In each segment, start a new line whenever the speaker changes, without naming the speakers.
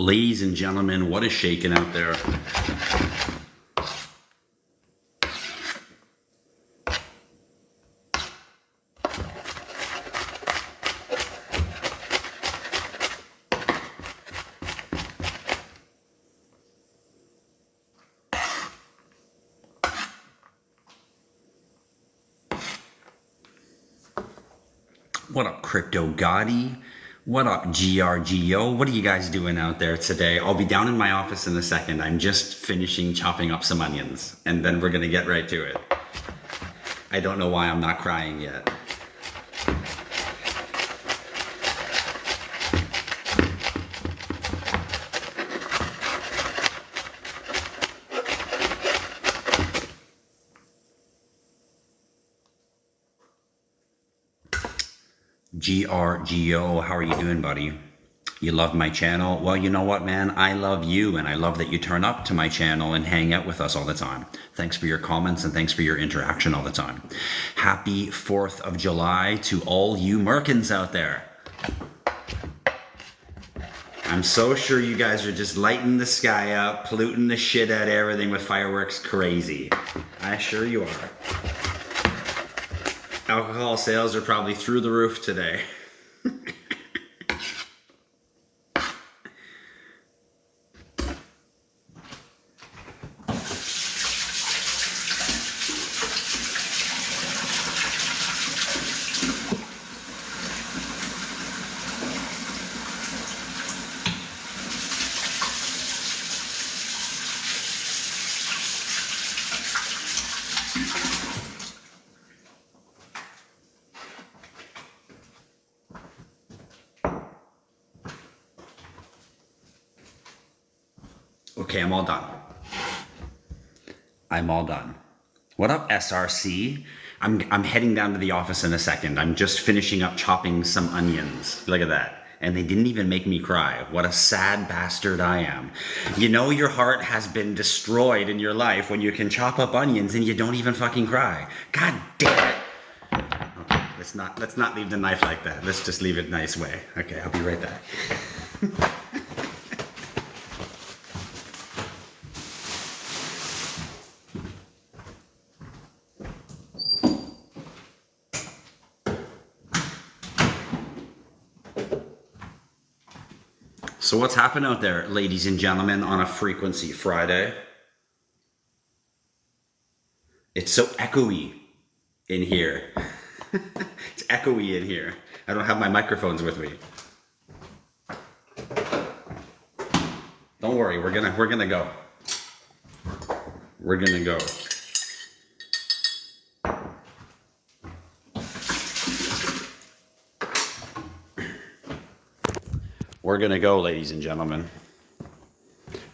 Ladies and gentlemen, what is shaking out there? What up, Crypto Gotti? What up, GRGO? What are you guys doing out there today? I'll be down in my office in a second. I'm just finishing chopping up some onions, and then we're gonna get right to it. I don't know why I'm not crying yet. GRGO, how are you doing, buddy? You love my channel? Well, you know what, man? I love you, and I love that you turn up to my channel and hang out with us all the time. Thanks for your comments, and thanks for your interaction all the time. Happy 4th of July to all you Merkins out there. I'm so sure you guys are just lighting the sky up, polluting the shit out of everything with fireworks crazy. I assure you are. Alcohol sales are probably through the roof today. Okay, I'm all done. I'm all done. What up, SRC? I'm heading down to the office in a second. I'm just finishing up chopping some onions. Look at that. And they didn't even make me cry. What a sad bastard I am. You know your heart has been destroyed in your life when you can chop up onions and you don't even fucking cry. God damn it. Okay, let's not leave the knife like that. Let's just leave it a nice way. Okay, I'll be right back. So what's happened out there, ladies and gentlemen, on a Frequency Friday? It's so echoey in here. It's echoey in here. I don't have my microphones with me. Don't worry, we're gonna go. We're gonna go. We're gonna go, ladies and gentlemen.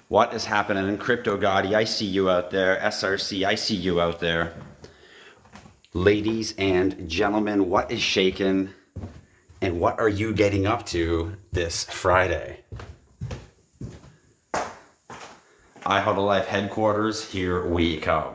What is happening in Crypto Gotti? I see you out there. SRC, I see you out there. Ladies and gentlemen, what is shaking? And what are you getting up to this Friday? IHodlLife headquarters, here we come.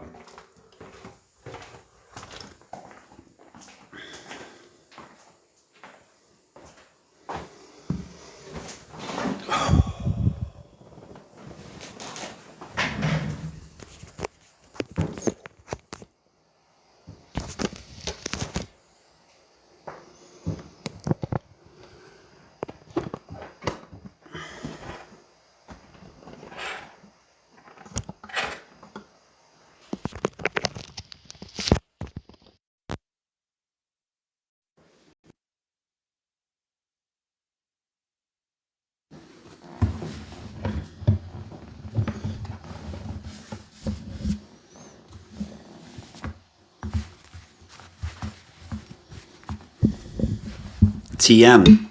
TM.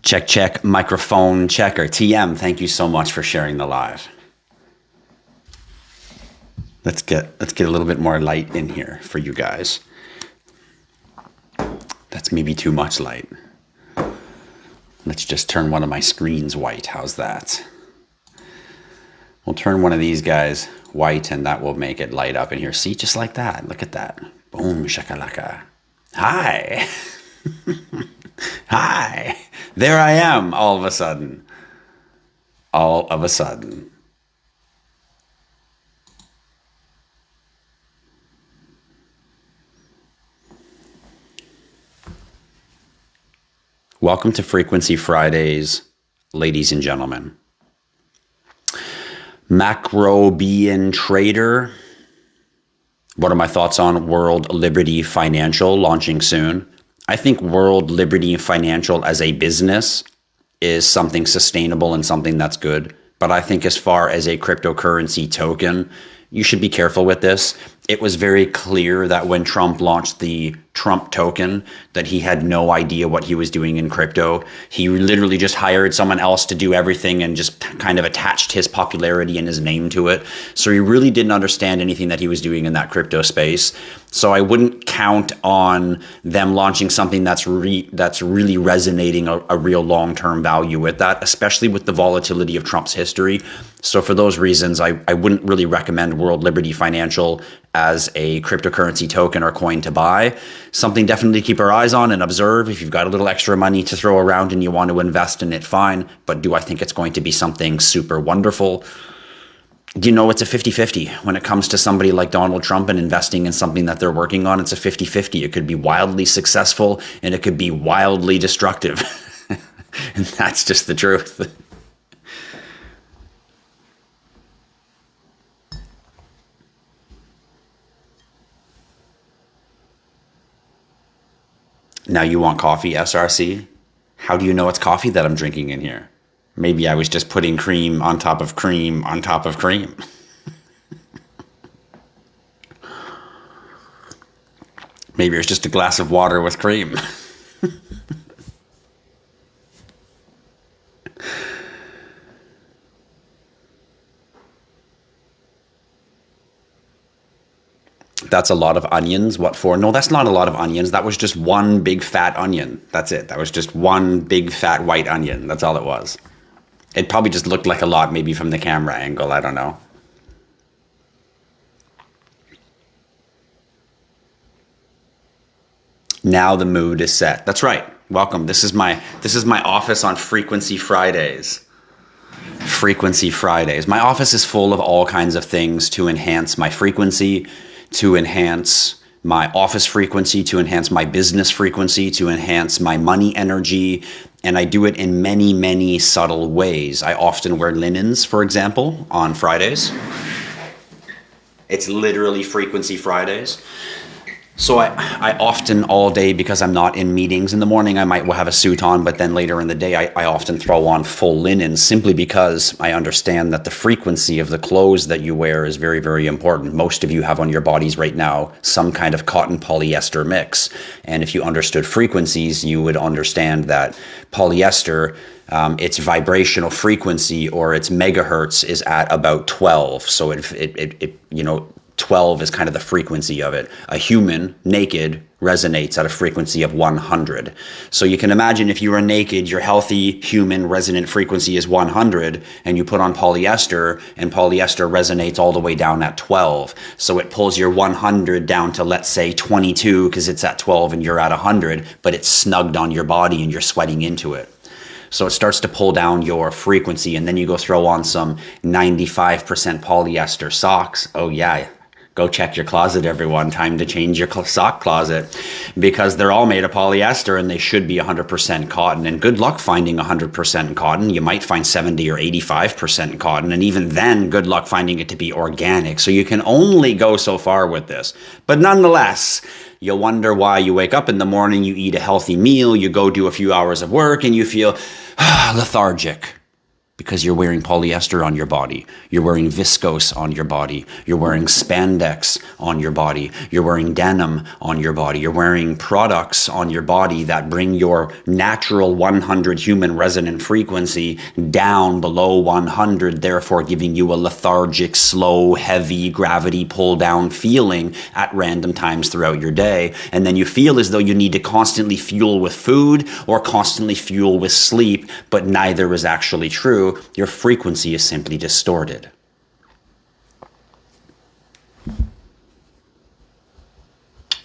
Check, check, microphone checker. TM, thank you so much for sharing the live. Let's get a little bit more light in here for you guys. That's maybe too much light. Let's just turn one of my screens white. How's that? We'll turn one of these guys white and that will make it light up in here. See, just like that. Look at that. Boom, shakalaka. Hi. Hi. There I am all of a sudden. all of a sudden. Welcome to Frequency Fridays, ladies and gentlemen. Macrobian trader. What are my thoughts on World Liberty Financial launching soon? I think World Liberty Financial as a business is something sustainable and something that's good. But I think as far as a cryptocurrency token, you should be careful with this. It was very clear that when Trump launched the Trump token, that he had no idea what he was doing in crypto. He literally just hired someone else to do everything and just kind of attached his popularity and his name to it. So he really didn't understand anything that he was doing in that crypto space. So I wouldn't count on them launching something that's really resonating a real long-term value with that, especially with the volatility of Trump's history. So for those reasons, I wouldn't really recommend World Liberty Financial as a cryptocurrency token or coin to buy. Something definitely to keep our eyes on and observe. If you've got a little extra money to throw around and you want to invest in it, fine. But do I think it's going to be something super wonderful? Do you know it's a 50-50 when it comes to somebody like Donald Trump and investing in something that they're working on? It's a 50-50. It could be wildly successful and it could be wildly destructive. And that's just the truth. Now you want coffee, SRC? How do you know it's coffee that I'm drinking in here? Maybe I was just putting cream on top of cream on top of cream. Maybe it's just a glass of water with cream. That's a lot of onions. What for? No, that's not a lot of onions. That was just one big fat onion. That's it. That was just one big fat white onion. That's all it was. It probably just looked like a lot, maybe from the camera angle. I don't know. Now the mood is set. That's right. Welcome. This is my office on Frequency Fridays. Frequency Fridays. My office is full of all kinds of things to enhance my frequency, to enhance my office frequency, to enhance my business frequency, to enhance my money energy. And I do it in many, many subtle ways. I often wear linens, for example, on Fridays. It's literally Frequency Fridays. So I often all day, because I'm not in meetings in the morning, I might have a suit on, but then later in the day, I often throw on full linen simply because I understand that the frequency of the clothes that you wear is very, very important. Most of you have on your bodies right now some kind of cotton polyester mix. And if you understood frequencies, you would understand that polyester, its vibrational frequency or its megahertz is at about 12. So it 12 is kind of the frequency of it. A human, naked, resonates at a frequency of 100. So you can imagine if you are naked, your healthy human resonant frequency is 100, and you put on polyester, and polyester resonates all the way down at 12. So it pulls your 100 down to, let's say, 22, because it's at 12 and you're at 100, but it's snugged on your body and you're sweating into it. So it starts to pull down your frequency, and then you go throw on some 95% polyester socks. Oh yeah. Go check your closet, everyone. Time to change your sock closet, because they're all made of polyester and they should be 100% cotton. And good luck finding 100% cotton. You might find 70 or 85% cotton. And even then, good luck finding it to be organic. So you can only go so far with this. But nonetheless, you'll wonder why you wake up in the morning, you eat a healthy meal, you go do a few hours of work, and you feel lethargic. Because you're wearing polyester on your body, you're wearing viscose on your body, you're wearing spandex on your body, you're wearing denim on your body, you're wearing products on your body that bring your natural 100 human resonant frequency down below 100, therefore giving you a lethargic, slow, heavy, gravity pull down feeling at random times throughout your day. And then you feel as though you need to constantly fuel with food or constantly fuel with sleep, but neither is actually true. Your frequency is simply distorted.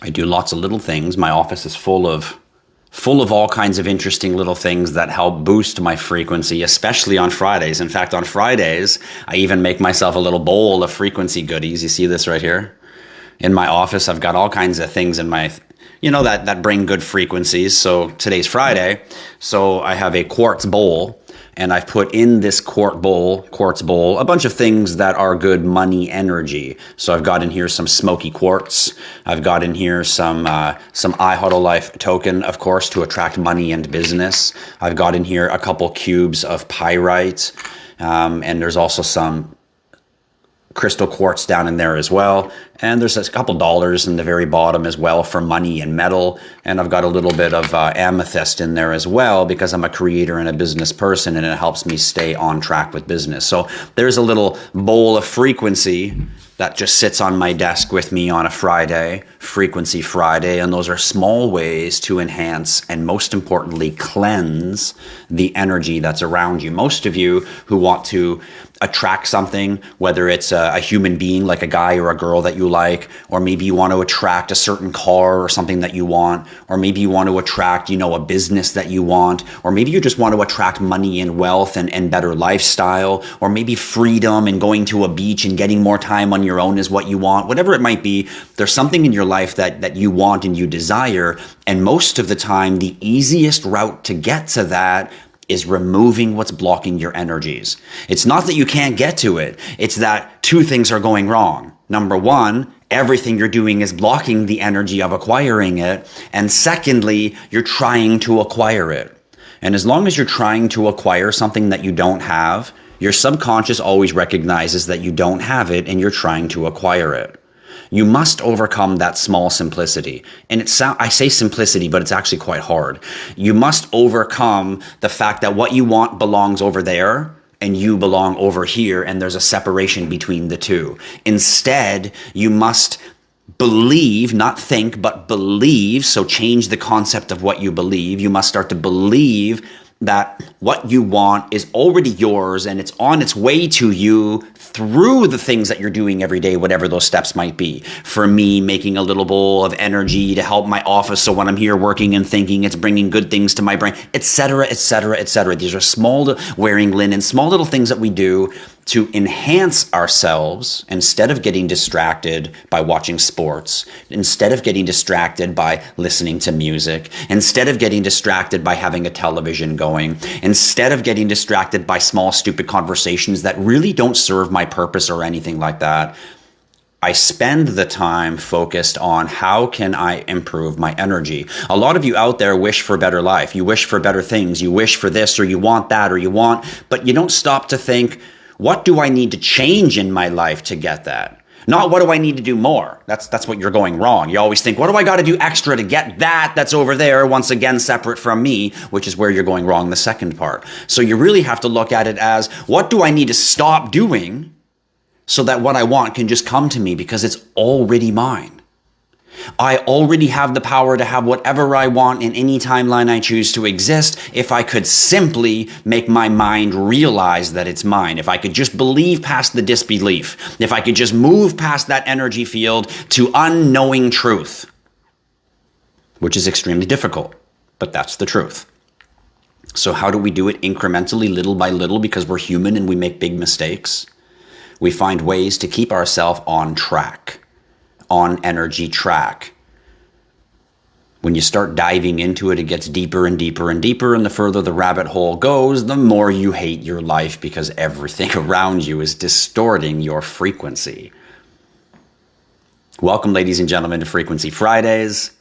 I do lots of little things. My office is full of full of all kinds of interesting little things that help boost my frequency, especially on Fridays. In fact, on Fridays, I even make myself a little bowl of frequency goodies. You see this right here? In my office, I've got all kinds of things in my, that bring good frequencies. So today's Friday, so I have a quartz bowl, and I've put in this quartz bowl, a bunch of things that are good money energy. So I've got in here some smoky quartz. I've got in here some IHodlLife token, of course, to attract money and business. I've got in here a couple cubes of pyrite, and there's also some crystal quartz down in there as well. And there's a couple dollars in the very bottom as well for money and metal. And I've got a little bit of amethyst in there as well, because I'm a creator and a business person, and it helps me stay on track with business. So there's a little bowl of frequency that just sits on my desk with me on a Friday, Frequency Friday. And those are small ways to enhance and, most importantly, cleanse the energy that's around you. Most of you who want to attract something, whether it's a human being like a guy or a girl that you like, or maybe you want to attract a certain car or something that you want, or maybe you want to attract, a business that you want, or maybe you just want to attract money and wealth and better lifestyle, or maybe freedom and going to a beach and getting more time on your own is what you want. Whatever it might be, there's something in your life that you want and you desire, and most of the time, the easiest route to get to that is removing what's blocking your energies. It's not that you can't get to it. It's that two things are going wrong. Number one, everything you're doing is blocking the energy of acquiring it. And secondly, you're trying to acquire it. And as long as you're trying to acquire something that you don't have, your subconscious always recognizes that you don't have it and you're trying to acquire it. You must overcome that small simplicity. And I say simplicity, but it's actually quite hard. You must overcome the fact that what you want belongs over there and you belong over here, and there's a separation between the two. Instead, you must believe, not think, but believe. So change the concept of what you believe. You must start to believe that what you want is already yours and it's on its way to you through the things that you're doing every day, whatever those steps might be. For me, making a little bowl of energy to help my office, so when I'm here working and thinking, it's bringing good things to my brain, etc., etc., etc. These are small, wearing linen, small little things that we do to enhance ourselves instead of getting distracted by watching sports, instead of getting distracted by listening to music, instead of getting distracted by having a television going, instead of getting distracted by small, stupid conversations that really don't serve my purpose or anything like that. I spend the time focused on how can I improve my energy. A lot of you out there wish for a better life. You wish for better things. You wish for this, or you want that, or you want, but you don't stop to think, what do I need to change in my life to get that? Not what do I need to do more? That's what you're going wrong. You always think, what do I got to do extra to get that's over there, once again, separate from me, which is where you're going wrong the second part. So you really have to look at it as, what do I need to stop doing so that what I want can just come to me because it's already mine? I already have the power to have whatever I want in any timeline I choose to exist if I could simply make my mind realize that it's mine. If I could just believe past the disbelief. If I could just move past that energy field to unknowing truth. Which is extremely difficult, but that's the truth. So how do we do it? Incrementally, little by little, because we're human and we make big mistakes. We find ways to keep ourselves on track. On energy track. When you start diving into it, it gets deeper and deeper and deeper, and the further the rabbit hole goes, the more you hate your life because everything around you is distorting your frequency. Welcome, ladies and gentlemen, to Frequency Fridays.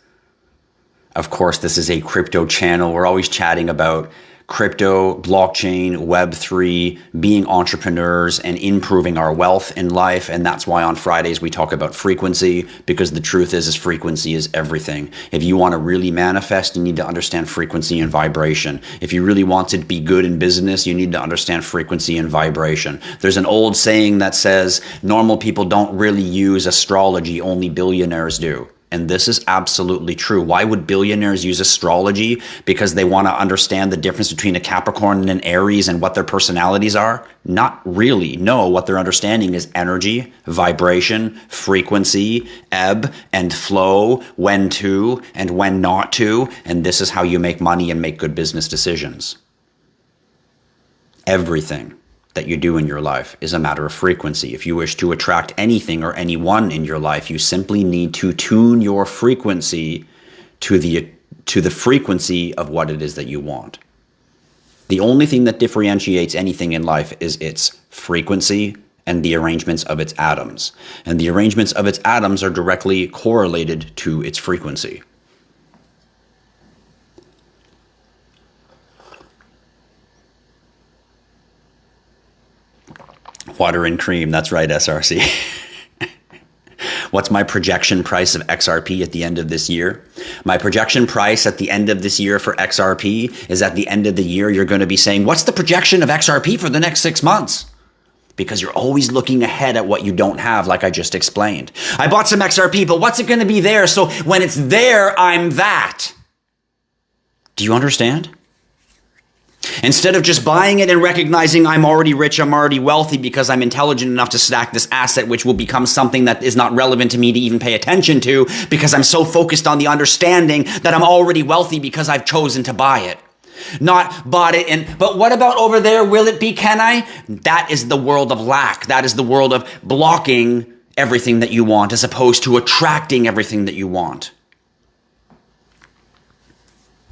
Of course, this is a crypto channel. We're always chatting about crypto, blockchain, Web3, being entrepreneurs and improving our wealth in life. And that's why on Fridays we talk about frequency, because the truth is frequency is everything. If you want to really manifest, you need to understand frequency and vibration. If you really want to be good in business, you need to understand frequency and vibration. There's an old saying that says normal people don't really use astrology, only billionaires do. And this is absolutely true. Why would billionaires use astrology? Because they want to understand the difference between a Capricorn and an Aries and what their personalities are? Not really. No, what they're understanding is energy, vibration, frequency, ebb and flow, when to and when not to. And this is how you make money and make good business decisions. Everything that you do in your life is a matter of frequency. If you wish to attract anything or anyone in your life, you simply need to tune your frequency to the frequency of what it is that you want. The only thing that differentiates anything in life is its frequency and the arrangements of its atoms. And the arrangements of its atoms are directly correlated to its frequency. Water and cream, that's right, SRC. What's my projection price of XRP at the end of this year? My projection price at the end of this year for XRP is at the end of the year, you're going to be saying, what's the projection of XRP for the next 6 months? Because you're always looking ahead at what you don't have, like I just explained. I bought some XRP, but what's it going to be there? So when it's there, I'm that. Do you understand? Instead of just buying it and recognizing I'm already rich, I'm already wealthy because I'm intelligent enough to stack this asset, which will become something that is not relevant to me to even pay attention to because I'm so focused on the understanding that I'm already wealthy because I've chosen to buy it. Not bought it and, but what about over there? Will it be? Can I? That is the world of lack. That is the world of blocking everything that you want as opposed to attracting everything that you want.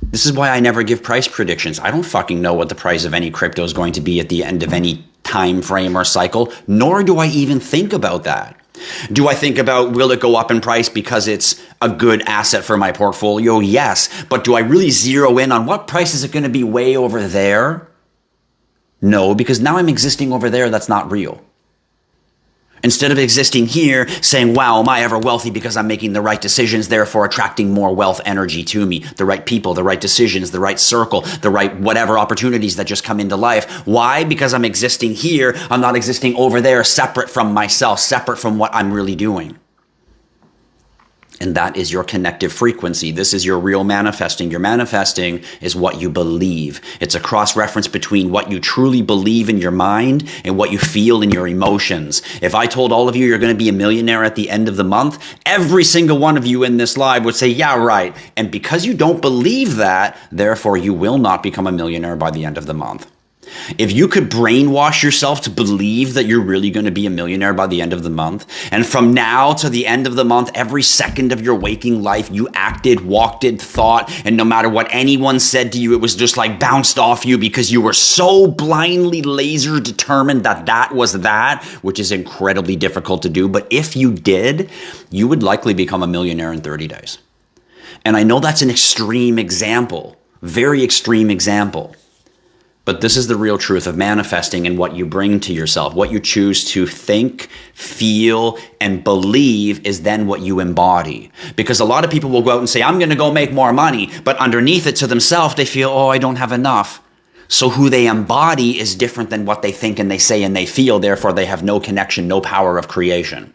This is why I never give price predictions. I don't fucking know what the price of any crypto is going to be at the end of any time frame or cycle, nor do I even think about that. Do I think about, will it go up in price because it's a good asset for my portfolio? Yes. But do I really zero in on what price is it going to be way over there? No, because now I'm existing over there. That's not real. Instead of existing here saying, wow, am I ever wealthy because I'm making the right decisions, therefore attracting more wealth energy to me, the right people, the right decisions, the right circle, the right whatever opportunities that just come into life. Why? Because I'm existing here. I'm not existing over there separate from myself, separate from what I'm really doing. And that is your connective frequency. This is your real manifesting. Your manifesting is what you believe. It's a cross-reference between what you truly believe in your mind and what you feel in your emotions. If I told all of you you're going to be a millionaire at the end of the month, every single one of you in this live would say, yeah, right. And because you don't believe that, therefore you will not become a millionaire by the end of the month. If you could brainwash yourself to believe that you're really going to be a millionaire by the end of the month, and from now to the end of the month, every second of your waking life, you acted, walked it, thought, and no matter what anyone said to you, it was just like bounced off you because you were so blindly laser determined that that was that, which is incredibly difficult to do. But if you did, you would likely become a millionaire in 30 days. And I know that's an extreme example, very extreme example. But this is the real truth of manifesting and what you bring to yourself. What you choose to think, feel, and believe is then what you embody. Because a lot of people will go out and say, I'm going to go make more money. But underneath it to themselves, they feel, oh, I don't have enough. So who they embody is different than what they think and they say and they feel. Therefore, they have no connection, no power of creation.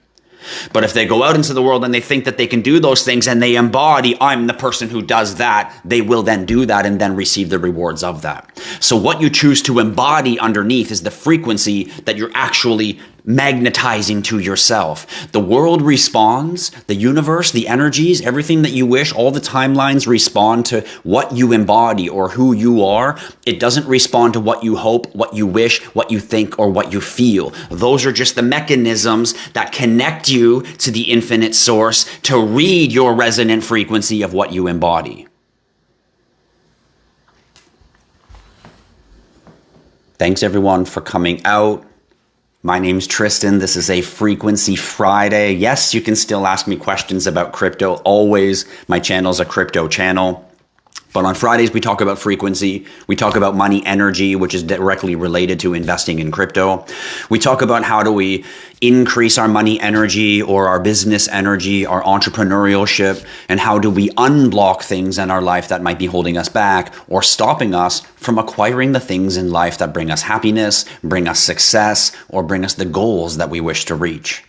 But if they go out into the world and they think that they can do those things and they embody, I'm the person who does that, they will then do that and then receive the rewards of that. So what you choose to embody underneath is the frequency that you're actually magnetizing to yourself. The world responds, the universe, the energies, everything that you wish, all the timelines respond to what you embody or who you are. It doesn't respond to what you hope, what you wish, what you think, or what you feel. Those are just the mechanisms that connect you to the infinite source to read your resonant frequency of what you embody. Thanks everyone for coming out. My name's Tristan. This is a Frequency Friday. Yes, you can still ask me questions about crypto. Always, my channel's a crypto channel. But on Fridays, we talk about frequency. We talk about money energy, which is directly related to investing in crypto. We talk about how do we increase our money energy or our business energy, our entrepreneurship, and how do we unblock things in our life that might be holding us back or stopping us from acquiring the things in life that bring us happiness, bring us success, or bring us the goals that we wish to reach.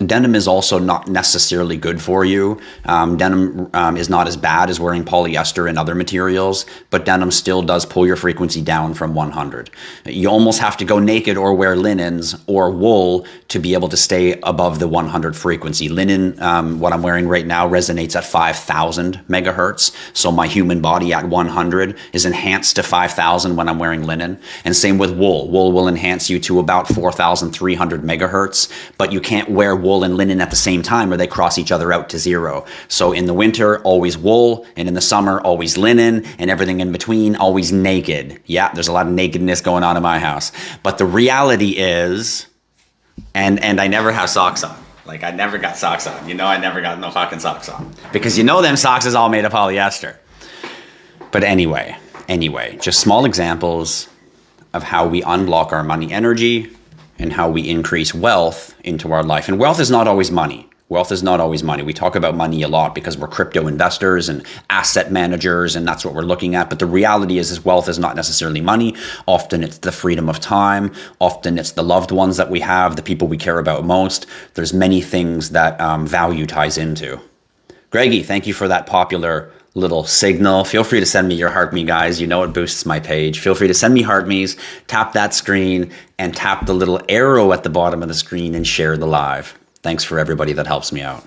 Denim is also not necessarily good for you. Denim is not as bad as wearing polyester and other materials, but denim still does pull your frequency down from 100. You almost have to go naked or wear linens or wool to be able to stay above the 100 frequency. Linen, what I'm wearing right now, resonates at 5,000 megahertz. So my human body at 100 is enhanced to 5,000 when I'm wearing linen. And same with wool. Wool will enhance you to about 4,300 megahertz, but you can't wear wool and linen at the same time or they cross each other out to zero. So in the winter, always wool, and in the summer, always linen, and everything in between, always naked. Yeah, there's a lot of nakedness going on in my house. But the reality is, and I never have socks on. Like, I never got socks on. You know, I never got no fucking socks on. Because you know them socks is all made of polyester. But anyway, just small examples of how we unblock our money energy and how we increase wealth into our life. And wealth is not always money. Wealth is not always money. We talk about money a lot because we're crypto investors and asset managers, and that's what we're looking at. But the reality is wealth is not necessarily money. Often it's the freedom of time. Often it's the loved ones that we have, the people we care about most. There's many things that value ties into. Greggy, thank you for that popular little signal. Feel free to send me your heart me, guys. You know it boosts my page. Feel free to send me heart me's, tap that screen, and tap the little arrow at the bottom of the screen and share the live. Thanks for everybody that helps me out.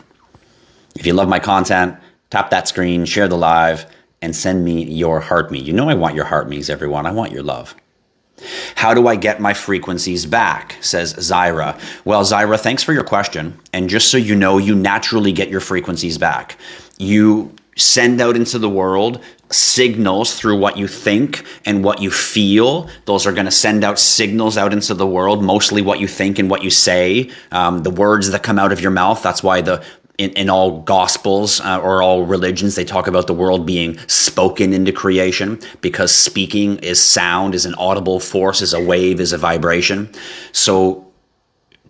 If you love my content, tap that screen, share the live, and send me your heart me. You know I want your heart me's, everyone. I want your love. How do I get my frequencies back, says Zyra. Well, Zyra, thanks for your question. And just so you know, you naturally get your frequencies back. You send out into the world signals through what you think and what you feel. Those are going to send out signals out into the world, mostly what you think and what you say, the words that come out of your mouth. That's why in all gospels or all religions, they talk about the world being spoken into creation, because speaking is sound, is an audible force, is a wave, is a vibration. So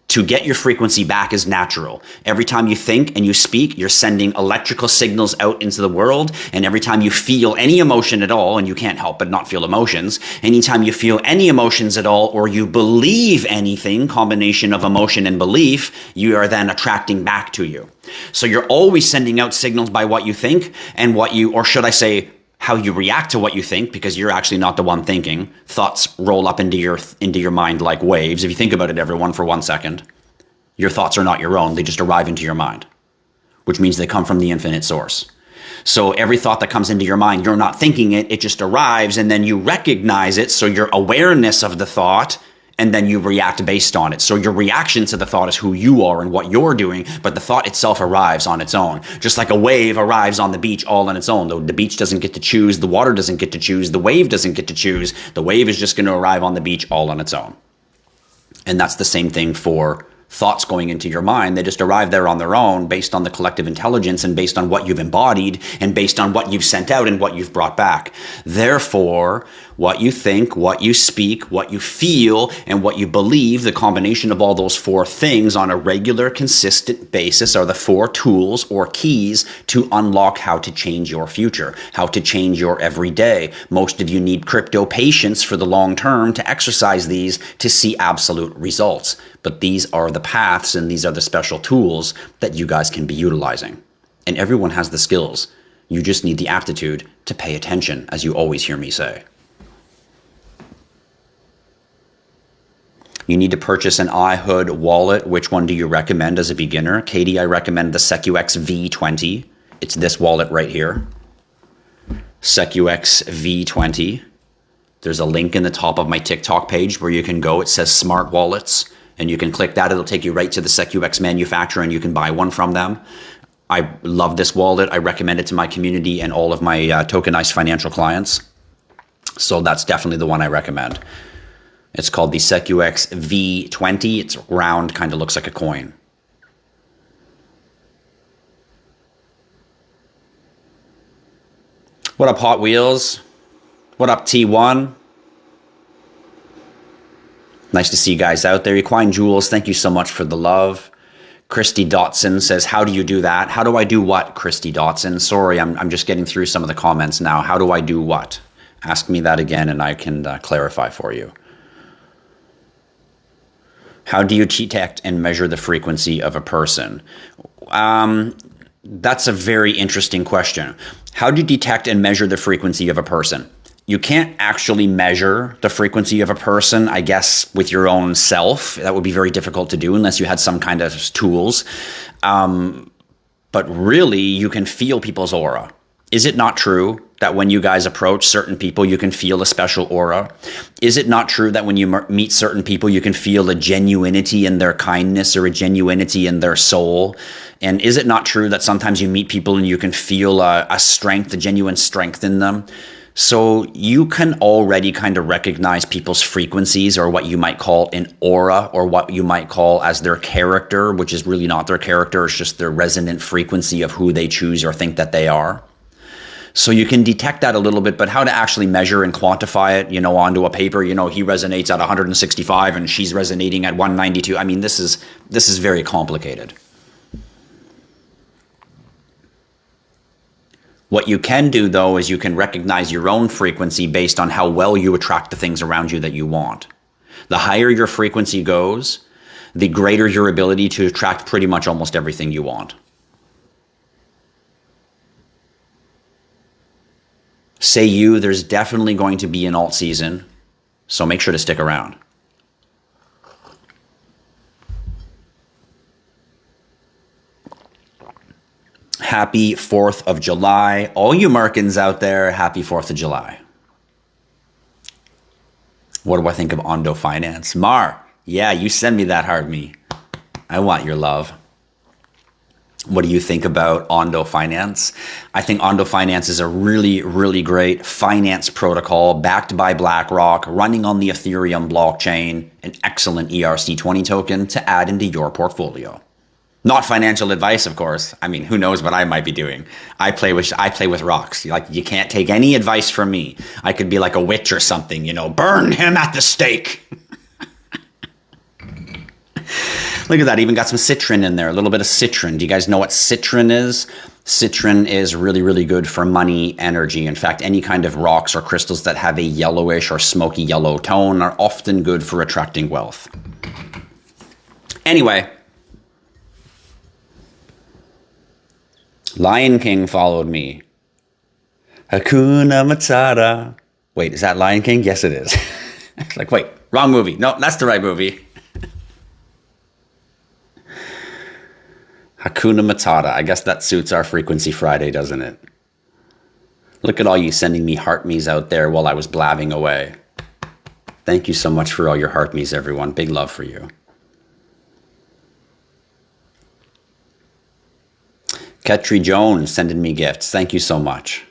to get your frequency back is natural. Every time you think and you speak, you're sending electrical signals out into the world. And every time you feel any emotion at all, and you can't help but not feel emotions, anytime you feel any emotions at all, or you believe anything, combination of emotion and belief, you are then attracting back to you. So you're always sending out signals by what you think and what you, or should I say, how you react to what you think, because you're actually not the one thinking. Thoughts roll up into your mind like waves. If you think about it, everyone, for 1 second, your thoughts are not your own. They just arrive into your mind, which means they come from the infinite source. So every thought that comes into your mind, you're not thinking it, it just arrives, and then you recognize it. So your awareness of the thought, and then you react based on it. So your reaction to the thought is who you are and what you're doing, but the thought itself arrives on its own. Just like a wave arrives on the beach all on its own. The beach doesn't get to choose, the water doesn't get to choose, the wave doesn't get to choose. The wave is just going to arrive on the beach all on its own. And that's the same thing for thoughts going into your mind. They just arrive there on their own based on the collective intelligence and based on what you've embodied and based on what you've sent out and what you've brought back. Therefore, what you think, what you speak, what you feel, and what you believe, the combination of all those four things on a regular, consistent basis are the four tools or keys to unlock how to change your future, how to change your everyday. Most of you need crypto patience for the long term to exercise these to see absolute results. But these are the paths and these are the special tools that you guys can be utilizing. And everyone has the skills. You just need the aptitude to pay attention, as you always hear me say. You need to purchase an IHood wallet. Which one do you recommend as a beginner? Katie, I recommend the SecuX V20. It's this wallet right here. SecuX V20. There's a link in the top of my TikTok page where you can go. It says Smart Wallets, and you can click that. It'll take you right to the SecuX manufacturer, and you can buy one from them. I love this wallet. I recommend it to my community and all of my tokenized financial clients. So that's definitely the one I recommend. It's called the SecuX V20. It's round, kind of looks like a coin. What up, Hot Wheels? What up, T1? Nice to see you guys out there. Equine Jules, thank you so much for the love. Christy Dotson says, how do you do that? How do I do what, Christy Dotson? Sorry, I'm just getting through some of the comments now. How do I do what? Ask me that again and I can clarify for you. How do you detect and measure the frequency of a person? That's a very interesting question. How do you detect and measure the frequency of a person? You can't actually measure the frequency of a person, I guess, with your own self. That would be very difficult to do unless you had some kind of tools. But really, you can feel people's aura. Is it not true that when you guys approach certain people, you can feel a special aura? Is it not true that when you meet certain people, you can feel a genuinity in their kindness or a genuinity in their soul? And is it not true that sometimes you meet people and you can feel a strength, a genuine strength in them? So you can already kind of recognize people's frequencies, or what you might call an aura, or what you might call as their character, which is really not their character. It's just their resonant frequency of who they choose or think that they are. So you can detect that a little bit, but how to actually measure and quantify it, onto a paper, he resonates at 165 and she's resonating at 192. I mean, this is very complicated. What you can do, though, is you can recognize your own frequency based on how well you attract the things around you that you want. The higher your frequency goes, the greater your ability to attract pretty much almost everything you want. There's definitely going to be an alt season, so make sure to stick around. Happy 4th of July. All you Merkins out there, happy 4th of July. What do I think of Ondo Finance? Mar, yeah, you send me that hard me. I want your love. What do you think about Ondo Finance? I think Ondo Finance is a really, really great finance protocol backed by BlackRock, running on the Ethereum blockchain, an excellent ERC20 token to add into your portfolio. Not financial advice, of course. I mean, who knows what I might be doing? I play with rocks. You can't take any advice from me. I could be like a witch or something, burn him at the stake. Look at that, even got some citron in there, a little bit of citron. Do you guys know what citron is? Citron is really, really good for money energy. In fact, any kind of rocks or crystals that have a yellowish or smoky yellow tone are often good for attracting wealth. Anyway, Lion King followed me. Hakuna Matata. Wait, is that Lion King? Yes, it is. Wait, wrong movie. No, that's the right movie. Hakuna Matata. I guess that suits our Frequency Friday, doesn't it? Look at all you sending me heart me's out there while I was blabbing away. Thank you so much for all your heart me's, everyone. Big love for you. Ketri Jones sending me gifts. Thank you so much.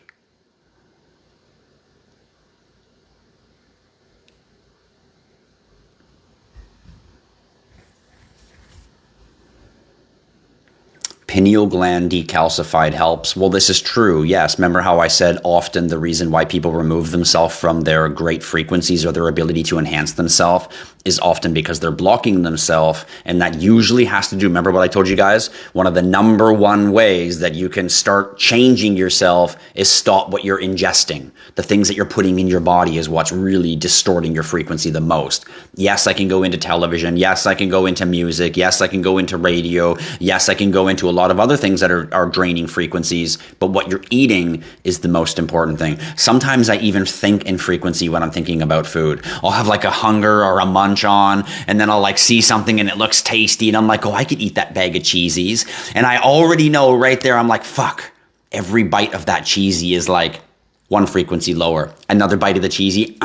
Pineal gland decalcified helps. Well, this is true. Yes. Remember how I said often the reason why people remove themselves from their great frequencies or their ability to enhance themselves is often because they're blocking themselves. And that usually has to do, remember what I told you guys? One of the number one ways that you can start changing yourself is stop what you're ingesting. The things that you're putting in your body is what's really distorting your frequency the most. Yes, I can go into television. Yes, I can go into music. Yes, I can go into radio. Yes, I can go into a lot of other things that are draining frequencies, but what you're eating is the most important thing. Sometimes I even think in frequency when I'm thinking about food. I'll have like a hunger or a munch on, and then I'll see something and it looks tasty, and I'm like, oh, I could eat that bag of cheesies. And I already know right there, I'm like, fuck, every bite of that cheesy is like one frequency lower. Another bite of the cheesy,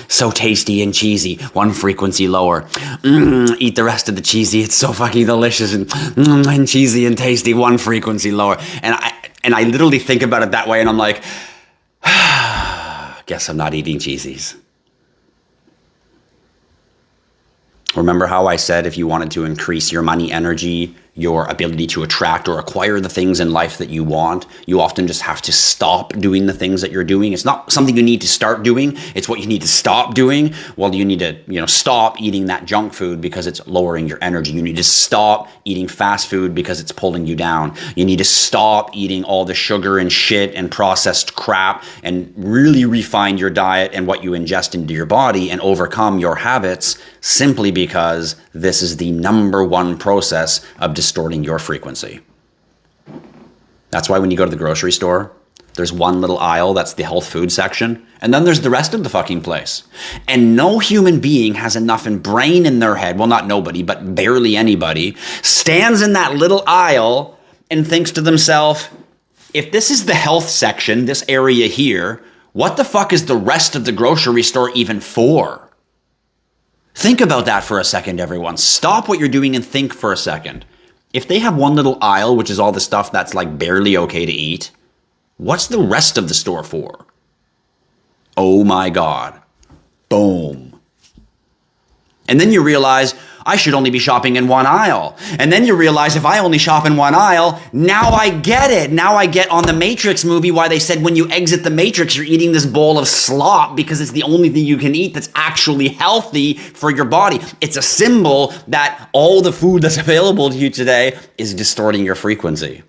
so tasty and cheesy, one frequency lower. Eat the rest of the cheesy, it's so fucking delicious and cheesy and tasty, one frequency lower. And I literally think about it that way, and I'm like, guess I'm not eating cheesies. Remember how I said if you wanted to increase your money energy, your ability to attract or acquire the things in life that you want. You often just have to stop doing the things that you're doing. It's not something you need to start doing. It's what you need to stop doing. Well, you need to, stop eating that junk food because it's lowering your energy. You need to stop eating fast food because it's pulling you down. You need to stop eating all the sugar and shit and processed crap and really refine your diet and what you ingest into your body and overcome your habits, simply because this is the number one process of distorting your frequency. That's why when you go to the grocery store, there's one little aisle that's the health food section, and then there's the rest of the fucking place. And no human being has enough brain in their head, well, not nobody, but barely anybody, stands in that little aisle and thinks to themselves, if this is the health section, this area here, what the fuck is the rest of the grocery store even for? Think about that for a second, everyone. Stop what you're doing and think for a second. If they have one little aisle, which is all the stuff that's like barely okay to eat, what's the rest of the store for? Oh my God. Boom. And then you realize, I should only be shopping in one aisle. And then you realize if I only shop in one aisle, now I get it. Now I get on the Matrix movie why they said when you exit the Matrix, you're eating this bowl of slop because it's the only thing you can eat that's actually healthy for your body. It's a symbol that all the food that's available to you today is distorting your frequency.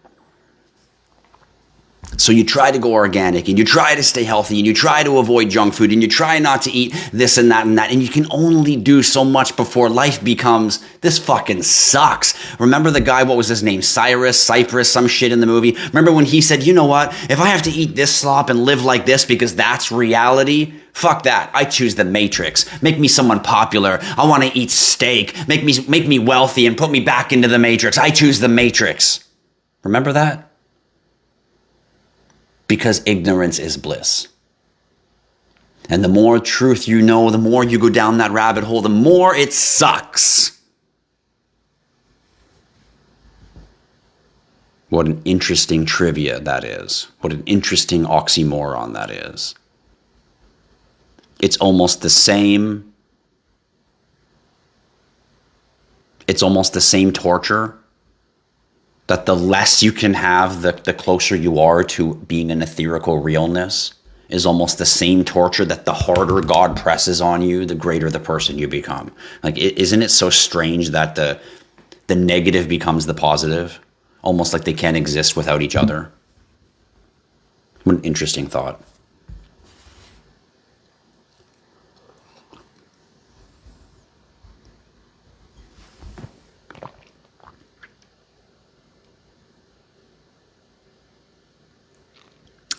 So you try to go organic and you try to stay healthy and you try to avoid junk food and you try not to eat this and that and you can only do so much before life becomes, this fucking sucks. Remember the guy, what was his name? Cypress, some shit in the movie. Remember when he said, you know what? If I have to eat this slop and live like this because that's reality, fuck that. I choose the Matrix. Make me someone popular. I want to eat steak. Make me wealthy and put me back into the Matrix. I choose the Matrix. Remember that? Because ignorance is bliss. And the more truth you know, the more you go down that rabbit hole, the more it sucks. What an interesting trivia that is. What an interesting oxymoron that is. It's almost the same. It's almost the same torture. That the less you can have, the closer you are to being an etherical realness, is almost the same torture that the harder God presses on you, the greater the person you become. Like, isn't it so strange that the negative becomes the positive? Almost like they can't exist without each other. What an interesting thought.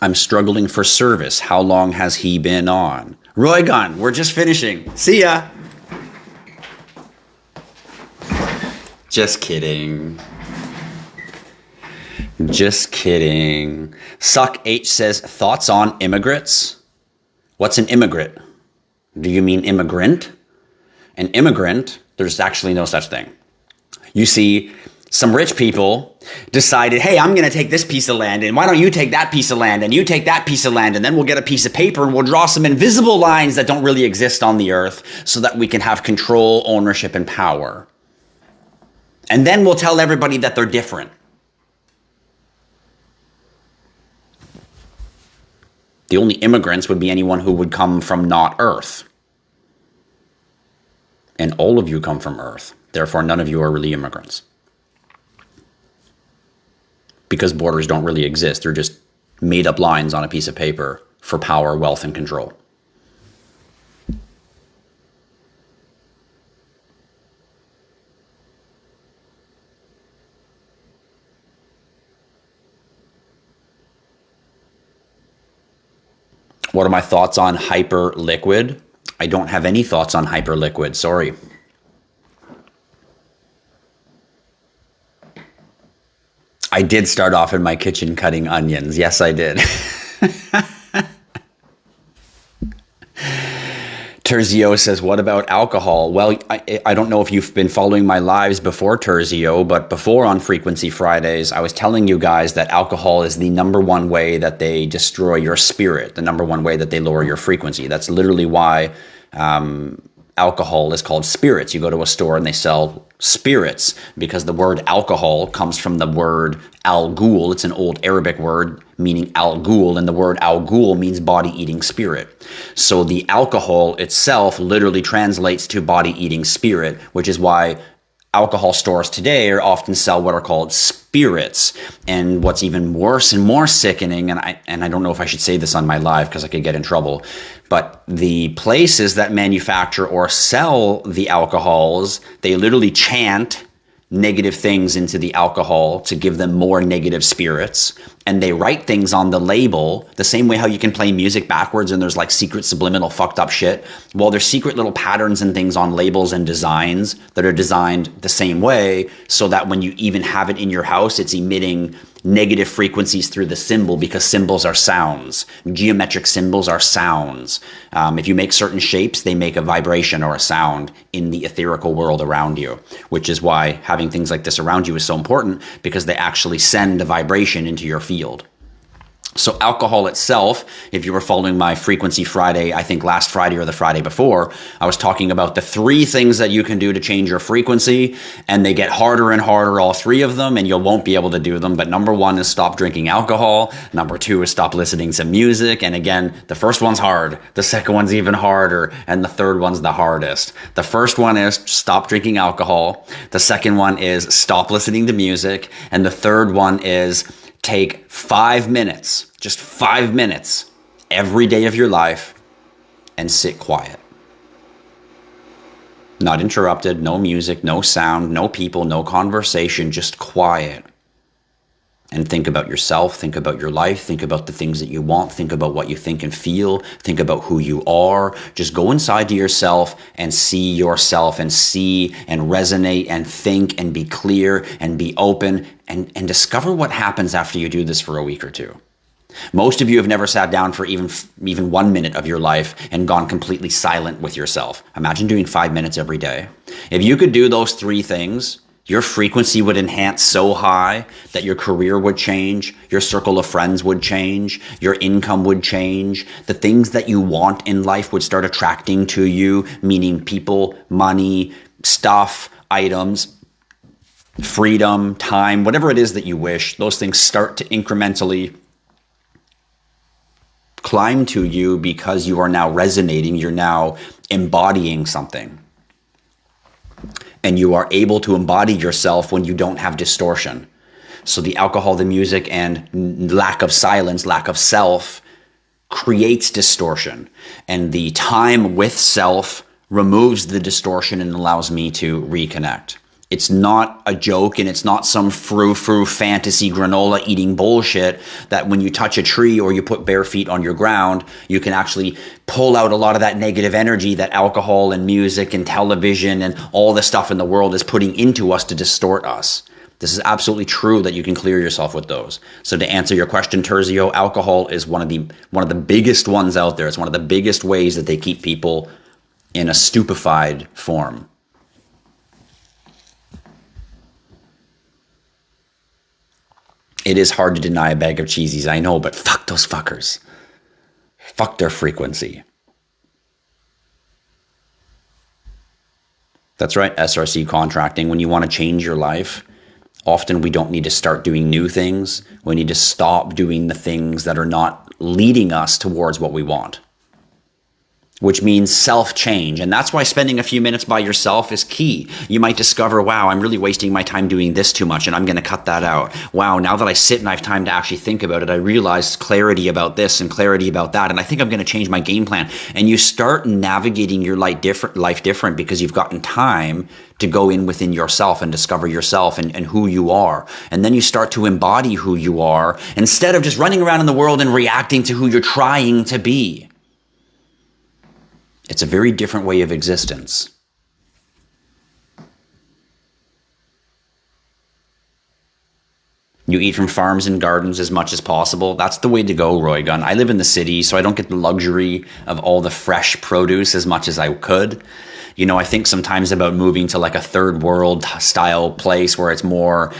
I'm struggling for service. How long has he been on? Roygun, we're just finishing. See ya. Just kidding. Just kidding. Suck H says, thoughts on immigrants? What's an immigrant? Do you mean immigrant? An immigrant, there's actually no such thing. You see, some rich people decided, hey, I'm going to take this piece of land, and why don't you take that piece of land, and you take that piece of land, and then we'll get a piece of paper, and we'll draw some invisible lines that don't really exist on the earth so that we can have control, ownership, and power. And then we'll tell everybody that they're different. The only immigrants would be anyone who would come from not Earth. And all of you come from Earth. Therefore, none of you are really immigrants. Because borders don't really exist. They're just made up lines on a piece of paper for power, wealth, and control. What are my thoughts on hyperliquid? I don't have any thoughts on hyperliquid, sorry. I did start off in my kitchen cutting onions. Yes, I did. Terzio says, what about alcohol? Well, I don't know if you've been following my lives before, Terzio, but before on Frequency Fridays, I was telling you guys that alcohol is the number one way that they destroy your spirit, the number one way that they lower your frequency. That's literally why alcohol is called spirits. You go to a store and they sell spirits, because the word alcohol comes from the word al-ghul. It's an old Arabic word meaning al-ghul, and the word al-ghul means body-eating spirit. So the alcohol itself literally translates to body-eating spirit, which is why alcohol stores today are often sell what are called spirits. And what's even worse and more sickening, and I don't know if I should say this on my live because I could get in trouble, but the places that manufacture or sell the alcohols, they literally chant negative things into the alcohol to give them more negative spirits. And they write things on the label the same way how you can play music backwards and there's like secret subliminal fucked up shit. Well, there's secret little patterns and things on labels and designs that are designed the same way so that when you even have it in your house, it's emitting negative frequencies through the symbol, because symbols are sounds. Geometric symbols are sounds. If you make certain shapes, they make a vibration or a sound in the etherical world around you, which is why having things like this around you is so important, because they actually send a vibration into your field. So alcohol itself, if you were following my Frequency Friday, I think last Friday or the Friday before, I was talking about the 3 things that you can do to change your frequency, and they get harder and harder, all 3 of them, and you won't be able to do them. But number 1 is stop drinking alcohol. Number 2 is stop listening to music. And again, the first one's hard. The second one's even harder. And the third one's the hardest. The first one is stop drinking alcohol. The second one is stop listening to music. And the third one is take 5 minutes, just 5 minutes every day of your life and sit quiet. Not interrupted, no music, no sound, no people, no conversation, just quiet. And think about yourself, think about your life, think about the things that you want, think about what you think and feel, think about who you are. Just go inside to yourself and see and resonate and think and be clear and be open and discover what happens after you do this for a week or 2. Most of you have never sat down for even 1 minute of your life and gone completely silent with yourself. Imagine doing 5 minutes every day. If you could do those 3 things, your frequency would enhance so high that your career would change, your circle of friends would change, your income would change, the things that you want in life would start attracting to you, meaning people, money, stuff, items, freedom, time, whatever it is that you wish. Those things start to incrementally climb to you because you are now resonating, you're now embodying something. And you are able to embody yourself when you don't have distortion. So the alcohol, the music, and lack of silence, lack of self creates distortion. And the time with self removes the distortion and allows me to reconnect. It's not a joke, and it's not some frou-frou fantasy granola eating bullshit that when you touch a tree or you put bare feet on your ground, you can actually pull out a lot of that negative energy that alcohol and music and television and all the stuff in the world is putting into us to distort us. This is absolutely true that you can clear yourself with those. So to answer your question, Terzio, alcohol is one of the biggest ones out there. It's one of the biggest ways that they keep people in a stupefied form. It is hard to deny a bag of cheesies, I know, but fuck those fuckers. Fuck their frequency. That's right, SRC contracting. When you want to change your life, often we don't need to start doing new things. We need to stop doing the things that are not leading us towards what we want, which means self-change. And that's why spending a few minutes by yourself is key. You might discover, wow, I'm really wasting my time doing this too much, and I'm going to cut that out. Wow, now that I sit and I have time to actually think about it, I realize clarity about this and clarity about that, and I think I'm going to change my game plan. And you start navigating your life different because you've gotten time to go in within yourself and discover yourself and who you are. And then you start to embody who you are instead of just running around in the world and reacting to who you're trying to be. It's a very different way of existence. You eat from farms and gardens as much as possible. That's the way to go, Roy Gunn. I live in the city, so I don't get the luxury of all the fresh produce as much as I could. You know, I think sometimes about moving to like a third world style place where it's more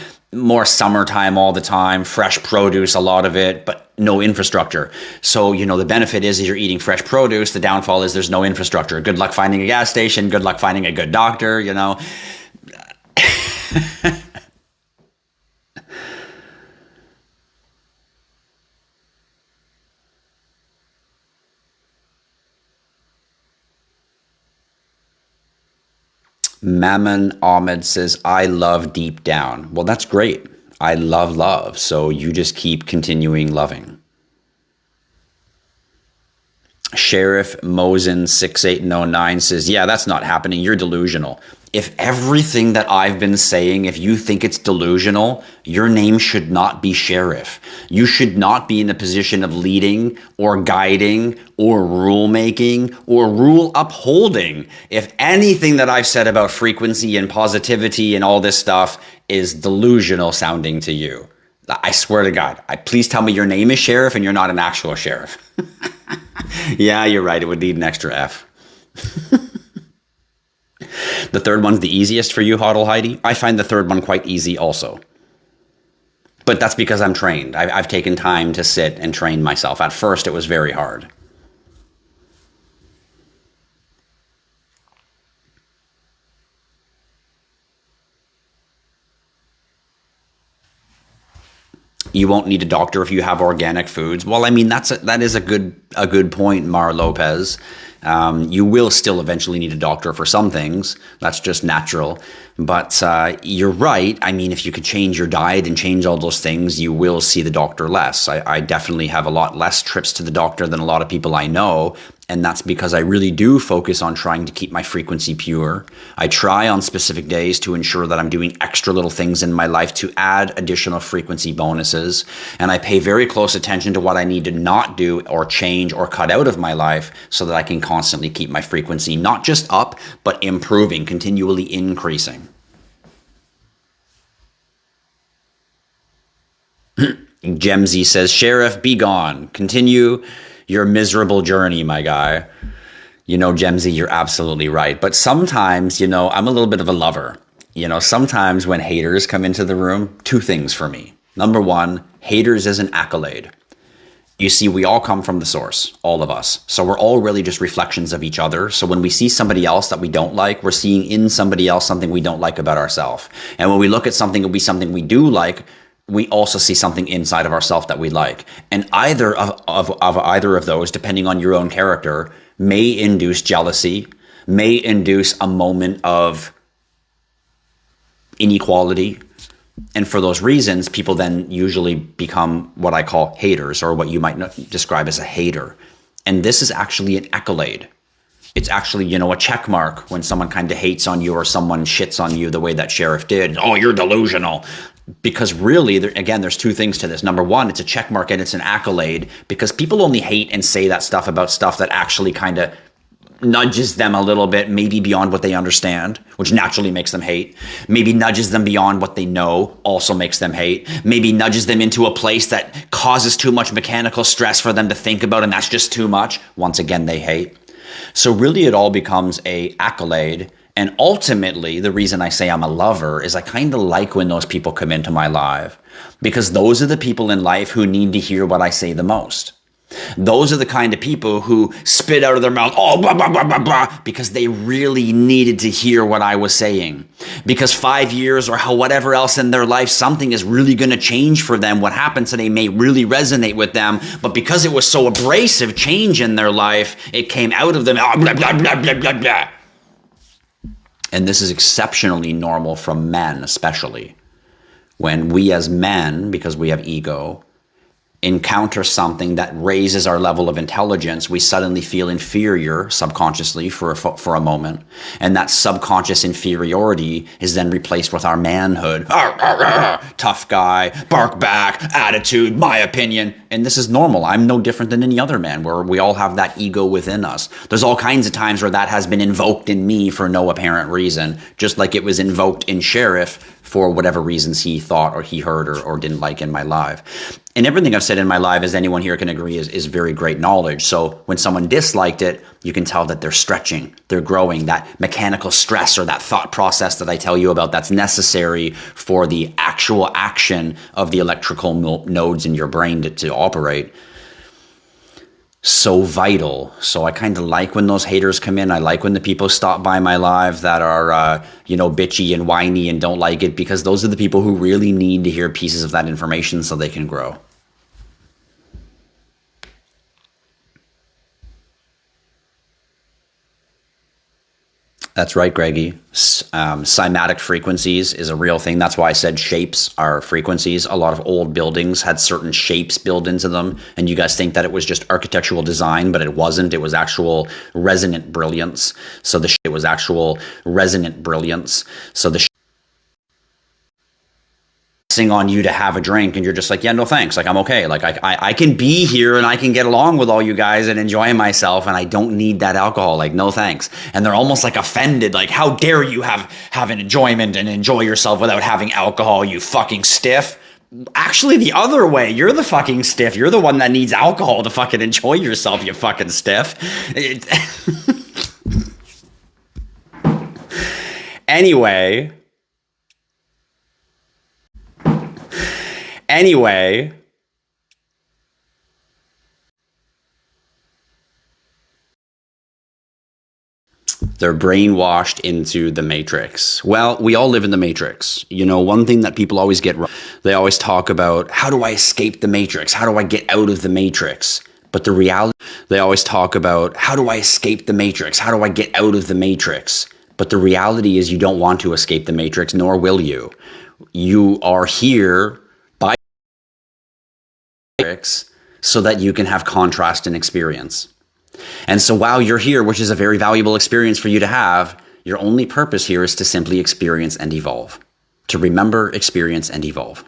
summertime all the time, fresh produce, a lot of it, but no infrastructure. So, you know, the benefit is you're eating fresh produce. The downfall is there's no infrastructure. Good luck finding a gas station. Good luck finding a good doctor, you know. Mammon Ahmed says, I love deep down. Well, that's great. I love love. So you just keep continuing loving. Sheriff Mosen 6809 says, yeah, that's not happening. You're delusional. If everything that I've been saying, if you think it's delusional, your name should not be Sheriff. You should not be in a position of leading or guiding or rule making or rule upholding. If anything that I've said about frequency and positivity and all this stuff is delusional sounding to you, I swear to God, please tell me your name is Sheriff and you're not an actual sheriff. Yeah, you're right. It would need an extra F. The third one's the easiest for you, Hodl Heidi. I find the third one quite easy also. But that's because I'm trained. I've taken time to sit and train myself. At first, it was very hard. You won't need a doctor if you have organic foods. Well, I mean, that is a good point, Mar Lopez. You will still eventually need a doctor for some things. That's just natural. But you're right. I mean, if you could change your diet and change all those things, you will see the doctor less. I definitely have a lot less trips to the doctor than a lot of people I know. And that's because I really do focus on trying to keep my frequency pure. I try on specific days to ensure that I'm doing extra little things in my life to add additional frequency bonuses. And I pay very close attention to what I need to not do or change or cut out of my life so that I can constantly keep my frequency not just up, but improving, continually increasing. Gemsy says, Sheriff, be gone. Continue your miserable journey, my guy. You know, Gemsy, you're absolutely right. But sometimes, you know, I'm a little bit of a lover. You know, sometimes when haters come into the room, two things for me. Number one, haters is an accolade. You see, we all come from the source, all of us. So we're all really just reflections of each other. So when we see somebody else that we don't like, we're seeing in somebody else something we don't like about ourselves. And when we look at something, it'll be something we do like, we also see something inside of ourselves that we like. And either of either of those, depending on your own character, may induce jealousy, may induce a moment of inequality. And for those reasons, people then usually become what I call haters, or what you might describe as a hater. And this is actually an accolade. It's actually, you know, a check mark when someone kind of hates on you or someone shits on you the way that Sheriff did. Oh, you're delusional. Because really, again, there's two things to this. Number one, it's a check mark and it's an accolade, because people only hate and say that stuff about stuff that actually kind of nudges them a little bit, maybe beyond what they understand, which naturally makes them hate. Maybe nudges them beyond what they know, also makes them hate. Maybe nudges them into a place that causes too much mechanical stress for them to think about, and that's just too much. Once again, they hate. So really, it all becomes a accolade. And ultimately, the reason I say I'm a lover is I kind of like when those people come into my life, because those are the people in life who need to hear what I say the most. Those are the kind of people who spit out of their mouth, oh, blah, blah, blah, blah, blah, because they really needed to hear what I was saying. Because 5 years or whatever else in their life, something is really going to change for them. What happened today may really resonate with them, but because it was so abrasive change in their life, it came out of them, oh, blah, blah, blah, blah, blah, blah. And this is exceptionally normal from men, especially when we as men, because we have ego, encounter something that raises our level of intelligence, we suddenly feel inferior subconsciously for a moment. And that subconscious inferiority is then replaced with our manhood. Tough guy, bark back, attitude, my opinion. And this is normal. I'm no different than any other man, where we all have that ego within us. There's all kinds of times where that has been invoked in me for no apparent reason, just like it was invoked in Sheriff for whatever reasons he thought or he heard or didn't like in my life. And everything I've said in my life, as anyone here can agree, is very great knowledge. So when someone disliked it, you can tell that they're stretching, they're growing, that mechanical stress or that thought process that I tell you about that's necessary for the actual action of the electrical nodes in your brain to operate. so vital. So I kind of like when those haters come in. I like when the people stop by my live that are, bitchy and whiny and don't like it, because those are the people who really need to hear pieces of that information so they can grow. That's right, Greggy. Cymatic frequencies is a real thing. That's why I said shapes are frequencies. A lot of old buildings had certain shapes built into them, and you guys think that it was just architectural design, but it wasn't. It was actual resonant brilliance. So it was actual resonant brilliance. So the on you to have a drink, and you're just like, yeah, no thanks, like I'm okay, like I can be here and I can get along with all you guys and enjoy myself, and I don't need that alcohol, like no thanks. And they're almost like offended, like how dare you have an enjoyment and enjoy yourself without having alcohol, you fucking stiff. Actually, the other way, you're the fucking stiff. You're the one that needs alcohol to fucking enjoy yourself, you fucking stiff. Anyway, they're brainwashed into the matrix. Well, we all live in the matrix. One thing that people always get wrong, they always talk about, how do I escape the matrix? How do I get out of the matrix? But the reality, they always talk about, how do I escape the matrix? How do I get out of the matrix? But the reality is you don't want to escape the matrix, nor will you. You are here by so that you can have contrast and experience. And so while you're here, which is a very valuable experience for you to have, your only purpose here is to simply experience and evolve. To remember, experience, and evolve.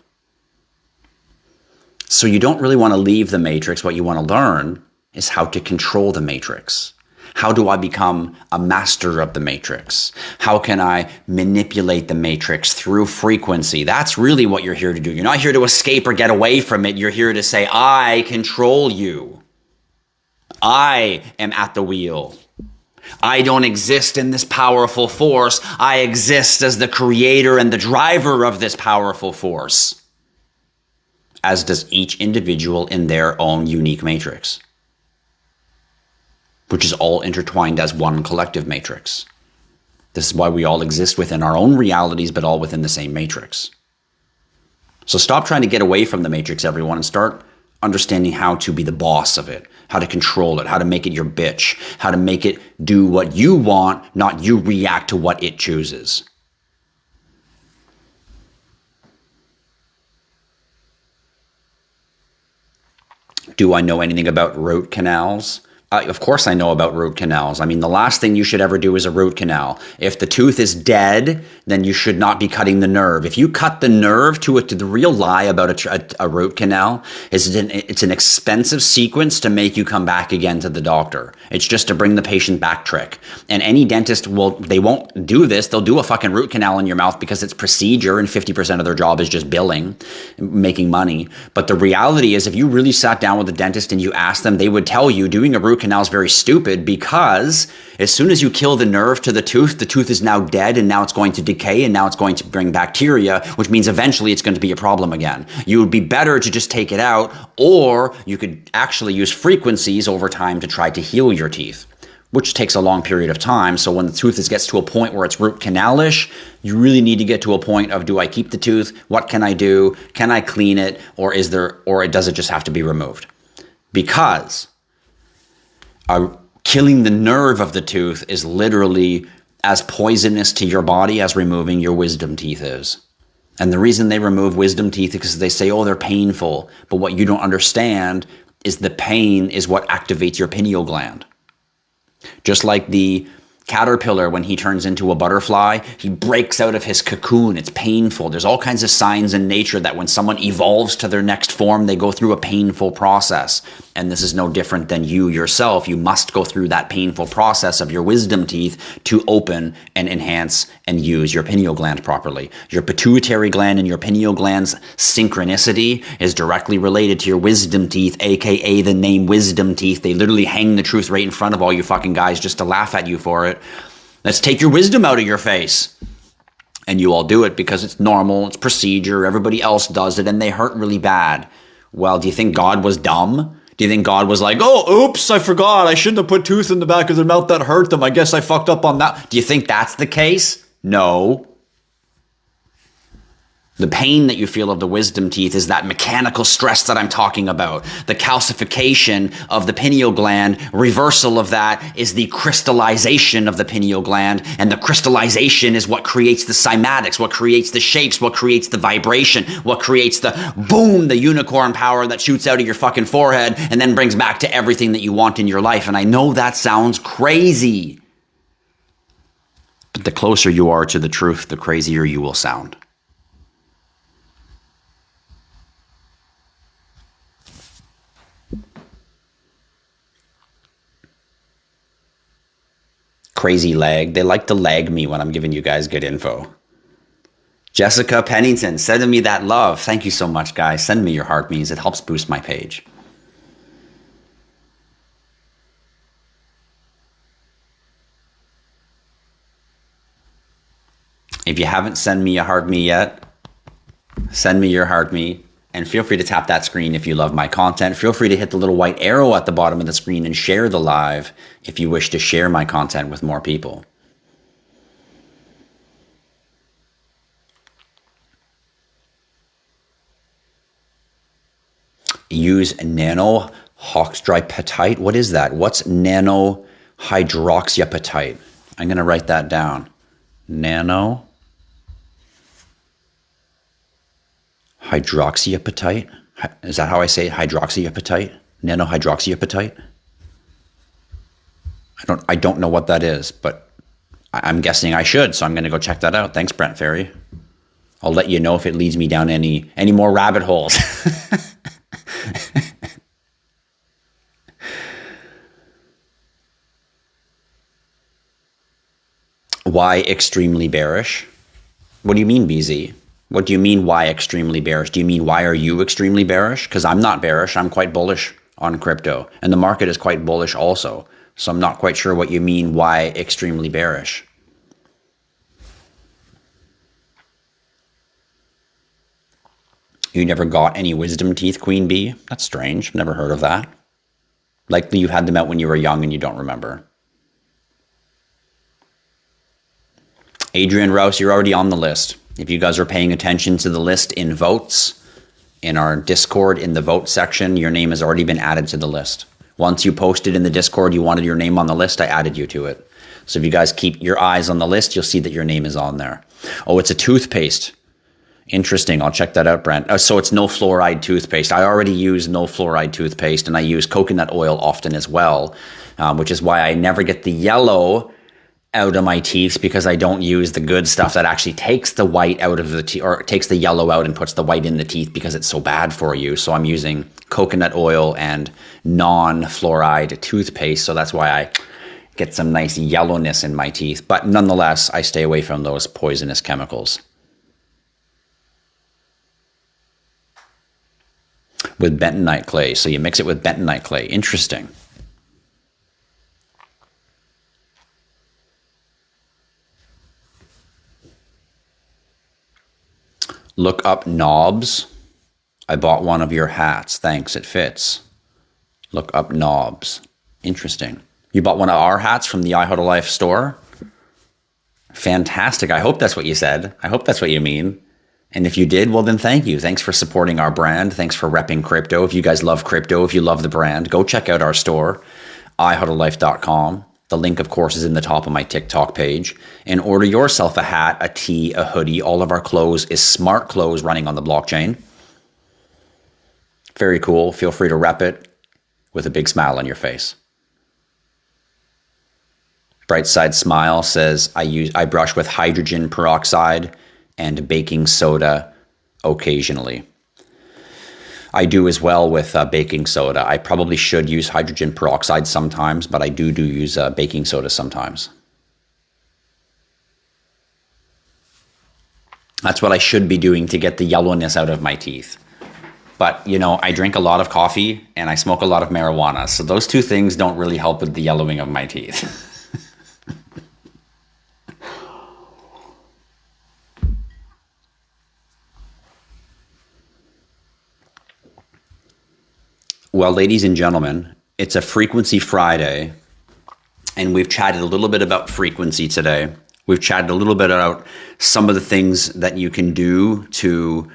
So you don't really want to leave the matrix. What you want to learn is how to control the matrix. How do I become a master of the matrix? How can I manipulate the matrix through frequency? That's really what you're here to do. You're not here to escape or get away from it. You're here to say, I control you. I am at the wheel. I don't exist in this powerful force. I exist as the creator and the driver of this powerful force. As does each individual in their own unique matrix, which is all intertwined as one collective matrix. This is why we all exist within our own realities, but all within the same matrix. So stop trying to get away from the matrix, everyone, and start understanding how to be the boss of it, how to control it, how to make it your bitch, how to make it do what you want, not you react to what it chooses. Do I know anything about root canals? Of course I know about root canals. I mean, the last thing you should ever do is a root canal. If the tooth is dead, then you should not be cutting the nerve. If you cut the nerve to the real lie about a root canal is it's an expensive sequence to make you come back again to the doctor. It's just to bring the patient back trick. And any dentist they won't do this. They'll do a fucking root canal in your mouth because it's procedure, and 50% of their job is just billing, making money. But the reality is, if you really sat down with a dentist and you asked them, they would tell you doing a root canal is very stupid, because as soon as you kill the nerve to the tooth is now dead, and now it's going to decay, and now it's going to bring bacteria, which means eventually it's going to be a problem again. You would be better to just take it out, or you could actually use frequencies over time to try to heal your teeth, which takes a long period of time. So when the tooth gets to a point where it's root canal-ish, you really need to get to a point of, do I keep the tooth? What can I do? Can I clean it? Or does it just have to be removed? Because killing the nerve of the tooth is literally as poisonous to your body as removing your wisdom teeth is. And the reason they remove wisdom teeth is because they say, oh, they're painful. But what you don't understand is the pain is what activates your pineal gland. Just like the caterpillar, when he turns into a butterfly, he breaks out of his cocoon. It's painful. There's all kinds of signs in nature that when someone evolves to their next form, they go through a painful process. And this is no different than you yourself. You must go through that painful process of your wisdom teeth to open and enhance and use your pineal gland properly. Your pituitary gland and your pineal gland's synchronicity is directly related to your wisdom teeth, aka the name wisdom teeth. They literally hang the truth right in front of all you fucking guys just to laugh at you for it. Let's take your wisdom out of your face. And you all do it because it's normal, it's procedure, everybody else does it, and they hurt really bad. Well, do you think God was dumb? Do you think God was like, oh, oops, I forgot. I shouldn't have put tooth in the back of their mouth. That hurt them. I guess I fucked up on that. Do you think that's the case? No. The pain that you feel of the wisdom teeth is that mechanical stress that I'm talking about. The calcification of the pineal gland, reversal of that is the crystallization of the pineal gland. And the crystallization is what creates the cymatics, what creates the shapes, what creates the vibration, what creates the boom, the unicorn power that shoots out of your fucking forehead and then brings back to everything that you want in your life. And I know that sounds crazy. But the closer you are to the truth, the crazier you will sound. Crazy lag. They like to lag me when I'm giving you guys good info. Jessica Pennington, sending me that love. Thank you so much, guys. Send me your heart means. It helps boost my page. If you haven't sent me a heart me yet, send me your heart me. And feel free to tap that screen if you love my content. Feel free to hit the little white arrow at the bottom of the screen and share the live if you wish to share my content with more people. Use nanohydroxyapatite. What is that? What's nanohydroxyapatite? I'm going to write that down. Hydroxyapatite? Is that how I say it? Hydroxyapatite? Nanohydroxyapatite? I don't know what that is, but I'm guessing I should, so I'm going to go check that out. Thanks, Brent Ferry. I'll let you know if it leads me down any more rabbit holes. Why extremely bearish? What do you mean, BZ? What do you mean, why extremely bearish? Do you mean, why are you extremely bearish? Because I'm not bearish. I'm quite bullish on crypto. And the market is quite bullish also. So I'm not quite sure what you mean, why extremely bearish. You never got any wisdom teeth, Queen Bee? That's strange. Never heard of that. Likely you had them out when you were young and you don't remember. Adrian Rouse, you're already on the list. If you guys are paying attention to the list in votes, in our Discord, in the vote section, your name has already been added to the list. Once you posted in the Discord, you wanted your name on the list, I added you to it. So if you guys keep your eyes on the list, you'll see that your name is on there. Oh, it's a toothpaste. Interesting. I'll check that out, Brent. So it's no fluoride toothpaste. I already use no fluoride toothpaste, and I use coconut oil often as well, which is why I never get the yellow out of my teeth, because I don't use the good stuff that actually takes the white out of the teeth, or takes the yellow out and puts the white in the teeth, because it's so bad for you. So I'm using coconut oil and non-fluoride toothpaste. So that's why I get some nice yellowness in my teeth. But nonetheless, I stay away from those poisonous chemicals. With bentonite clay. So you mix it with bentonite clay. Interesting. Look up knobs. I bought one of your hats. Thanks, it fits. Look up knobs. Interesting. You bought one of our hats from the IHodlLife store? Fantastic. I hope that's what you said. I hope that's what you mean. And if you did, well then thank you. Thanks for supporting our brand. Thanks for repping crypto. If you guys love crypto, if you love the brand, go check out our store, IHodlLife.com. The link, of course, is in the top of my TikTok page. And order yourself a hat, a tee, a hoodie. All of our clothes is smart clothes running on the blockchain. Very cool. Feel free to rep it with a big smile on your face. Brightside Smile says, I brush with hydrogen peroxide and baking soda occasionally. I do as well with baking soda. I probably should use hydrogen peroxide sometimes, but I do use baking soda sometimes. That's what I should be doing to get the yellowness out of my teeth. But, you know, I drink a lot of coffee and I smoke a lot of marijuana. So those two things don't really help with the yellowing of my teeth. Well, ladies and gentlemen, it's a Frequency Friday, and we've chatted a little bit about frequency today. We've chatted a little bit about some of the things that you can do to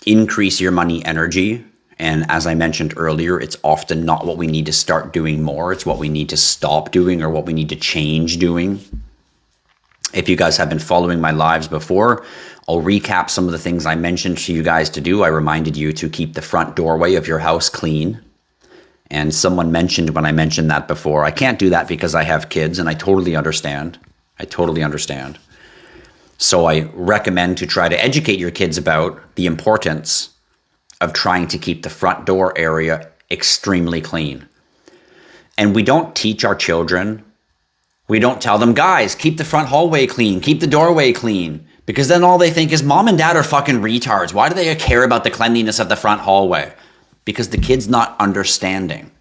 increase your money energy. And as I mentioned earlier, it's often not what we need to start doing more. It's what we need to stop doing or what we need to change doing. If you guys have been following my lives before, I'll recap some of the things I mentioned to you guys to do. I reminded you to keep the front doorway of your house clean. And someone mentioned when I mentioned that before, I can't do that because I have kids, and I totally understand. I totally understand. So I recommend to try to educate your kids about the importance of trying to keep the front door area extremely clean. And we don't teach our children. We don't tell them, guys, keep the front hallway clean, keep the doorway clean. Because then all they think is mom and dad are fucking retards. Why do they care about the cleanliness of the front hallway? Because the kid's not understanding.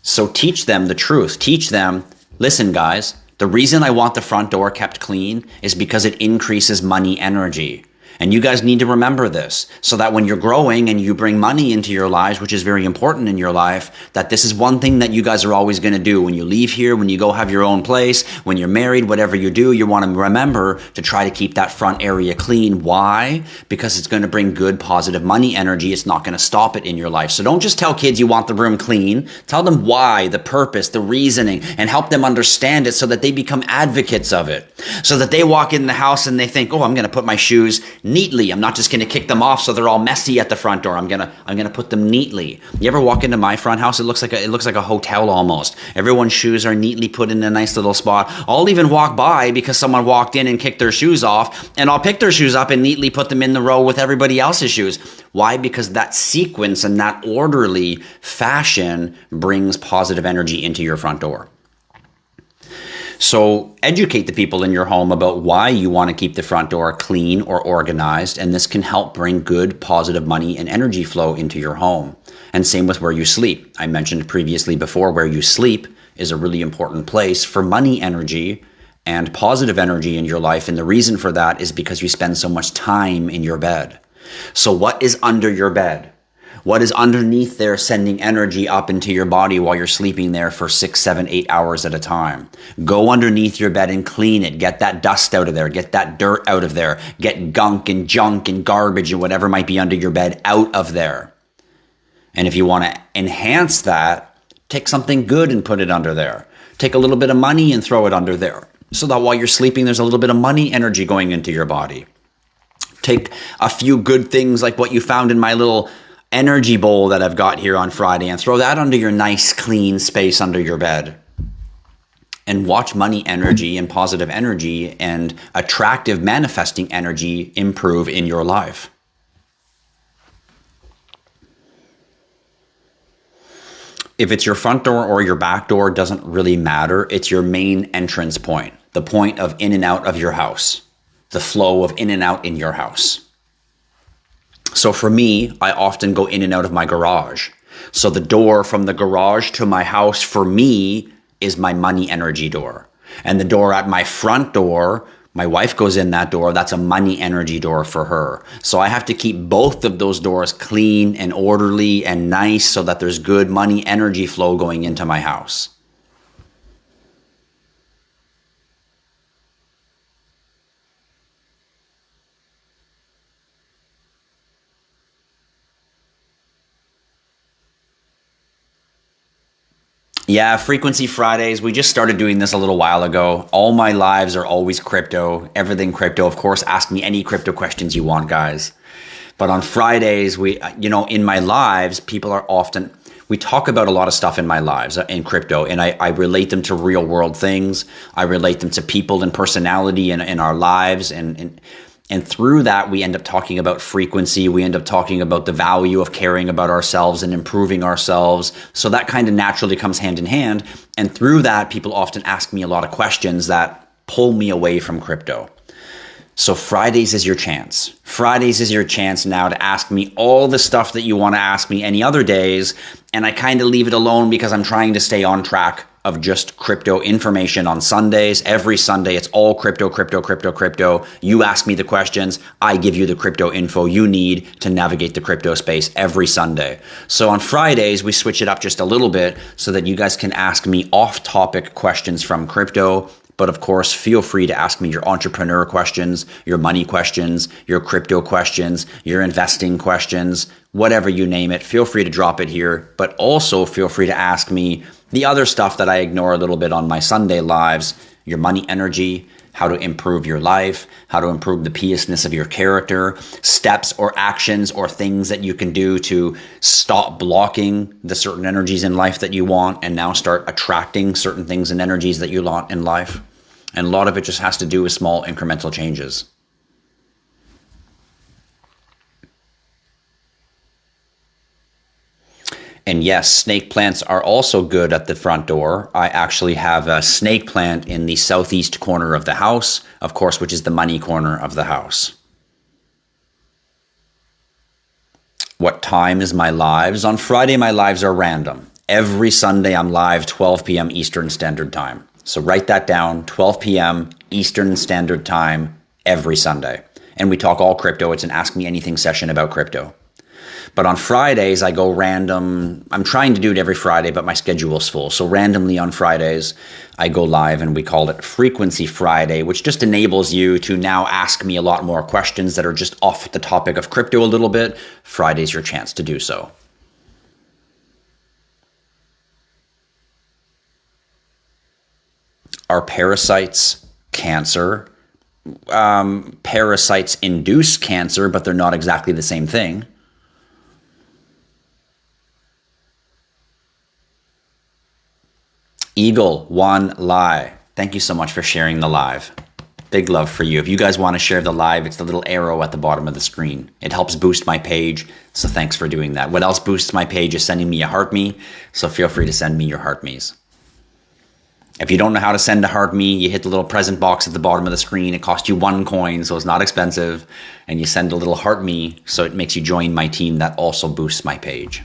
So teach them the truth. Teach them, listen, guys, the reason I want the front door kept clean is because it increases money energy. And you guys need to remember this so that when you're growing and you bring money into your lives, which is very important in your life, that this is one thing that you guys are always going to do. When you leave here, when you go have your own place, when you're married, whatever you do, you want to remember to try to keep that front area clean. Why? Because it's going to bring good, positive money energy. It's not going to stop it in your life. So don't just tell kids you want the room clean. Tell them why, the purpose, the reasoning, and help them understand it so that they become advocates of it. So that they walk in the house and they think, oh, I'm going to put my shoes neatly. I'm not just going to kick them off so they're all messy at the front door. I'm gonna put them neatly. You ever walk into my front house? It looks like a hotel almost. Everyone's shoes are neatly put in a nice little spot. I'll even walk by because someone walked in and kicked their shoes off, and I'll pick their shoes up and neatly put them in the row with everybody else's shoes. Why? Because that sequence and that orderly fashion brings positive energy into your front door. So educate the people in your home about why you want to keep the front door clean or organized, and this can help bring good, positive money and energy flow into your home. And same with where you sleep. I mentioned previously before, where you sleep is a really important place for money energy and positive energy in your life, and the reason for that is because you spend so much time in your bed. So what is under your bed? What is underneath there sending energy up into your body while you're sleeping there for 6, 7, 8 hours at a time? Go underneath your bed and clean it. Get that dust out of there. Get that dirt out of there. Get gunk and junk and garbage and whatever might be under your bed out of there. And if you want to enhance that, take something good and put it under there. Take a little bit of money and throw it under there, so that while you're sleeping, there's a little bit of money energy going into your body. Take a few good things like what you found in my little energy bowl that I've got here on Friday and throw that under your nice clean space under your bed. And watch money energy and positive energy and attractive manifesting energy improve in your life. If it's your front door or your back door, doesn't really matter. It's your main entrance point, the point of in and out of your house, the flow of in and out in your house. So for me, I often go in and out of my garage. So the door from the garage to my house for me is my money energy door. And the door at my front door, my wife goes in that door, that's a money energy door for her. So I have to keep both of those doors clean and orderly and nice so that there's good money energy flow going into my house. Yeah, Frequency Fridays. We just started doing this a little while ago. All my lives are always crypto, everything crypto. Of course, ask me any crypto questions you want, guys. But on Fridays, in my lives, people are often, we talk about a lot of stuff in my lives in crypto, and I relate them to real world things. I relate them to people and personality in our lives, and through that, we end up talking about frequency. We end up talking about the value of caring about ourselves and improving ourselves. So that kind of naturally comes hand in hand. And through that, people often ask me a lot of questions that pull me away from crypto. So Fridays is your chance. Fridays is your chance now to ask me all the stuff that you want to ask me any other days. And I kind of leave it alone because I'm trying to stay on track of just crypto information on Sundays. Every Sunday, it's all crypto, crypto, crypto, crypto. You ask me the questions. I give you the crypto info you need to navigate the crypto space every Sunday. So on Fridays, we switch it up just a little bit so that you guys can ask me off-topic questions from crypto. But of course, feel free to ask me your entrepreneur questions, your money questions, your crypto questions, your investing questions, whatever you name it. Feel free to drop it here, but also feel free to ask me the other stuff that I ignore a little bit on my Sunday lives, your money energy, how to improve your life, how to improve the piousness of your character, steps or actions or things that you can do to stop blocking the certain energies in life that you want and now start attracting certain things and energies that you want in life. And a lot of it just has to do with small incremental changes. And yes, snake plants are also good at the front door. I actually have a snake plant in the southeast corner of the house, of course, which is the money corner of the house. What time is my lives? On Friday, my lives are random. Every Sunday, I'm live 12 p.m. Eastern Standard Time. So write that down, 12 p.m. Eastern Standard Time every Sunday. And we talk all crypto. It's an Ask Me Anything session about crypto. But on Fridays, I go random. I'm trying to do it every Friday, but my schedule's full. So randomly on Fridays, I go live and we call it Frequency Friday, which just enables you to now ask me a lot more questions that are just off the topic of crypto a little bit. Friday's your chance to do so. Are parasites cancer? Parasites induce cancer, but they're not exactly the same thing. Eagle, one lie. Thank you so much for sharing the live. Big love for you. If you guys want to share the live, it's the little arrow at the bottom of the screen. It helps boost my page, so thanks for doing that. What else boosts my page is sending me a heart me, so feel free to send me your heart me's. If you don't know how to send a heart me, you hit the little present box at the bottom of the screen. It costs you 1 coin, so it's not expensive. And you send a little heart me, so it makes you join my team. That also boosts my page.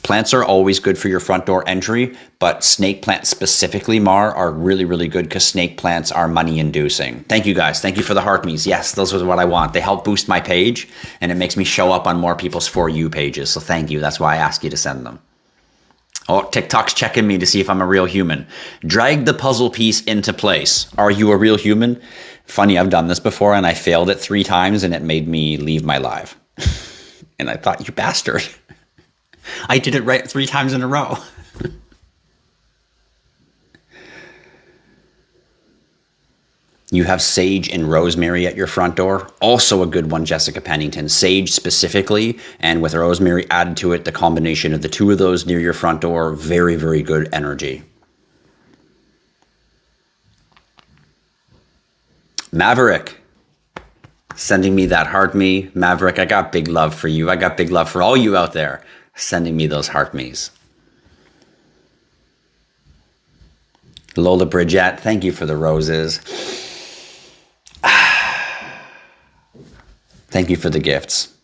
Plants are always good for your front door entry, but snake plants specifically, Mar, are really, really good because snake plants are money inducing. Thank you guys. Thank you for the heart me's. Yes, those are what I want. They help boost my page and it makes me show up on more people's For You pages. So thank you. That's why I ask you to send them. Oh, TikTok's checking me to see if I'm a real human. Drag the puzzle piece into place. Are you a real human? Funny, I've done this before and I failed it 3 times and it made me leave my live. And I thought, you bastard. I did it right 3 times in a row. You have sage and rosemary at your front door. Also a good one, Jessica Pennington. Sage specifically, and with rosemary added to it, the combination of the 2 of those near your front door, very, very good energy. Maverick, sending me that heart me. Maverick, I got big love for you. I got big love for all you out there sending me those heart me's. Lola Bridgette, thank you for the roses. Thank you for the gifts.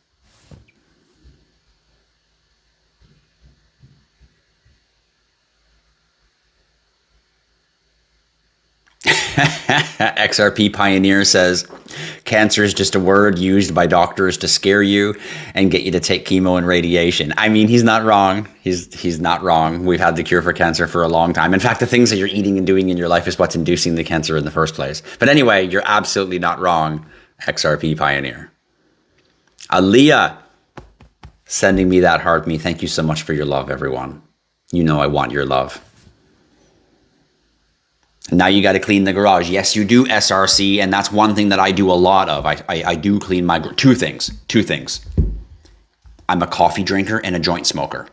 XRP Pioneer says, cancer is just a word used by doctors to scare you and get you to take chemo and radiation. I mean, he's not wrong. He's not wrong. We've had the cure for cancer for a long time. In fact, the things that you're eating and doing in your life is what's inducing the cancer in the first place. But anyway, you're absolutely not wrong, XRP Pioneer. Aaliyah, sending me that heart me. Thank you so much for your love, everyone. You know I want your love. Now you got to clean the garage. Yes, you do, SRC, and that's one thing that I do a lot of. I do clean my... Two things. I'm a coffee drinker and a joint smoker.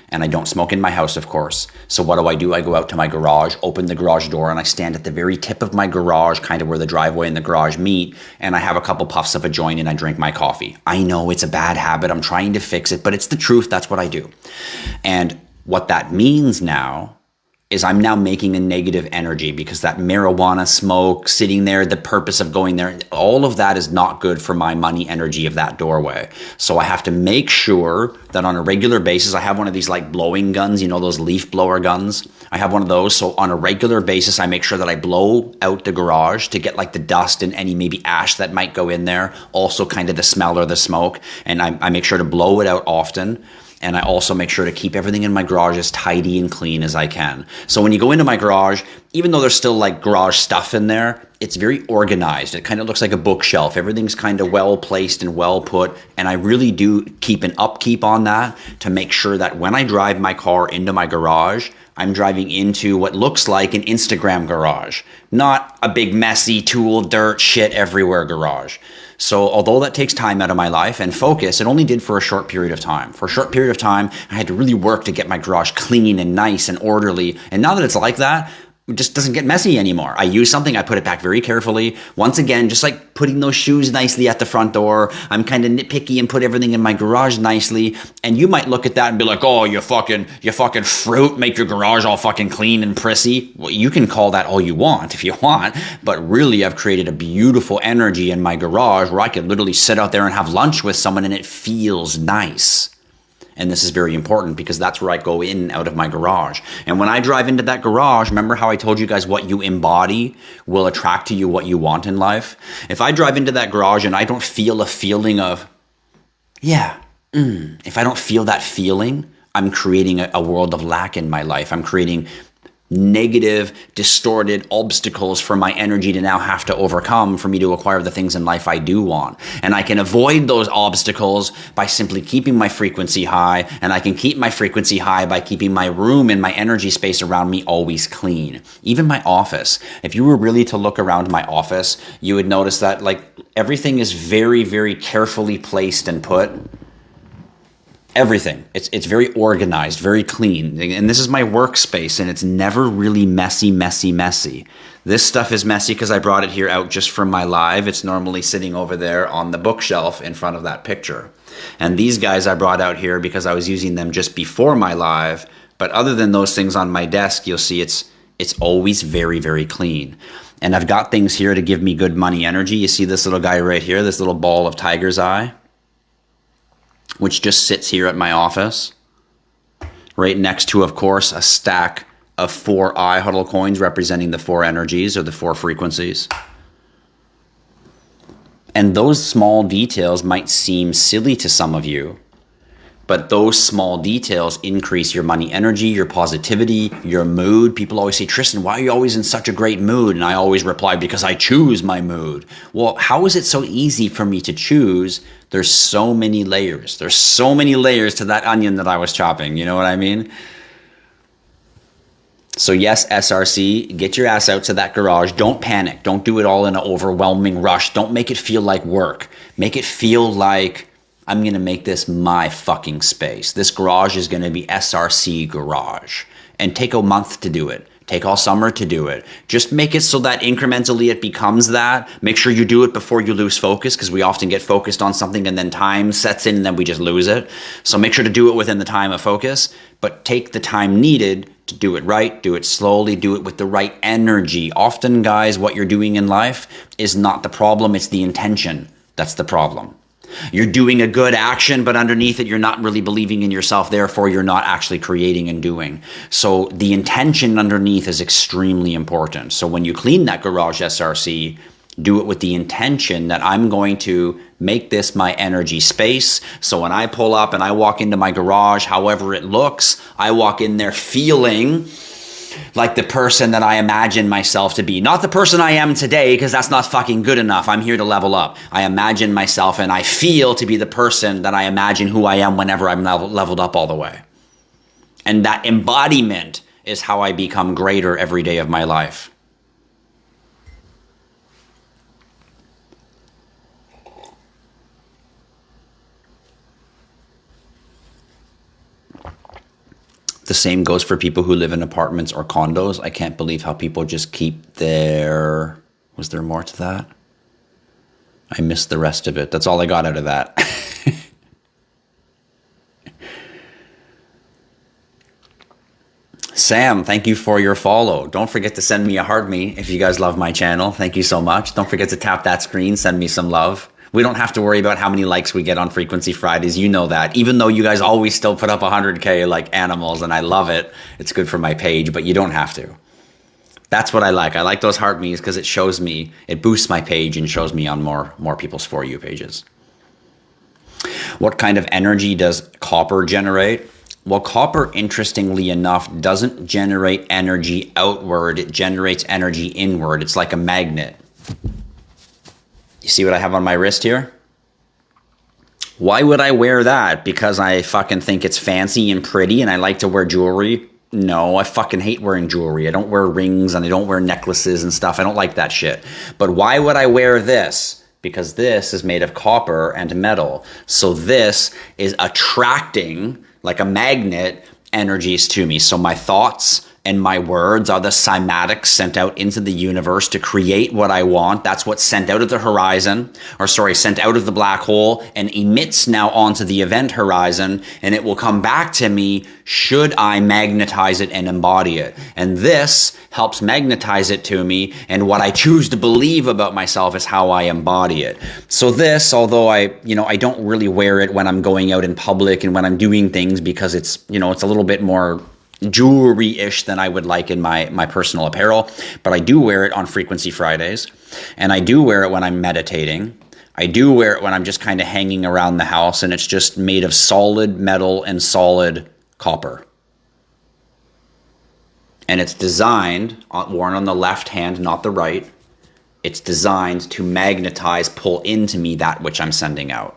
And I don't smoke in my house, of course. So what do? I go out to my garage, open the garage door, and I stand at the very tip of my garage, kind of where the driveway and the garage meet, and I have a couple puffs of a joint and I drink my coffee. I know it's a bad habit. I'm trying to fix it, but it's the truth. That's what I do. And what that means now is I'm now making a negative energy because that marijuana smoke sitting there, the purpose of going there, all of that is not good for my money energy of that doorway. So I have to make sure that on a regular basis, I have one of these like blowing guns, you know, those leaf blower guns. I have one of those. So on a regular basis, I make sure that I blow out the garage to get like the dust and any maybe ash that might go in there. Also kind of the smell or the smoke. And I make sure to blow it out often. And I also make sure to keep everything in my garage as tidy and clean as I can. So when you go into my garage, even though there's still like garage stuff in there, it's very organized. It kind of looks like a bookshelf. Everything's kind of well placed and well put. And I really do keep an upkeep on that to make sure that when I drive my car into my garage, I'm driving into what looks like an Instagram garage, not a big messy tool, dirt, shit everywhere garage. So although that takes time out of my life and focus, it only did for a short period of time. For a short period of time, I had to really work to get my garage clean and nice and orderly. And now that it's like that, it just doesn't get messy anymore. I use something, I put it back very carefully. Once again, just like putting those shoes nicely at the front door, I'm kind of nitpicky and put everything in my garage nicely. And you might look at that and be like, oh, you fucking fruit, make your garage all fucking clean and prissy. Well, you can call that all you want if you want, but really I've created a beautiful energy in my garage where I could literally sit out there and have lunch with someone and it feels nice. And this is very important because that's where I go in and out of my garage. And when I drive into that garage, remember how I told you guys what you embody will attract to you what you want in life? If I drive into that garage and I don't feel a feeling of, if I don't feel that feeling, I'm creating a world of lack in my life. I'm creating negative, distorted obstacles for my energy to now have to overcome for me to acquire the things in life I do want. And I can avoid those obstacles by simply keeping my frequency high, and I can keep my frequency high by keeping my room and my energy space around me always clean. Even my office. If you were really to look around my office, you would notice that like everything is very, very carefully placed and put. Everything. It's very organized, very clean. And this is my workspace, and it's never really messy. This stuff is messy because I brought it here out just from my live. It's normally sitting over there on the bookshelf in front of that picture. And these guys I brought out here because I was using them just before my live. But other than those things on my desk, you'll see it's always very, very clean. And I've got things here to give me good money energy. You see this little guy right here, this little ball of tiger's eye, which just sits here at my office, right next to, of course, a stack of 4 IHodl coins representing the 4 energies or the 4 frequencies. And those small details might seem silly to some of you, but those small details increase your money energy, your positivity, your mood. People always say, Tristan, why are you always in such a great mood? And I always reply, because I choose my mood. Well, how is it so easy for me to choose? There's so many layers. There's so many layers to that onion that I was chopping. You know what I mean? So yes, SRC, get your ass out to that garage. Don't panic. Don't do it all in an overwhelming rush. Don't make it feel like work. Make it feel like I'm going to make this my fucking space. This garage is going to be SRC garage. And take a month to do it. Take all summer to do it. Just make it so that incrementally it becomes that. Make sure you do it before you lose focus, because we often get focused on something and then time sets in and then we just lose it. So make sure to do it within the time of focus, but take the time needed to do it right, do it slowly, do it with the right energy. Often, guys, what you're doing in life is not the problem, it's the intention that's the problem. You're doing a good action, but underneath it, you're not really believing in yourself. Therefore, you're not actually creating and doing. So the intention underneath is extremely important. So when you clean that garage SRC, do it with the intention that I'm going to make this my energy space. So when I pull up and I walk into my garage, however it looks, I walk in there feeling like the person that I imagine myself to be. Not the person I am today, because that's not fucking good enough. I'm here to level up. I imagine myself and I feel to be the person that I imagine who I am whenever I'm leveled up all the way. And that embodiment is how I become greater every day of my life. The same goes for people who live in apartments or condos. I can't believe how people just keep their... Was there more to that? I missed the rest of it. That's all I got out of that. Sam, thank you for your follow. Don't forget to send me a heart me if you guys love my channel. Thank you so much. Don't forget to tap that screen, send me some love. We don't have to worry about how many likes we get on Frequency Fridays. You know that. Even though you guys always still put up 100K like animals, and I love it. It's good for my page, but you don't have to. That's what I like. I like those heart me's because it shows me, it boosts my page and shows me on more people's For You pages. What kind of energy does copper generate? Well, copper, interestingly enough, doesn't generate energy outward. It generates energy inward. It's like a magnet. You see what I have on my wrist here? Why would I wear that? Because I fucking think it's fancy and pretty and I like to wear jewelry? No, I fucking hate wearing jewelry. I don't wear rings and I don't wear necklaces and stuff. I don't like that shit. But why would I wear this? Because this is made of copper and metal. So this is attracting, like a magnet, energies to me. So my thoughts and my words are the cymatics sent out into the universe to create what I want. That's what's sent out of the horizon, or sorry, sent out of the black hole and emits now onto the event horizon, and it will come back to me should I magnetize it and embody it. And this helps magnetize it to me, and what I choose to believe about myself is how I embody it. So this, although I don't really wear it when I'm going out in public and when I'm doing things because it's, it's a little bit more jewelry-ish than I would like in my personal apparel, but I do wear it on Frequency Fridays, and I do wear it when I'm meditating. I do wear it when I'm just kind of hanging around the house, and it's just made of solid metal and solid copper. And it's designed, worn on the left hand, not the right. It's designed to magnetize, pull into me that which I'm sending out.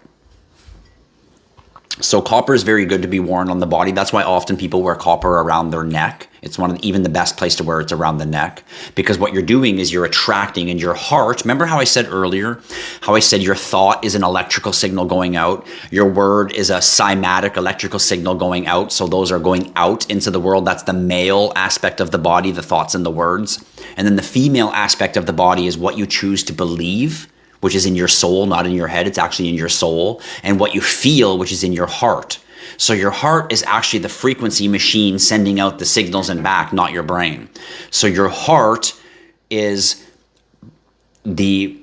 So copper is very good to be worn on the body. That's why often people wear copper around their neck. It's even the best place to wear it's around the neck, because what you're doing is you're attracting, and your heart, remember how I said earlier, how I said your thought is an electrical signal going out, your word is a cymatic electrical signal going out, so those are going out into the world. That's the male aspect of the body, the thoughts and the words. And then the female aspect of the body is what you choose to believe, which is in your soul, not in your head. It's actually in your soul. And what you feel, which is in your heart. So your heart is actually the frequency machine sending out the signals and back, not your brain. So your heart is the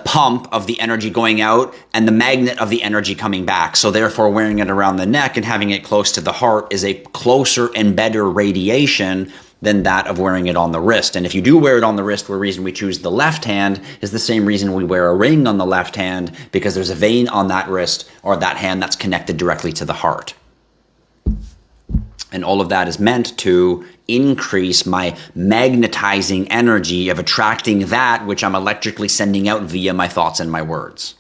pump of the energy going out and the magnet of the energy coming back. So therefore, wearing it around the neck and having it close to the heart is a closer and better radiation than that of wearing it on the wrist. And if you do wear it on the wrist, the reason we choose the left hand is the same reason we wear a ring on the left hand, because there's a vein on that wrist or that hand that's connected directly to the heart. And all of that is meant to increase my magnetizing energy of attracting that which I'm electrically sending out via my thoughts and my words,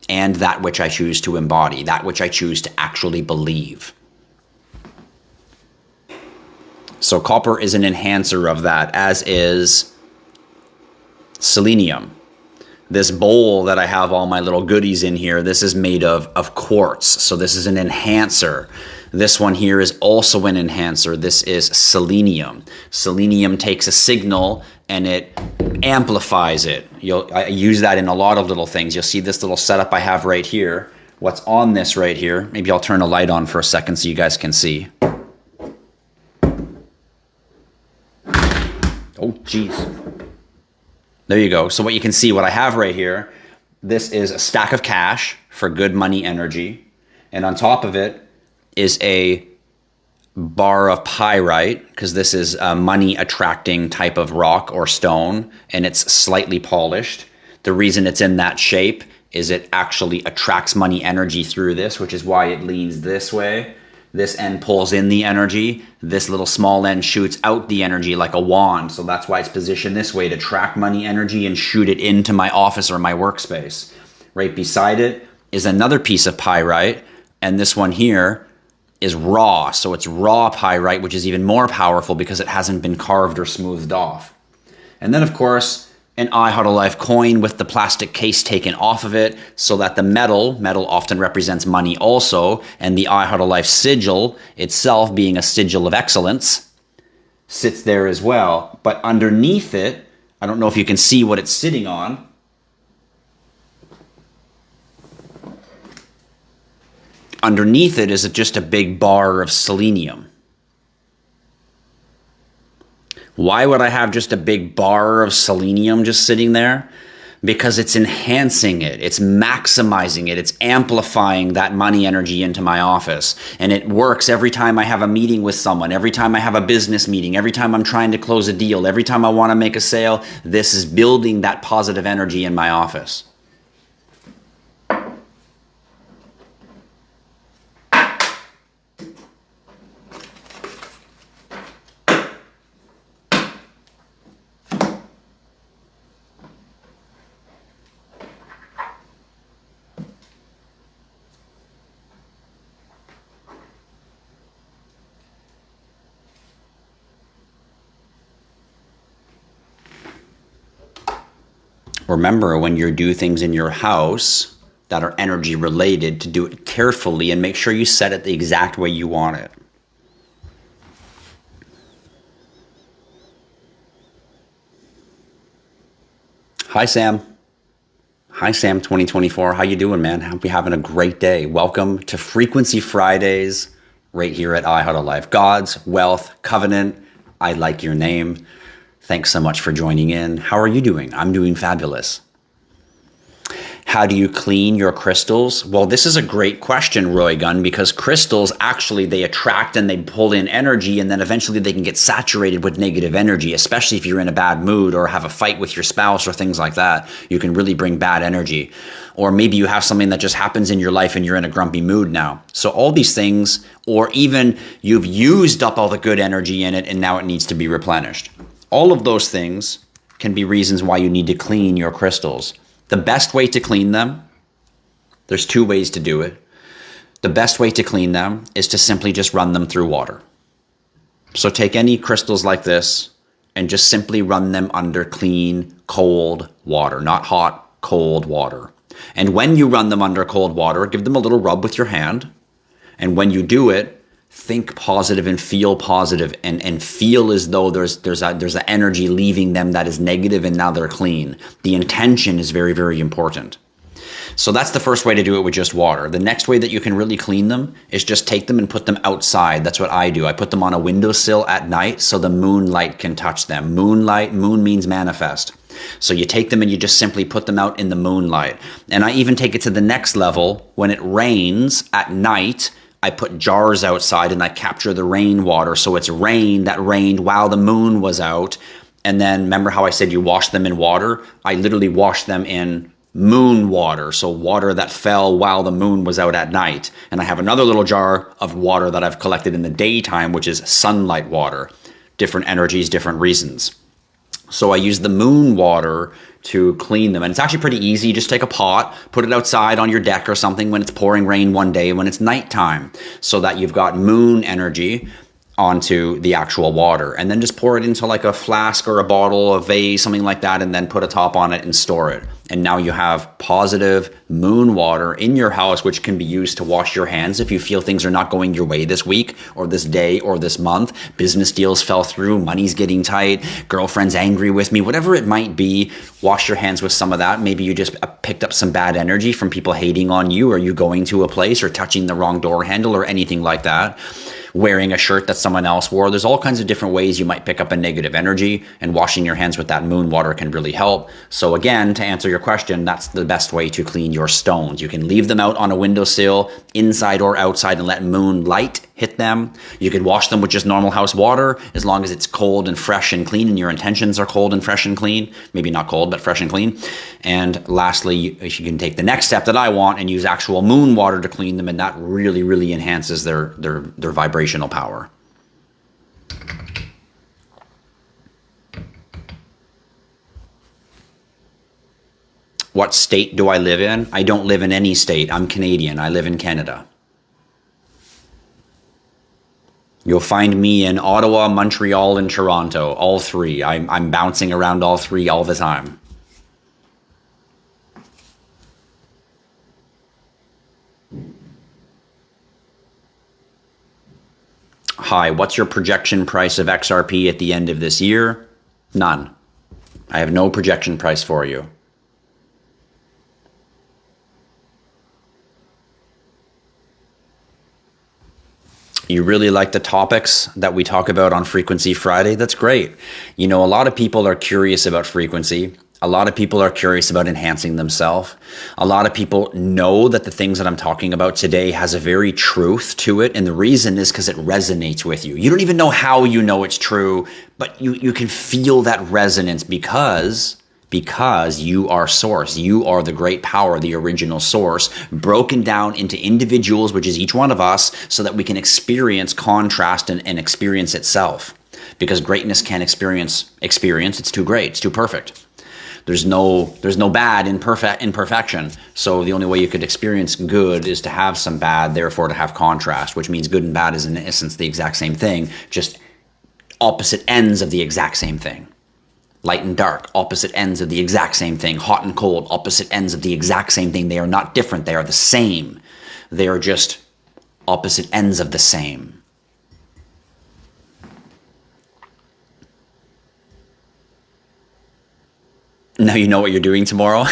and that which I choose to embody, that which I choose to actually believe. So copper is an enhancer of that, as is selenium. This bowl that I have all my little goodies in here, this is made of quartz. So this is an enhancer. This one here is also an enhancer. This is selenium. Selenium takes a signal and it amplifies it. I use that in a lot of little things. You'll see this little setup I have right here. What's on this right here? Maybe I'll turn a light on for a second so you guys can see. Oh, geez. There you go. So what you can see, what I have right here, this is a stack of cash for good money energy. And on top of it is a bar of pyrite, because this is a money attracting type of rock or stone, and it's slightly polished. The reason it's in that shape is it actually attracts money energy through this, which is why it leans this way. This end pulls in the energy. This little small end shoots out the energy like a wand. So that's why it's positioned this way, to track money energy and shoot it into my office or my workspace. Right beside it is another piece of pyrite. And this one here is raw. So it's raw pyrite, which is even more powerful because it hasn't been carved or smoothed off. And then, of course, an IHodlLife coin with the plastic case taken off of it, so that the metal often represents money also, and the IHodlLife sigil itself, being a sigil of excellence, sits there as well. But underneath it, I don't know if you can see what it's sitting on. Underneath it is just a big bar of selenium. Why would I have just a big bar of selenium just sitting there? Because it's enhancing it, it's maximizing it, it's amplifying that money energy into my office. And it works every time I have a meeting with someone, every time I have a business meeting, every time I'm trying to close a deal, every time I want to make a sale. This is building that positive energy in my office. Remember, when you do things in your house that are energy related, to do it carefully and make sure you set it the exact way you want it. Hi, Sam. Hi, Sam 2024. How you doing, man? Hope you're having a great day. Welcome to Frequency Fridays right here at IHodlLife. God's Wealth Covenant. I like your name. Thanks so much for joining in. How are you doing? I'm doing fabulous. How do you clean your crystals? Well, this is a great question, Roy Gunn, because crystals actually, they attract and they pull in energy, and then eventually they can get saturated with negative energy, especially if you're in a bad mood or have a fight with your spouse or things like that. You can really bring bad energy. Or maybe you have something that just happens in your life and you're in a grumpy mood now. So all these things, or even you've used up all the good energy in it and now it needs to be replenished. All of those things can be reasons why you need to clean your crystals. The best way to clean them, there's two ways to do it. The best way to clean them is to simply just run them through water. So take any crystals like this and just simply run them under clean, cold water, not hot, cold water. And when you run them under cold water, give them a little rub with your hand. And when you do it, think positive and feel positive, and feel as though there's an energy leaving them that is negative and now they're clean. The intention is very, very important. So that's the first way to do it with just water. The next way that you can really clean them is just take them and put them outside. That's what I do. I put them on a windowsill at night so the moonlight can touch them. Moonlight, moon means manifest. So you take them and you just simply put them out in the moonlight. And I even take it to the next level. When it rains at night, I put jars outside and I capture the rainwater. So it's rain that rained while the moon was out. And then remember how I said you wash them in water? I literally wash them in moon water. So water that fell while the moon was out at night. And I have another little jar of water that I've collected in the daytime, which is sunlight water. Different energies, different reasons. So I use the moon water to clean them. And it's actually pretty easy. Just take a pot, put it outside on your deck or something when it's pouring rain one day, when it's nighttime, so that you've got moon energy onto the actual water. And then just pour it into like a flask or a bottle, a vase, something like that, and then put a top on it and store it. And now you have positive moon water in your house, which can be used to wash your hands if you feel things are not going your way this week or this day or this month. Business deals fell through, money's getting tight, girlfriend's angry with me, whatever it might be. Wash your hands with some of that. Maybe you just picked up some bad energy from people hating on you, or you going to a place or touching the wrong door handle or anything like that. Wearing a shirt that someone else wore. There's all kinds of different ways you might pick up a negative energy, and washing your hands with that moon water can really help. So again, to answer your question, that's the best way to clean your stones. You can leave them out on a windowsill, inside or outside, and let moonlight hit them. You can wash them with just normal house water, as long as it's cold and fresh and clean, and your intentions are cold and fresh and clean. Maybe not cold, but fresh and clean. And lastly, you can take the next step that I want and use actual moon water to clean them, and that really, really enhances their vibrational power. What state do I live in? I don't live in any state. I'm Canadian. I live in Canada. You'll find me in Ottawa, Montreal, and Toronto, all three. I'm bouncing around all three all the time. Hi, what's your projection price of XRP at the end of this year? None. I have no projection price for you. You really like the topics that we talk about on Frequency Friday? That's great. You know, a lot of people are curious about frequency. A lot of people are curious about enhancing themselves. A lot of people know that the things that I'm talking about today has a very truth to it. And the reason is because it resonates with you. You don't even know how you know it's true, but you can feel that resonance because you are source. You are the great power, the original source, broken down into individuals, which is each one of us, so that we can experience contrast and experience itself. Because greatness can't experience. It's too great. It's too perfect. There's no bad in imperfection. So the only way you could experience good is to have some bad, therefore to have contrast, which means good and bad is in essence the exact same thing, just opposite ends of the exact same thing. Light and dark, opposite ends of the exact same thing. Hot and cold, opposite ends of the exact same thing. They are not different. They are the same. They are just opposite ends of the same. Now you know what you're doing tomorrow.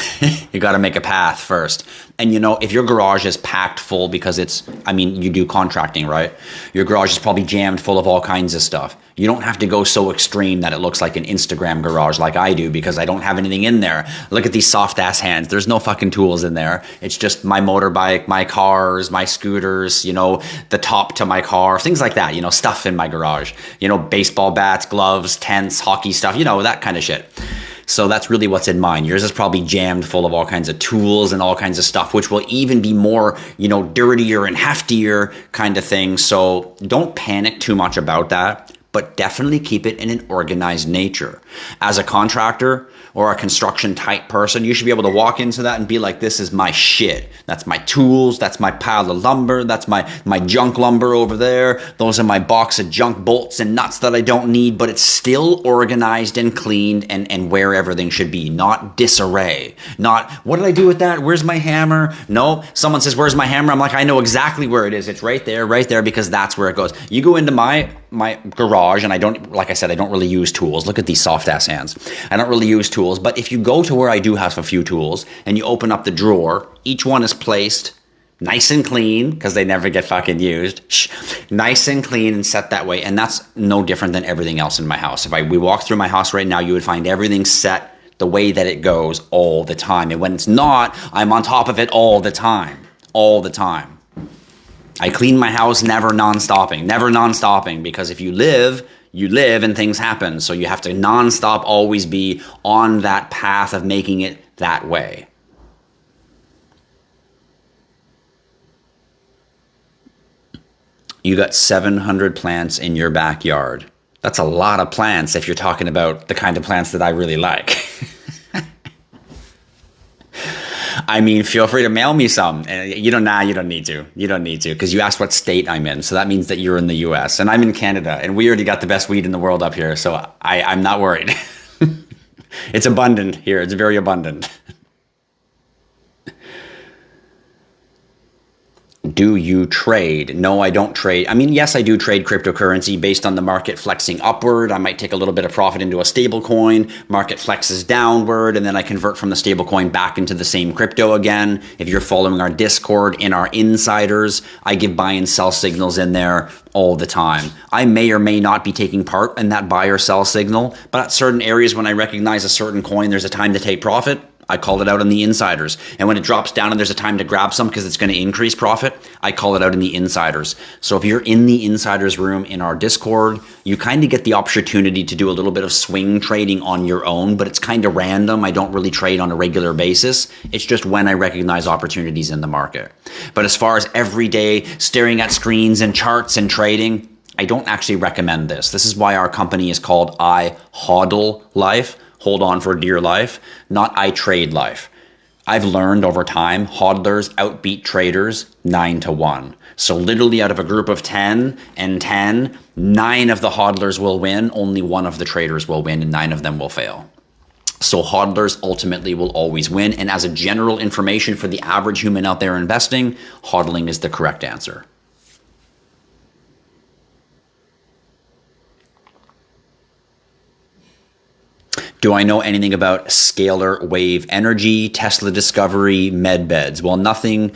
You got to make a path first. And you know, if your garage is packed full because you do contracting, right? Your garage is probably jammed full of all kinds of stuff. You don't have to go so extreme that it looks like an Instagram garage like I do because I don't have anything in there. Look at these soft ass hands. There's no fucking tools in there. It's just my motorbike, my cars, my scooters, you know, the top to my car, things like that, you know, stuff in my garage, you know, baseball bats, gloves, tents, hockey stuff, you know, that kind of shit. So that's really what's in mine. Yours is probably jammed full of all kinds of tools and all kinds of stuff, which will even be more, you know, dirtier and heftier kind of thing. So don't panic too much about that, but definitely keep it in an organized nature. As a contractor or a construction type person, you should be able to walk into that and be like, this is my shit. That's my tools. That's my pile of lumber. That's my junk lumber over there. Those are my box of junk bolts and nuts that I don't need, but it's still organized and cleaned and where everything should be, not disarray. Not, what did I do with that? Where's my hammer? No, someone says, where's my hammer? I'm like, I know exactly where it is. It's right there, because that's where it goes. You go into my garage, and I don't, like I said, I don't really use tools. Look at these soft ass hands. I don't really use tools, but if you go to where I do have a few tools and you open up the drawer, each one is placed nice and clean because they never get fucking used. Nice and clean and set that way. And that's no different than everything else in my house. If we walk through my house right now, you would find everything set the way that it goes all the time. And when it's not, I'm on top of it all the time. All the time. I clean my house never non-stopping, because if you live and things happen. So you have to non-stop always be on that path of making it that way. You got 700 plants in your backyard. That's a lot of plants if you're talking about the kind of plants that I really like. I mean, feel free to mail me some. You don't need to. You don't need to, because you asked what state I'm in. So that means that you're in the US and I'm in Canada, and we already got the best weed in the world up here. So I'm not worried. It's abundant here. It's very abundant. Do you trade? No, I don't trade. I mean, yes, I do trade cryptocurrency based on the market flexing upward. I might take a little bit of profit into a stable coin. Market flexes downward, and then I convert from the stable coin back into the same crypto again. If you're following our Discord in our insiders, I give buy and sell signals in there all the time. I may or may not be taking part in that buy or sell signal, but at certain areas when I recognize a certain coin, there's a time to take profit. I call it out in the insiders. And when it drops down and there's a time to grab some because it's going to increase profit, I call it out in the insiders. So if you're in the insiders room in our Discord, you kind of get the opportunity to do a little bit of swing trading on your own, but it's kind of random. I don't really trade on a regular basis. It's just when I recognize opportunities in the market. But as far as every day staring at screens and charts and trading, I don't actually recommend this. This is why our company is called IHodlLife. Hold on for dear life, not ITradeLife. I've learned over time, hodlers outbeat traders 9-1. So literally out of a group of 10 and 10, 9 of the hodlers will win, only 1 of the traders will win, and 9 of them will fail. So hodlers ultimately will always win. And as a general information for the average human out there investing, hodling is the correct answer. Do I know anything about scalar wave energy, Tesla discovery, med beds? Well, nothing